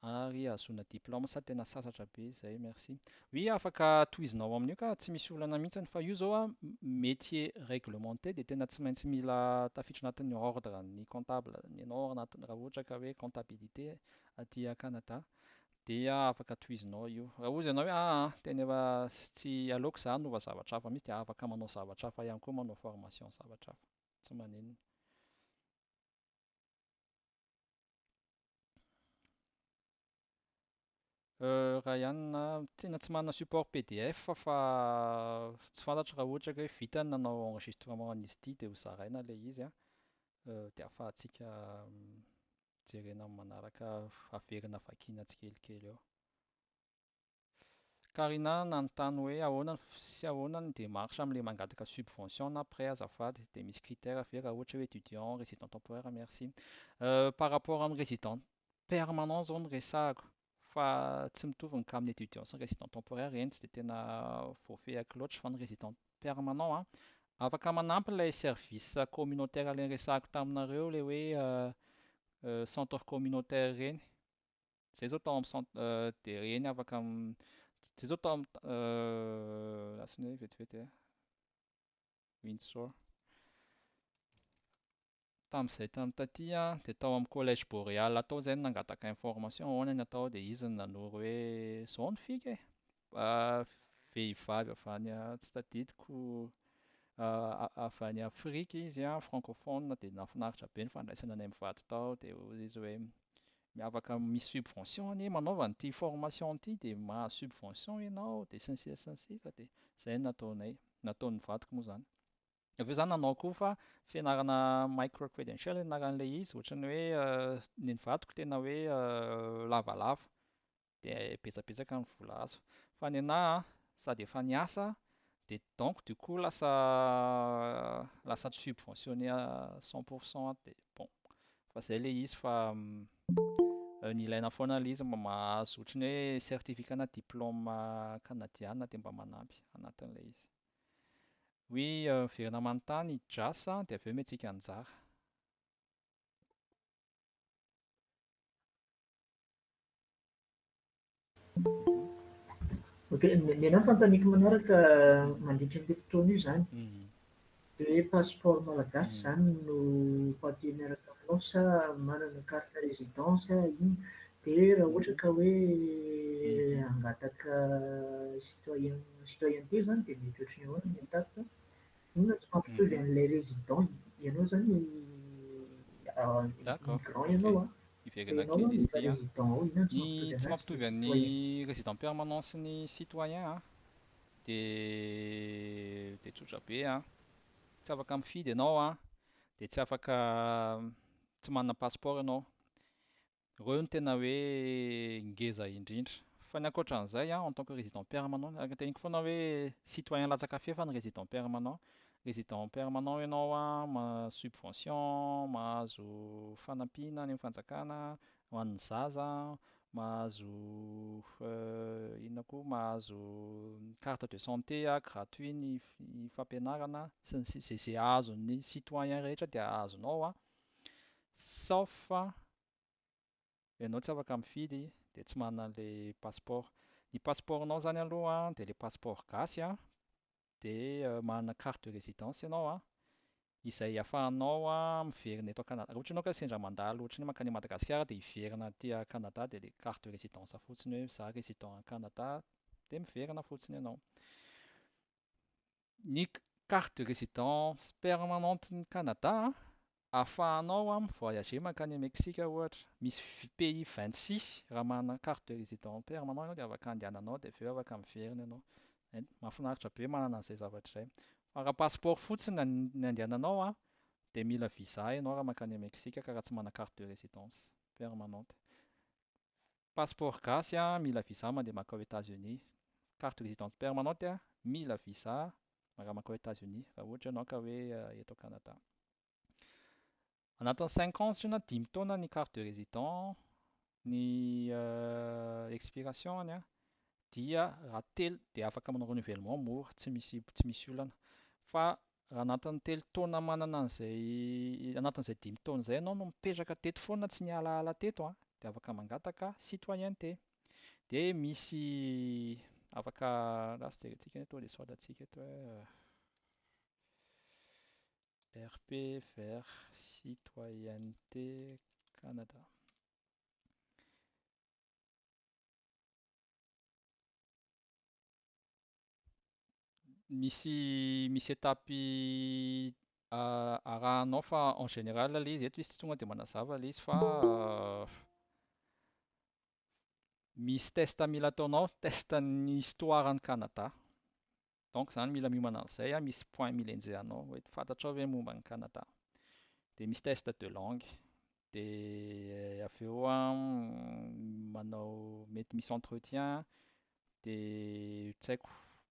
ary azona diplôma sa tena sasatra be izay, merci. Oui, afaka tohizinao amin'io ka tsy misy olana mihitsiny fa io zao métier réglementé dia tena tsy maintsy mila tafiditra anatin'ny ordre ny comptable ianao raha ohatra ka hoe comptabilité aty Canada dia afaka tohizinao io. Raha ozy ianao hoe tena efa tsy aleoko za hanova zavatra hafa mihitsy dia afaka manao zavatra hafa ihany koa, manao formation zavatra hafa, tsy maninona. Raha ihany tena tsy manana support PDF fa tsy fantatro raha ohatra hoe vita ny nanao enregistrement an'izy ity dia ho zaraina ilay izy dia ahafahantsika jerena amin'ny manaraka averina vakiana tsikelikely eo. Karina nanontany hoe ahoana sy ahoana ny démarche amin'ilay mangataka subvention na prêt azafady dia misy critères ve raha ohatra hoe étudiant, résident temporaire, merci. Par rapport amin'ny résident permanent zao no resahako fa tsy mitovy ny cas amin'ny étudiant sy ny résident temporaire eny tsy dia tena voafehako loatra fa ny résident permanent afaka manampy ilay service communautaire ilay resahako taminareo ilay hoe centre communautaire reny. Zay zao tao amin'ny centre dia reny afaka zay zao tao amin'ny lasiny hoe vetivety Windsor. Tamin'izay taty dia tao amin'ny collège boréal tao zay nangataka information ahoana ny atao dia izy nanoro hoe zao ny fika vehivavy avy any tsy tadidiko avy any Afrika izy francophone dia nahafinaritra be ny fandraisana anay mivady tao dia izy hoe afaka misy subvention anie manaova an'ity formation ity dia mahazo subvention ianao dia sy ny sisa dia izay nataonay, nataon'ny vadiko moa zany. Avy eo zany nanao koa fa fianarana micro credential anaran'ilay izy ohatran'ny hoe ny vadiko tena hoe lavalava dia betsabetsaka ny vola azo. Fa ny anahy sady efa niasa dia donc du coup lasa subventionné à 100% dia bon. Fa izay ilay izy fa ny ilaina foana ilay izy mba mahazo ohatran'ny hoe certificat na diplôme canadiana dia mba manampy anatin'ilay izy. Oui, verina manontany jasa dia avy eo mentsika anjara. Ok, ny anahy fanontaniako manaraka mandritra an'ilay fotoana io zany dia hoe passeport malagasy zany no papier miaraka aminao sa manana carte résidence iny dia raha ohatra ka hoe hangataka citoyenneté zany dia mety ohatran'ny ahoana ny étape inona tsy mampitovy an'ilay résident ianao zany immigrant ianao ivelana Ianao kely a izy mila ity a. résident ao, ina tsy Ny mampitovy tsy anazy mampitovy dia amin'ny citoyen. résident permanent sy ny citoyen a dia tsotra be a. Tsy afaka mifidy ianao a, dia tsy afaka tsy manana passeport ianao. Ireo no tena hoe ngeza indrindra. Fa ny ankoatran'izay a, en tant que résident permanent, araka ny teneniko foana hoe citoyen latsaka fefy ny résident permanent. Résident permanent ianao a, subvention, mahazo fanampiana any amin'ny fanjakana ho an'ny zaza, mahazo inona koa, mahazo carte de santé gratuit ny fampianarana sy ny sisa izay azon'ny citoyen rehetra dia azonao a, sauf fa ianao tsy afaka mifidy dia tsy manana an'ilay passeport. Ny passeportnao zany aloha dia ilay passeport gasy a, dia manana carte de résidence ianao a, izay ahafahanao miverina eto Canada. Raha ohatra ianao ka sendra mandalo ohatra ny mankany Madagasikara dia hiverina aty Canada dia ilay carte de résidence fotsiny hoe za résident à Canada dia miverina fotsiny ianao. Ny carte de résidence permanente ny Canada ahafahanao mi-voyager mankany Meksika ohatra. Misy pays 26 raha manana carte de résident permanent ianao dia afaka andehananao dia avy eo afaka miverina ianao. Mahafinaritra be manana an'izay zavatra izay. Fa raha passeport fotsiny ny andehananao a, dia mila visa ianao raha mankany Meksika ka raha tsy manana carte de résidence permanente. Passeport gasy a, mila visa mandeha mankao États-Unis. Carte de résidence permanente a, mila visa raha mankao États-Unis raha ohatra ianao ka hoe eto Canada. Anatin'ny 5 ans na 10 taona ny carte de résident, ny expiration-ny a, dia raha telo dia afaka manao renouvellement mora, tsy misy olana. Fa raha anatin'ny telo taona manana an'izay, anatin'izay 10 taona izay ianao no mipetraka teto foana tsy nialaala teto a, dia afaka mangataka citoyenneté. Dia misy afaka lasa jerentsika eto dia saodantsika eto hoe RP vers citoyenneté Canada. Misy étapy arahanao fa en général ilay izy eto izy tsy tonga dia manazava ilay izy fa misy test mila ataonao, testan'ny histoire ny Canada. Donc zany mila miomana an'izay a, misy point mila enjehanao hoe fantatrao hoe momba ny Canada. Dia misy test de langue. Dia avy eo manao mety misy entretien dia tsy haiko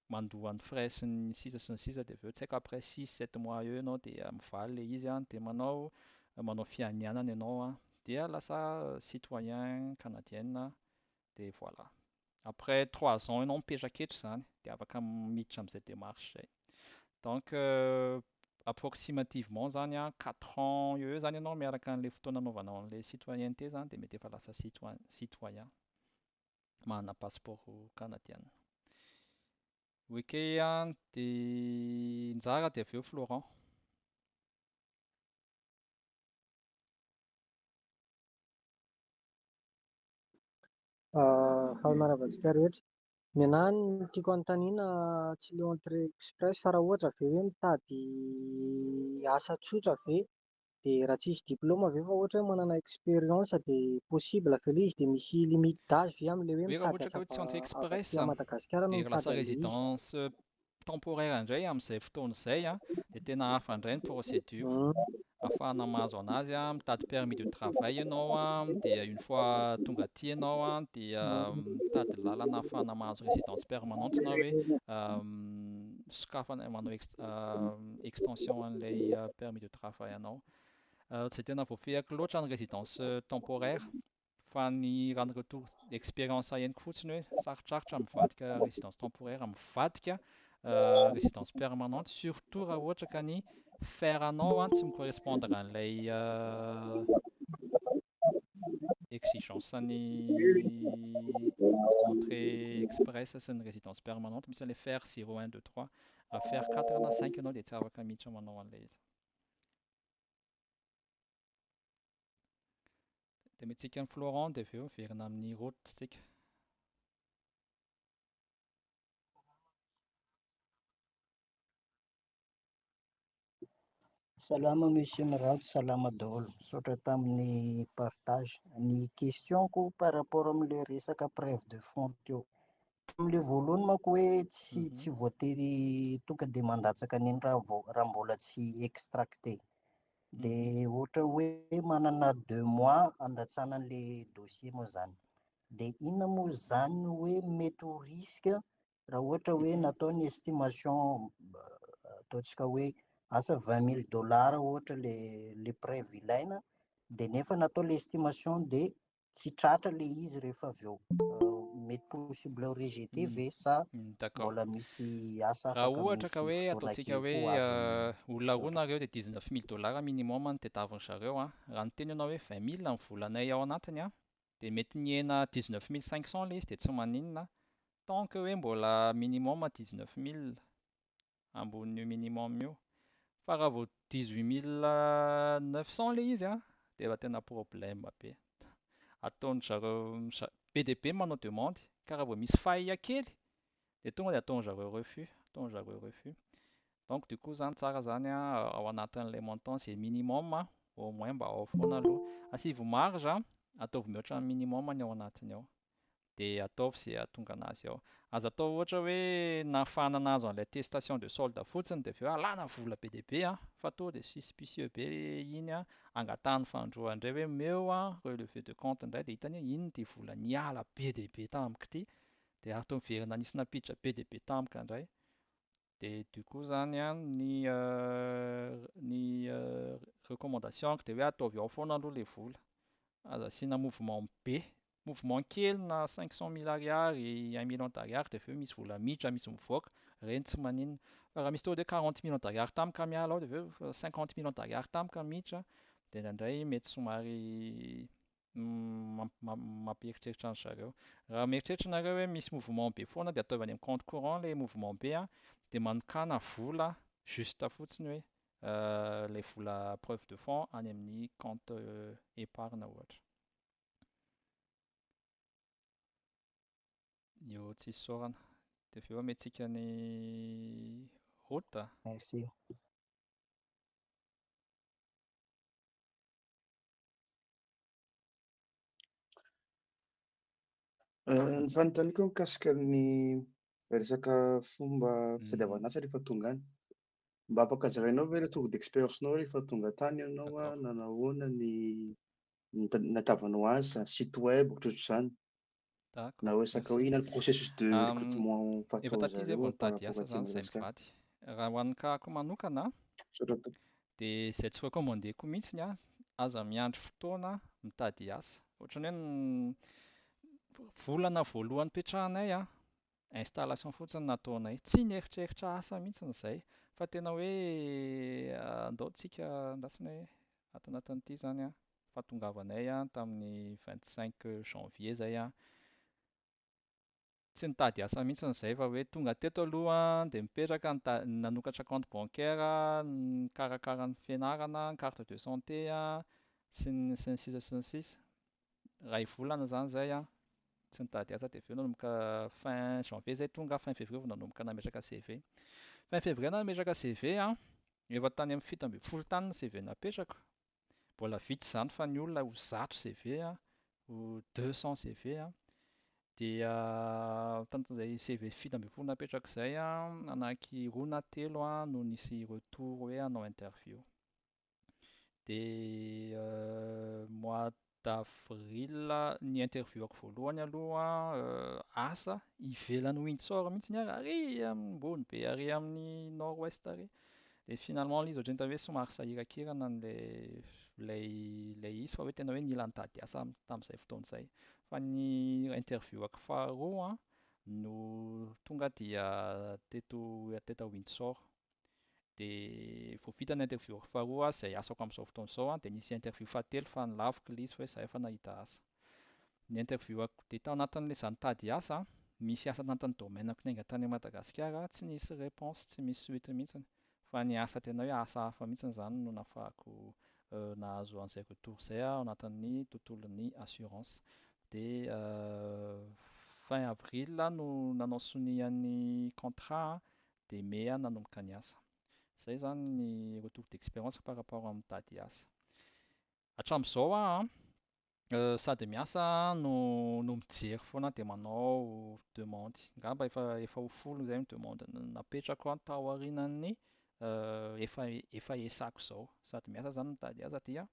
mandoa ny frais sy ny sisa dia avy eo tsy haiko après 6-7 mois eo ianao dia mivaly ilay izy a, dia manao fianihanana ianao dia lasa citoyen canadienne dia voilà. Après 3 ans ianao mipetraka eto izany dia afaka miditra amin'izay démarche izay. Donc approximativement zany 4 ans eo zany ianao miaraka an'ilay fotoana anaovanao an'ilay citoyenneté zany dia mety efa lasa citoyen manana passeport canadien. Ok dia Nzara dia avy eo Florent. Haly Madagasikara rehetra. Ny anahy ny tiako anontaniana tsy ilay entrée express fa raha ohatra ve hoe mitady asa tsotra ve dia raha tsisy diplôma ve fa ohatra hoe manana expérience dia possible ve ilay izy dia misy limite d'âge ve amin'ilay hoe Oui, raha mitady ohatra ka asa hoe tsy entrée avy express aty Madagasikara no dia mitady lasa an'ilay izy. résidence temporaire indray amin'izay fotoana izay dia tena hafa indray ny procédure. Ahafahana mahazo anazy mitady permis de travail ianao dia une fois tonga aty ianao dia mitady lalana ahafahana mahazo résidence permanente na hoe sokafana manao extension an'ilay permis de travail anao. Tsy tena voafehako loatra ny résidence temporaire fa ny raha ny retour d'expérience henoko fotsiny hoe sarotsarotra mivadika résidence temporaire, mivadika résidence permanente, surtout raha ohatra ka ny feranao tsy mi-correspondre an'ilay exigence ny entrée express sy ny résidence permanente. Misy an'ilay fer 0, 1, 2, 3. Raha fer 4 na 5 ianao dia tsy afaka miditra manao an'ilay izy. Dia mentsika ny Florent dia avy eo miverina amin'ny route tsika. Salama monsieur Mirado, salama daholo. Misaotra tamin'ny partage. Ny questionko par rapport amin'le resaka preuve de fond teo. Amin'le voalohany manko hoe tsy voatery tonga de mandatsaka an'iny raha mbola tsy extracté. De ohatra hoe manana 2 mois andatsana an'le dossier moa zany. De inona moa zany hoe mety ho risque raha ohatra hoe natao ny estimation ataontsika hoe asa $20,000 ohatra le preuve ilaina, de nefa natao le estimation de tsy tratra le izy rehefa avy eo. Mety possible ho rejeté ve sa mbola misy asa raha afaka ohatra ka misy hoe fotoana ataontsika kely hoe koa azony olona roa nareo de $19,000 minimum no tadiavin'ny zareo a. Raha niteny ianao hoe 20,000 ny volanay ao anatiny a, de mety mihena 19 500 le izy de tsy maninona, tant que hoe mbola minimum 19,000 ambon'io minimum io. Fa raha vao 18 900 le izy a, de efa tena problème be. Ataon'ny zareo be dia be manao demande, ka raha vao misy failles kely de tonga de ataon'ny zareo refus. Donc du coup zany tsara zany a, ao anatin'ilay montant c'est minimum a, au moins mba ao foana aloha. Asivy marge a, ataovy mihoatra ny minimum ny ao anatiny ao, de ataovy izay ahatonga anazy ao. Azo atao ohatra hoe nahafahana nahazo an'ilay attestation de solde fotsiny de avy eo alana vola be dia be a, fa tonga de suspicieux be iny a, angatahany fandroana indray hoe meo a relevé de compte indray de hitany hoe iny ity vola niala be dia be tamiko ity, de atao miverina nisy nampiditra be dia be tampoka indray. De du coup zany a ny recommandation de hoe ataovy ao foana aloha le vola. Azo asiana mouvement be, mouvement kely na 500,000 ariary, 1 million d'ariary de avy eo misy vola miditra, misy mivoaka, ireny tsy maninona. Fa raha misy tonga de 40 millions d'ariary tampoka miala ao de avy eo 50 millions d'ariary tampoka miditra, de indraindray mety somary mampieritreritra an'ny zareo. Raha mieritreritra nareo hoe misy mouvement be foana de ataovy any amin'ny compte courant le mouvement be a, de manokana vola juste fotsiny hoe ilay vola preuve de fond any amin'ny compte épargne ohatra. Io tsisy saorana. De avy eo amentsika ny route. Merci. Ny fanontaniako mikasika ny resaka fomba fitadiavana asa rehefa tonga any. Mba afaka zarainao ve retour d'expérience-nao rehefa tonga tany ianao a, nanahoana ny natavanao asa, site web ohatrohatr'izany, na resaka hoe inona ny processus de recrutement Efa fatao taty izy vao zareo par nitady rapport asa aty zany izay Madagasikara. mivady. Raha ho an'ny kahako manokana de izay tsy recommandeko mihitsiny a, aza miandry fotoana mitady asa. Ohatran'ny hoe volana voalohany ipetrahanay a, installation fotsiny nataonay, tsy nieritreritra asa mihitsiny izay, fa tena hoe andao tsika andrasana hoe ato anatin'ity zany a, fahatongavanay a tamin'ny 25 janvier zay a, tsy nitady asa mihitsiny izay fa hoe tonga teto aloha dia mipetraka, nanokatra compte bancaire, nikarakara ny fianarana, carte de santé a, sy ny sisa sy ny sisa. Iray volana zany izay a, tsy nitady asa dia avy eo nanomboka fin janvier zay tonga, fin février vao nanomboka nametraka CV. Fin février nametraka CV a, efa tany amin'ny 17 tany ny CV napetrako. Mbola vitsy izany fa ny olona ho 100 CV a, ho 200 CV a. Dia tan'izay CV 17 napetraka izay a, anaky 2 na 3 a no nisy retour hoe hanao interview. Dia mois d'avril ny interviewako voalohany aloha asa ivelan'ny Windsor mihitsy ary ambony be, ary amin'ny nord-ouest ary. Dia finalement ilay izy ohatrany hoe somary sahirakirana ilay izy fa hoe tena hoe nila nitady asa tamin'izay fotoana izay. Fa ny interviewako faharoa no tonga dia teto Windsor. Dia vao vita ny interviewako faharoa izay asako amin'izao fotoana izao dia nisy interview fahatelo fa nilaviko ilay izy fa hoe izaho efa nahita asa. Ny interviewako dia tao anatin'ilay izaho nitady asa, misy asa anatin'ny domaine-ako niainga tany Madagasikara, tsy nisy réponse, tsy misy suite mihitsiny. Fa ny asa tena hoe asa hafa mihitsiny izany no nahafahako nahazo an'izay retour izay ao anatin'ny tontolon'ny assurance. Dia fin avril no nanao sonian'ny contrat dia mai nanomboka ny asa. Zay zany ny retour d'expérience par rapport amin'ny mitady asa. Hatramin'izao sady miasa no mijery foana dia manao demande. Ngamba efa ho folo izay ny demande napetrako tao aorianan'ny efa esako izao. Sady miasa zany mitady asa dia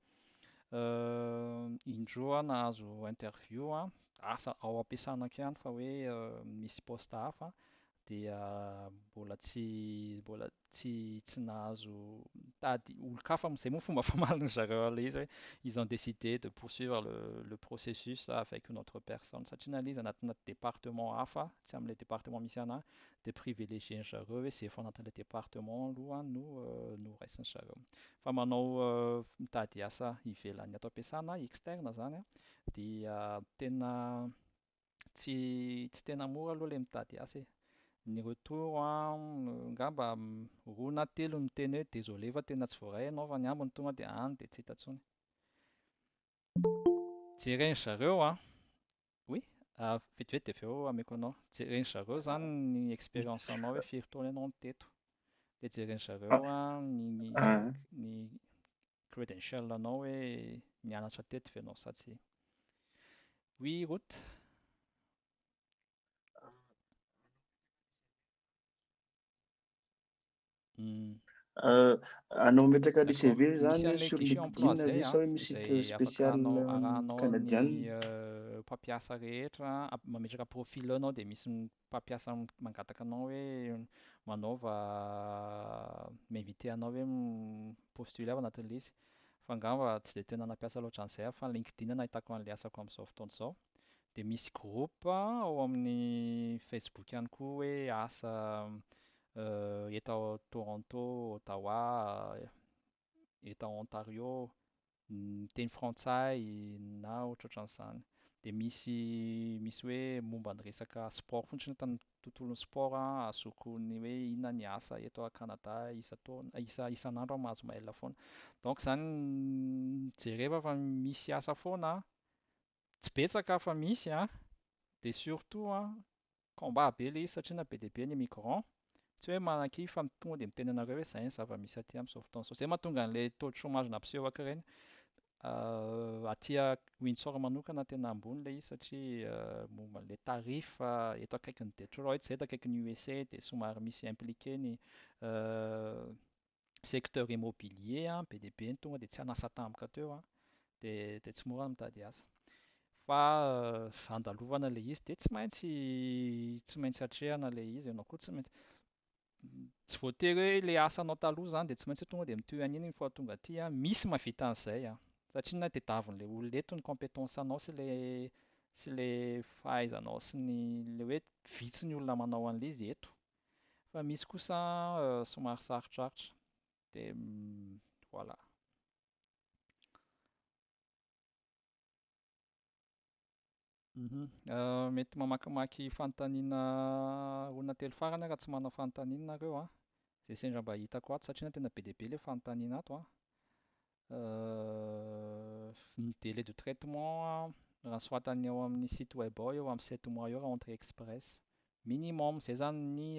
indroa nahazo interview asa ao am-piasana ihany fa hoe misy poste hafa dia mbola tsy nahazo mitady olon-kafa izay moa fomba famaliny zareo ilay izy hoe ils ont décidé de poursuivre le processus avec une autre personne satria na ilay izy anatina département hafa tsy amin'ilay département misy anahy dia privilégieny zareo hoe izay efa anatin'ilay département aloha no raisiny zareo. Fa manao mitady asa ivelan'ny ato am-piasana externe zany dia tena tsy tena mora aloha ilay mitady asa e. Ny retour ngamba roa na telo no miteny hoe désolé fa tena tsy voaray ianao fa ny ambiny tonga dia any dia tsy hita intsony. Jereny zareo oui, vetivety dia avy eo ameko anao. Jereny zareo zany ny expérience anao hoe firy taona ianao teto. Dia jereny zareo ny credential anao hoe nianatra teto ve ianao sa tsy. Oui, route. Anao metraka ny CV Misy zany an'ilay sur fichier emploi LinkedIn zay ve sa hoe misy izay site afaka spécial arahanao canadienne? ny mpampiasa rehetra, mametraka profil anao dia misy mpampiasa mangataka anao hoe manaova m'inviter anao hoe postuler ao anatin'ilay izy. Fa angamba tsy dia tena nampiasa loatra an'izay fa LinkedIn nahitako an'ilay asako amin'izao fotoana izao. Dia misy groupe ao amin'ny Facebook ihany koa hoe asa eto Toronto, Ottawa, eto Ontario, miteny frantsay na ohatrohatran'izany. Dia misy hoe momba ny resaka sport fotsiny tamin'ny tontolon'ny sport azoko ny hoe inona ny asa eto a Canada isan'andro mahazo mail foana. Donc zany jereva fa misy asa foana, tsy betsaka fa misy dia surtout combat be ilay izy satria na be dia be ny migrant. Tsy hoe manan-kivy fa tonga dia miteny anareo hoe izay ny zava-misy aty amin'izao fotoana izao. Izay mahatonga an'ilay taux de chômage nampisehoaka ireny aty Windsor manokana tena ambony ilay izy satria momba an'ilay tarif eto akaikin'ny Detroit, izay eto akaikin'ny USA dia somary misy impliqué ny secteur immobilier be dia be ny tonga dia tsy hanasa tampoka teo dia tsy mora mitady asa. Fa andalovana ilay izy dia tsy maintsy hatrehana ilay izy, ianao koa tsy voatery hoe ilay asanao taloha zany dia tsy maintsy tonga dia mitohy an'iny fa tonga aty misy mahavita an'izay satria na tadiavin'ilay olona eto ny compétence anao sy ilay fahaizanao sy ilay hoe vitsy ny olona manao an'ilay izy eto. Fa misy kosa somary sarotsarotra dia voilà. Mety mamakimaky fanontaniana roa na telo farany raha tsy manao fanontaniana nareo izay sendra mba hitako ato satria tena be dia be ilay fanontaniana ato ny délai de traitement raha soatany ao amin'ny site web ao eo amin'ny 7 mois eo raha entrée express minimum. Izay zany ny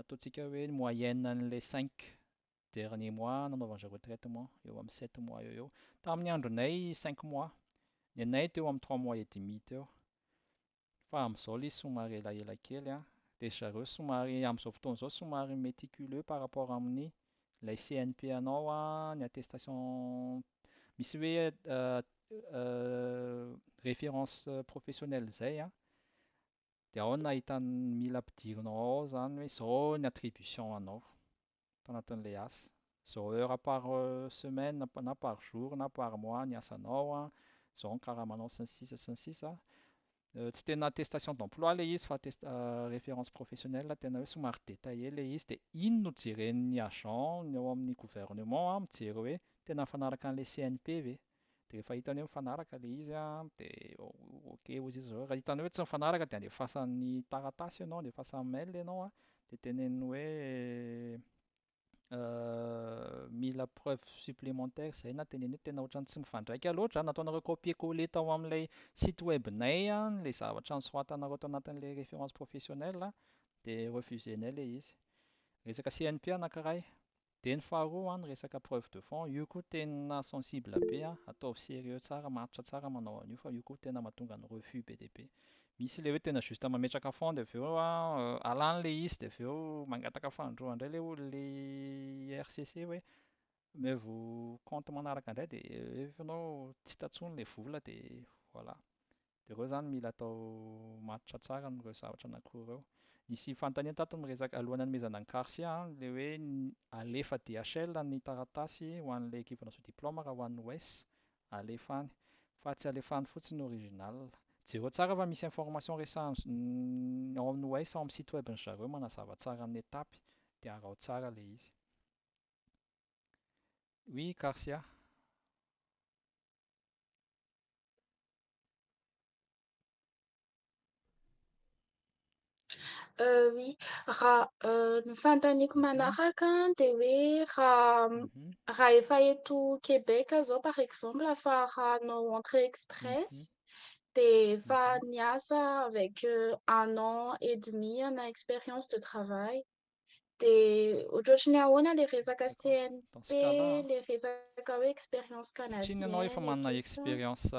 ataontsika hoe moyenne an'ilay 5 dernier mois nanaovana zareo traitement eo amin'ny 7 mois eo. Tamin'ny andronay 5 mois. Ny anay teo amin'ny 3 mois et demi teo. Fa amin'izao ilay somary elaela kely dia zareo somary amin'izao fotoana izao somary méticuleux par rapport amin'ny ilay CNP anao ny attestation misy hoe référence professionnelle izay dia ao nahita mila ampidirinao ao zany hoe izao ny attribution anao tao anatin'ilay asa. Izao heure par semaine na par jour na par mois ny asanao, izao ny karamanao sy ny sisa. Tsy tena attestation d'emploi ilay izy fa référence professionnelle tena hoe somary détaillé ilay izy dia iny no jeren'ny agent ny ao amin'ny gouvernement mijery hoe tena mifanaraka an'ilay CNP ve. Dia rehefa hitany hoe mifanaraka ilay izy dia ok hozy izy zareo. Raha hitany hoe tsy mifanaraka dia andefasan'ny taratasy ianao, andefasan'ny mail ianao dia teneniny hoe mila preuve supplémentaire izay na teneny hoe tena ohatran'ny tsy mifandraika loatra nataonareo copier-coller tao amin'ilay site webnay ilay zavatra nisoratanareo tao anatin'ilay référence professionnelle dia refusenay ilay izy. Resaka CNP anankiray Dia ny faharoa ny resaka preuve de fond, io koa tena sensible be, ataovy sérieux tsara, matotra tsara manao an'io fa io koa tena mahatonga ny refus be dia be. Misy ilay hoe tena juste mametraka fond dia avy eo alany ilay izy dia avy eo mangataka fandroa indray ilay olona RCC hoe mevò compte manaraka indray dia efanao tsy tantsony ilay vola dia voilà. Dia ireo izany mila atao matotra tsara amin'ireo zavatra anankiroa ireo. Nisy fanontaniana tato miresaka alohan'ny hanomezana ny CARSIA, ilay hoe alefa DHL ny taratasy ho an'ilay équivalence du diplôme raha ho an'ny WES, alefa any. Fa tsy alefa any fotsiny original. Jereo tsara fa misy information resahany ao amin'ny WES, ao amin'ny site web ny zareo manazava tsara ny etapy dia arao tsara ilay izy. Oui, CARSIA. Oui, raha ny fantaniko manaraka dia hoe raha efa eto Québec zao par exemple fa raha hanao entrée express dia efa niasa avec 1 an et demi ana expérience de travail. Dia ohatrohatry ny ahoana ilay resaka CNP, ilay resaka hoe expérience Satria ianao efa canadienne manana et tout ça. expérience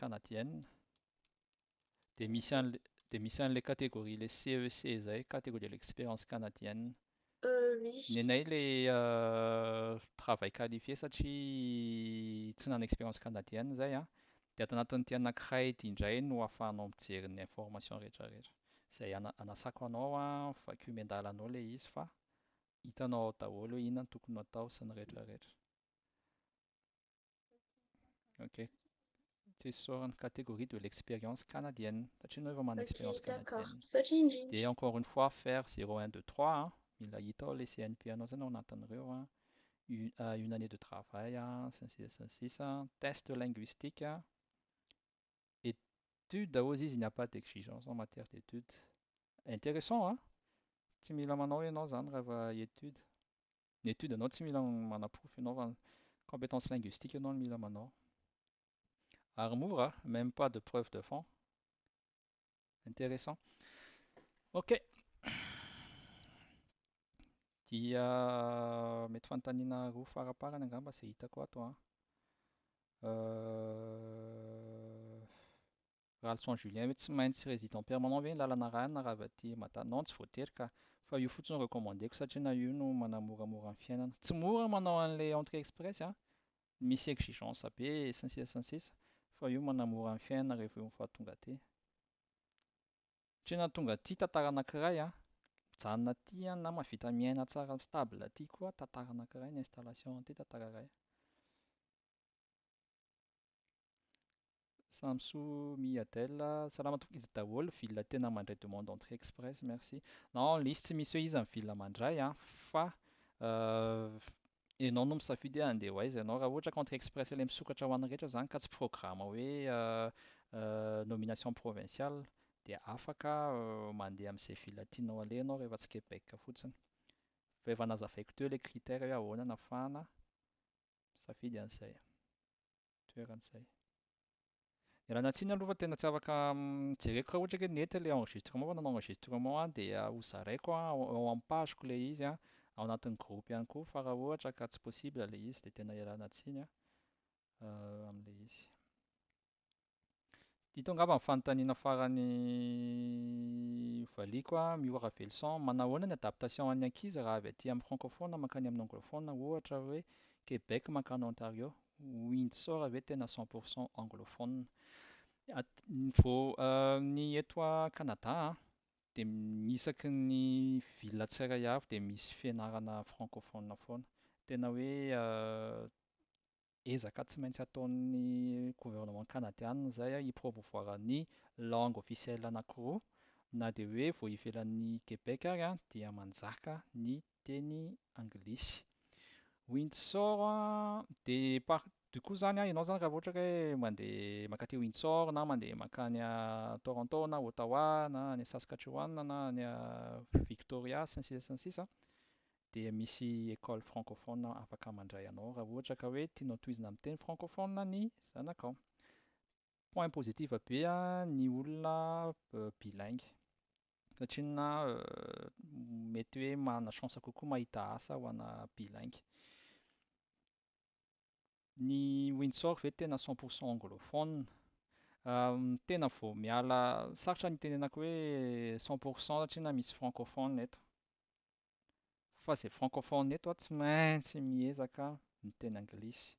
canadienne dia misy an'ilay catégorie ilay CEC zay, catégorie de l'expérience canadienne. Oui. Ny anay ilay travail qualifié satria tsy nana expérience canadienne zay dia ato anatin'ity anankiray ity indray no ahafahanao mijery ny information rehetrarehetra. Izay anasako anao fa kihomen-dalanao ilay izy fa hitanao ao daholo hoe inona no tokony atao sy ny rehetrarehetra. Ok. C'est sur une catégorie de l'expérience canadienne. Satria ianao efa manana expérience canadienne. Dia encore une fois faire 0, 1, 2, 3. Mila hita ao ilay CNP anao zany ao anatin'ireo. Une année de travail, ainsi, test linguistique. Études, aussi, il n'y a pas d'exigence en matière d'études. Intéressant, hein? Tsy mila manao ianao zany rehefa études. Ny études anao tsy mila manaprofy ianao fa compétences linguistiques ianao no mila manao. Ary mora, même pas de preuve de fond. Intéressant. Ok. Dia mety fanontaniana roa faraparany angamba izay hitako ato. Ralson Julien hoe tsy maintsy résident permanent ve ny lalana rà na raha avy aty Matana? Non, tsy voatery ka fa io fotsiny recommandeko satria na io no manamoramora ny fiainana. Tsy mora manao an'ilay entrée express, misy exigence be sy ny sisa fa io manamora ny fiainana rehefa eo amin'ny fahatonga aty. Satria na tonga aty tantara anankiray mijanona aty na mahavita miaina tsara stable aty koa tantara anankiray ny installation aty tantara iray. Samsou Miadel, salama tokizy daholo, ville tena mandray demande entrée express, merci. Non, lisy tsy misy hoe iza ny ville mandray fa ianao no misafidy andeha ho aiza ianao. Raha ohatra ka entrée express ilay misokatra ho an'ny rehetra zany ka tsy programme hoe nomination provinciale dia afaka mandeha amin'izay ville tianao aleha ianao rehefa tsy Québec fotsiny. Fa efa nazavaiko teo ilay critère hoe ahoana no ahafahana misafidy an'izay toeran'izay. Ialana tsiny aloha fa tena tsy afaka jereko raha ohatra hoe nety ilay enregistrement fa nanao enregistrement dia hozaraiko ao amin'ny pageko ilay izy ao anatin'ny groupe ihany koa fa raha ohatra ka tsy possible ilay izy dia tena ialana tsiny amin'ilay izy. Dito angamba ny fanontaniana farany valiako Miora Velson, manahoana ny adaptation an'ny ankizy raha avy aty amin'ny francophone mankany amin'ny anglophone ohatra hoe Québec mankany Ontario, Windsor ve tena 100% anglophone. Ny eto Canada dia isaky ny ville tsirairay avy dia misy fianarana francophone foana. Tena hoe ezaka tsy maintsy ataon'ny gouvernement canadian izay hipromouvoir ny langue officielle anankiroa na dia hoe vao ivelan'ny Québec ary dia manjaka ny teny anglisy. Windsor dia du coup zany ianao zany raha ohatra hoe mandeha mankaty Windsor na mandeha mankany Toronto na Ottawa na any Saskatchewan na any Victoria sy ny sisa dia misy école francophone afaka mandray anao raha ohatra ka hoe tianao tohizina amin'ny teny francophone ny zanakao. Point positif be ny olona bilingue. satria mety hoe manana chance kokoa mahita asa ho ana bilingue. Ny Windsor ve tena 100% anglophone? Tena vao miala sarotra ny tenenako hoe 100% satria na misy francophone eto. Fa izay francophone eto tsy maintsy miezaka miteny anglisy,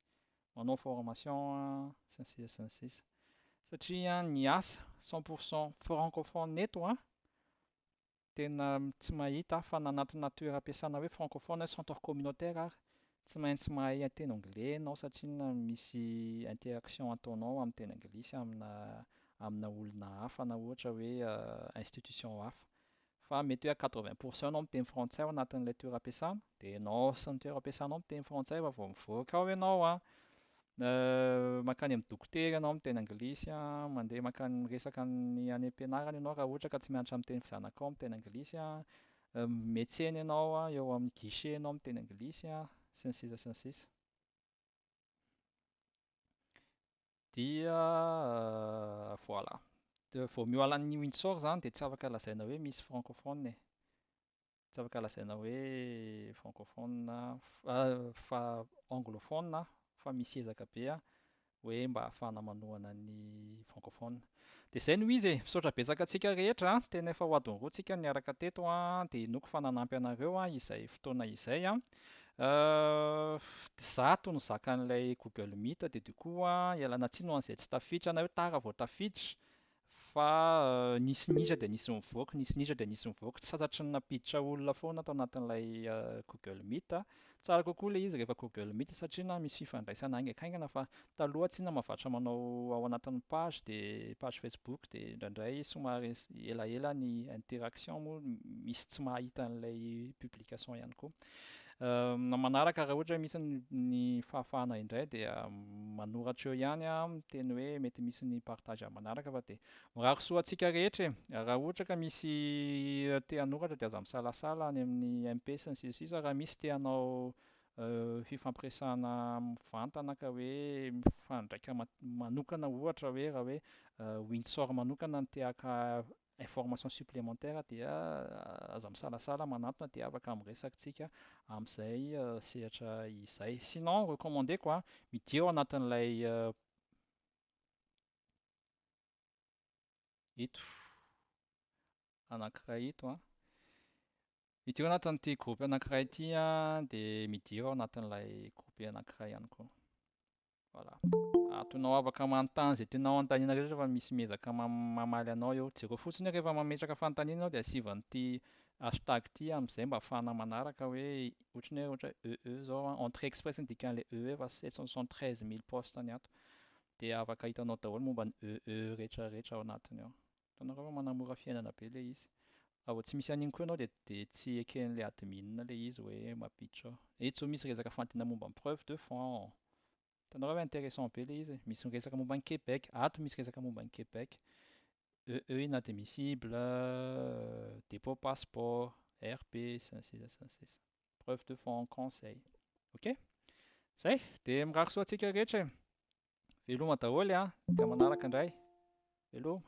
manao formation sy ny sisa sy ny sisa. Satria ny asa 100% francophone eto tena tsy mahita fa na anatina toeram-piasana hoe francophone centre communautaire ary tsy maintsy mahay teny anglais ianao satria misy interaction ataonao amin'ny teny anglisy amina olona hafa na ohatra hoe institution hafa. Fa mety hoe 80% ianao miteny frantsay ao anatin'ilay toeram-piasana dia ianao sy ny toeram-piasanao miteny frantsay fa vao mivoaka ao ianao mankany amin'ny dokotera ianao miteny anglisy, mandeha mankany miresaka ny any am-pianarana ianao raha ohatra ka tsy mianatra miteny zanakao miteny anglisy, miantsena ianao eo amin'ny guichet ianao miteny anglisy sy ny sisa sy ny sisa. Dia voilà. Vao miala ny Windsor izany dia tsy afaka lazaina hoe misy francophone. Tsy afaka lazaina hoe francophone fa anglophone fa misy ezaka be hoe mba ahafahana manohana ny francophone. Dia izay no izy misaotra betsaka antsika rehetra, tena efa ho adiny roa antsika niaraka teto dia hinoko fa nanampy anareo izay fotoana izay. Izaho toy ny zakan'ilay Google Meet dia du coup ialana tsiny ho an'izay tsy tafiditra na hoe tara vao tafiditra fa nisy niditra dia nisy mivoaka, nisy niditra dia nisy mivoaka, tsy satatry ny nampiditra olona foana tao anatin'ilay Google Meet. Tsara kokoa ilay izy rehefa Google Meet satria misy fifandraisana haingaikaingana fa taloha tsy mahavatra manao ao anatin'ny page dia page Facebook dia indraindray somary elaela ny interaction moa misy tsy mahita an'ilay publication ihany koa. Na manaraka raha ohatra hoe misy ny fahafahana indray dia manoratra eo ihany miteny hoe mety misy ny partage manaraka fa dia mirary soa antsika rehetra raha ohatra ka misy te hanoratra dia aza misalasala any amin'ny MP sy ny sisa sisa raha misy te hanao fifampiresahana mivantana ka hoe mifandraika manokana ohatra hoe raha hoe Windsor manokana no te haka information supplémentaire dia aza misalasala manantona dia afaka miresaka tsika amin'izay sehatra izay. Sinon recommandeko miditra ao anatin'ilay ito anankiray ito miditra ao anatin'ity groupe anankiray ity dia miditra ao anatin'ilay groupe anankiray ihany koa. Voilà. Atonao afaka manontany izay tianao anontaniana rehetra fa misy miezaka mamaly anao eo. Jereo fotsiny rehefa mametraka fanontaniana ao dia asivan'ity hashtag ity amin'izay mba ahafahana manaraka hoe ohatra zao entrée express ny dikan'ilay fa 773 000 poste ny ato dia afaka hitanao daholo momba ny rehetrarehetra ao anatiny ao. Hitanao fa manamora fiainana be ilay izy. Raha vao tsy misy an'iny koa ianao dia tsy eken'ilay admin ilay izy hoe mampiditra ao. Eto zao misy resaka fantina momba ny preuve de fond. Hitanao hoe intéressant be ilay izy. Misy resaka momba ny Québec. Ato misy resaka momba ny Québec. Inadmissible, dépôt passeport, RP, sy ny sisa sy ny sisa. Preuve de fond, conseil. Ok? Zay, dia mirary soa antsika rehetra. Veloma daholo dia manaraka indray. Veloma.